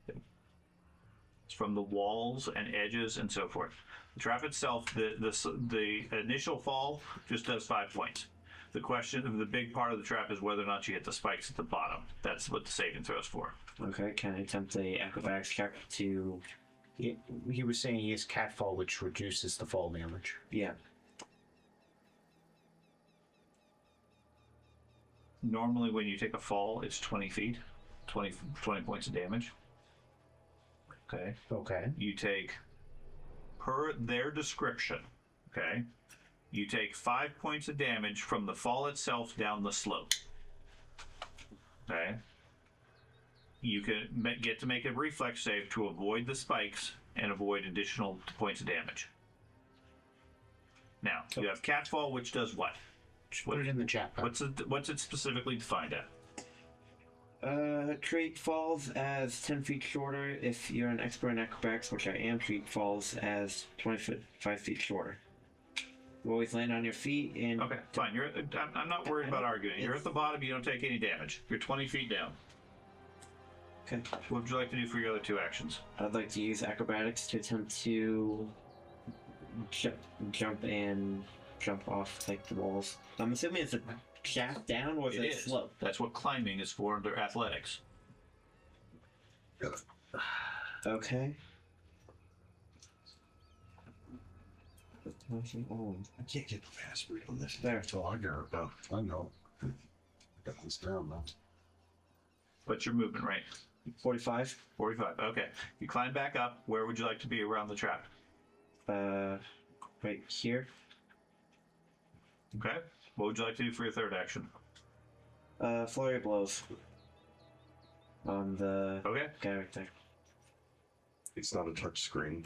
It's from the walls and edges and so forth. The trap itself, the initial fall just does 5 points. The question, the big part of the trap is whether or not you hit the spikes at the bottom. That's what the saving throw is for. Okay, can I attempt the acrobatics check to... He was saying he has catfall, which reduces the fall damage. Yeah. Normally when you take a fall, it's 20 feet, 20 points of damage. Okay. Okay. You take, per their description, okay, you take 5 points of damage from the fall itself down the slope. Okay. You can get to make a reflex save to avoid the spikes and avoid additional points of damage. Now, you have catfall, which does what? Put it in the chat box. What's it specifically defined at? Trait falls as 10 feet shorter. If you're an expert in acrobatics, which I am, trait falls as 25 feet shorter. You always land on your feet and... Okay, fine. I'm not worried about arguing. You're at the bottom, you don't take any damage. You're 20 feet down. Okay. What would you like to do for your other 2 actions? I'd like to use acrobatics to attempt to jump off like the walls. I'm assuming it's a shaft down or is it a slope? That's what climbing is for under athletics. Okay. Oh, I can't get the password on this. there. So I got it. I know. Got this down now. What's your movement rate? 45. 45. Okay. You climb back up. Where would you like to be around the trap? Right here. Okay. What would you like to do for your 3rd action? Flurry of blows. On the Okay. guy right there. It's not a touch screen.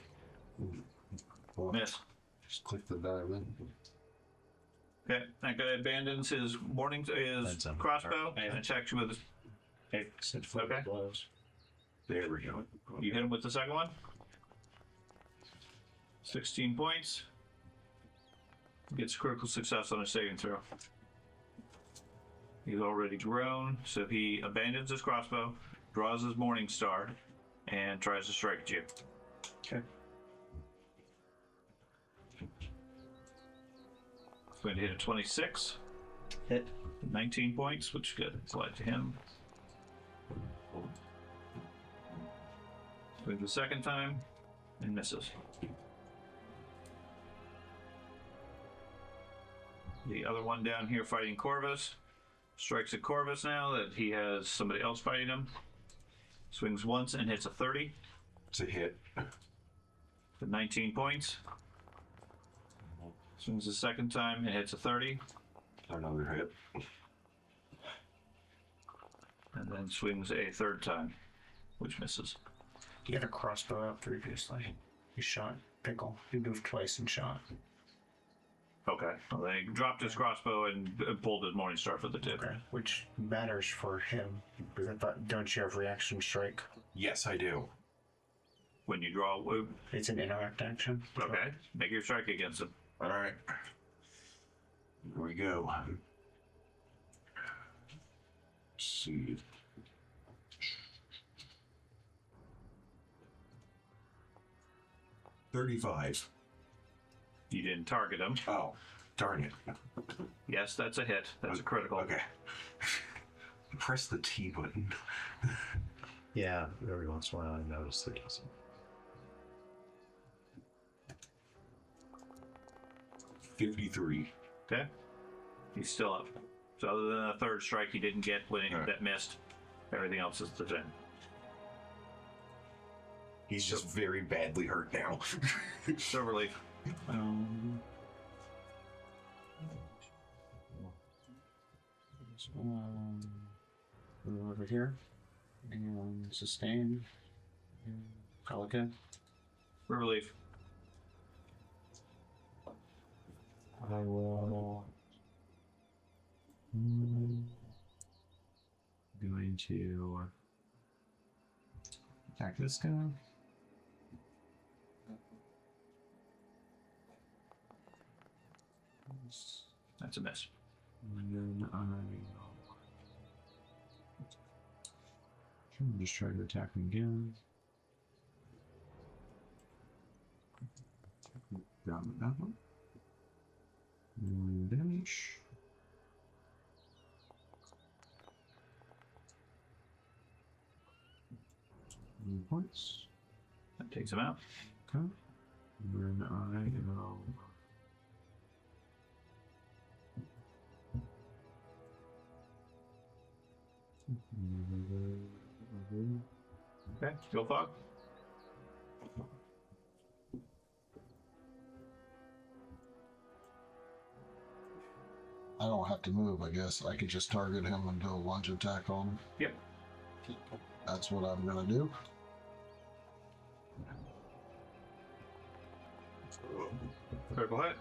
Well, Miss. just click the dive in. Okay. That guy abandons his crossbow and attacks you with his... Okay. There we go. You hit him with the second one. 16 points. Gets critical success on a saving throw. He's already grown, so he abandons his crossbow, draws his morning star, and tries to strike at you. Okay. He's going to hit a 26. Hit. 19 points, which good. Slide to him. Swings the second time and misses. The other one down here fighting Corvus strikes at Corvus now that he has somebody else fighting him. Swings once and hits a 30 It's a hit. for 19 points. Swings the second time and hits a 30. Another hit. And then swings a 3rd time, which misses. He had a crossbow out previously. He shot Pickle. He moved twice and shot. Okay. Well, then he dropped his crossbow and pulled his morning star for the 2. Okay. Which matters for him. Because I thought, don't you have reaction strike? Yes, I do. When you draw a whoop. It's an interact action. Okay. Make your strike against him. All right. Here we go. Let's see. $35. You didn't target him. Oh, darn it. Yes, that's a hit. That's a critical. Okay. Press the T button. Yeah, every once in a while I notice it doesn't. $53. Okay. He's still up. So other than a 3rd strike he didn't get when that missed, everything else is the same. He's just very badly hurt now. Silver Leaf. Over here. And sustain. Pelican. River Leaf. I will. Going to attack this guy. That's a miss. And then I'm just try to attack him again. Down with that one. And damage. Points. That takes him out. Okay. And then I go. Okay, go fog. I don't have to move, I guess. I could just target him and do a lunge attack on him. Yep. That's what I'm gonna do. Critical hit.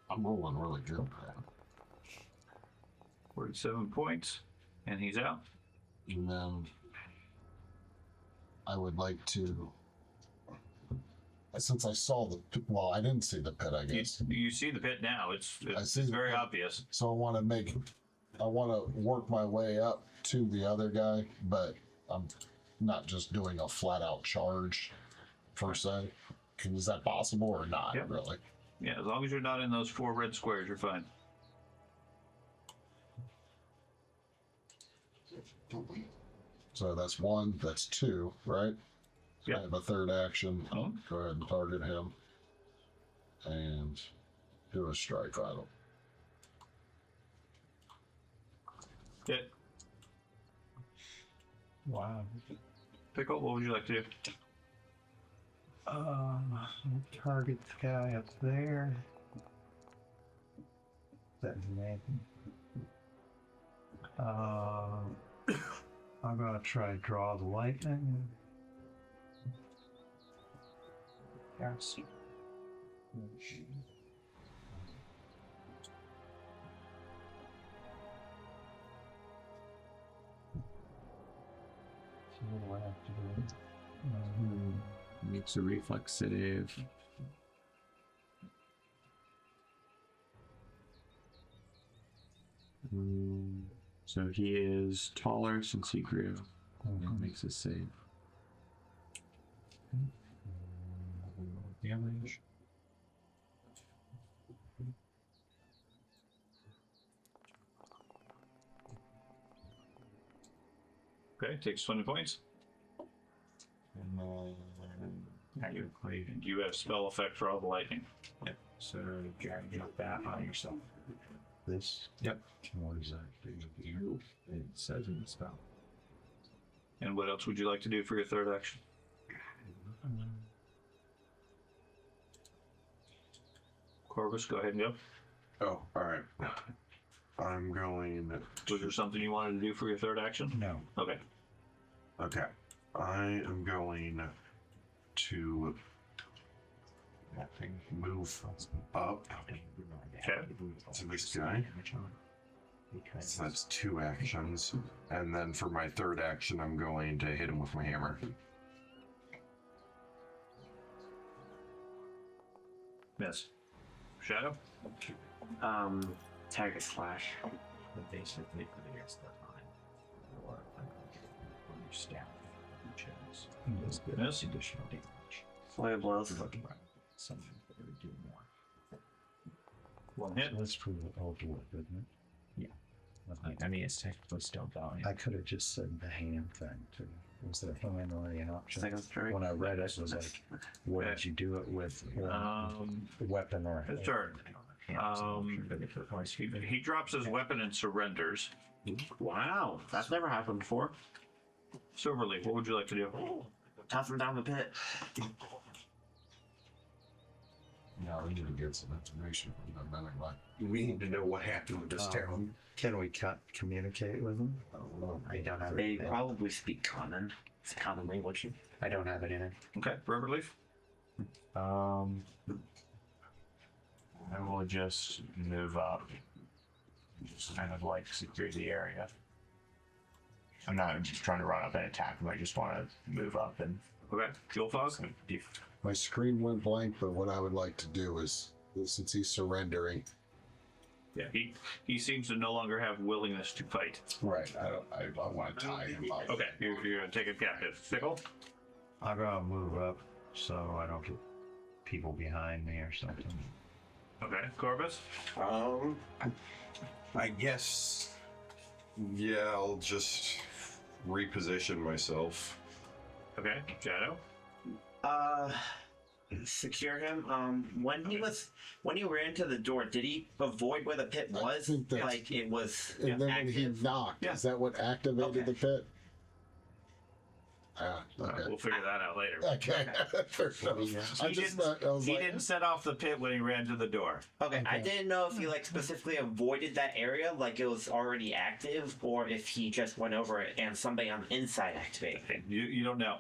I'm rolling really good. 47 points, and he's out. And then I would like to, since I saw the pit, well, I didn't see the pit, I guess. You see the pit now. It's I see it's the very pit. obvious. So I want to make I want to work my way up to the other guy, but I'm not just doing a flat out charge per se. Is that possible or not? Yep. Really? Yeah, as long as you're not in those 4 red squares, you're fine. So that's 1, that's 2, right? Yep. I have a third action. Oh. Go ahead and target him. And do a strike on him. Hit. Wow. Pickle, what would you like to do? Target the guy up there. That name. I'm gonna try to draw the lightning. Yes. So what do I have to do? Makes a reflex save. So he is taller since he grew. Makes a save. Damage. Okay, takes 20 points. Now you play. You have spell effect for all the lightning. Yep. So drag that on yourself. This? Yep. What does that do? It says in the spell. And what else would you like to do for your third action? Corvus, go ahead and go. Oh, all right. I'm going. Was there something you wanted to do for your third action? No. Okay. Okay. I am going to move up Okay. to this guy. So that's 2 actions. And then for my third action, I'm going to hit him with my hammer. Miss. Shadow? Target slash. But basically, for the rest of the time, or your staff, you chose. Does the Miss. additional damage. Flare blows. Something that would do more. One hit. That's pretty ultimate, isn't it? I mean, it's technically still dying. I could have just said the hand thing too. Was there finally an option? Second strike. When I read it, it was like, what did you do it with? Weapon or His turn. He drops his weapon and surrenders. Wow, that's never happened before. Silverleaf, what would you like to do? Toss him down the pit. No, we need to get some information from them anyway. We need to know what happened with this town. Can we communicate with them? I don't have They it. probably speak common. It's a common language. I don't have it in it. Okay, Riverleaf. I will just move up. Just kind of like secure the area. I'm not just trying to run up and attack him. I just want to move up and. Okay, Fuel Fog. My screen went blank, but what I would like to do is, since he's surrendering. Yeah, he seems to no longer have willingness to fight. Right. I want to tie him up. Okay, you're gonna take him captive. Fickle. I'm gonna move up so I don't get people behind me or something. Okay, Corvus. I guess. Yeah, I'll just reposition myself. Okay, Shadow. Secure him. When he ran to the door, did he avoid where the pit I was? think that's- Like it was And then when he active? knocked, Yeah. is that what activated the pit? Ah, okay. We'll figure that out later. Okay. Fair enough. I just thought, I was He like, didn't set off the pit when he ran to the door. Okay, I didn't know if he like specifically avoided that area, like it was already active, or if he just went over it and somebody on the inside activated it. You don't know.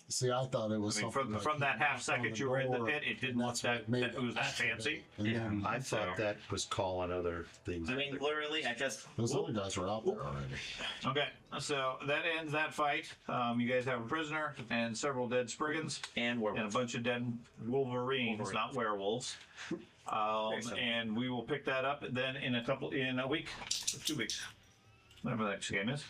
see, I thought it was I mean, something like from that he half knocked on second you were in the door, pit, it didn't and look that's what that made it was that fancy. And then I thought that was calling other things. I mean, literally, I just those other guys were out there already. Okay, so that ends that fight. You guys have a prisoner and several dead Spriggans and and a bunch of dead Wolverines, not werewolves. And we will pick that up then in a week, 2 weeks. whatever the next game is.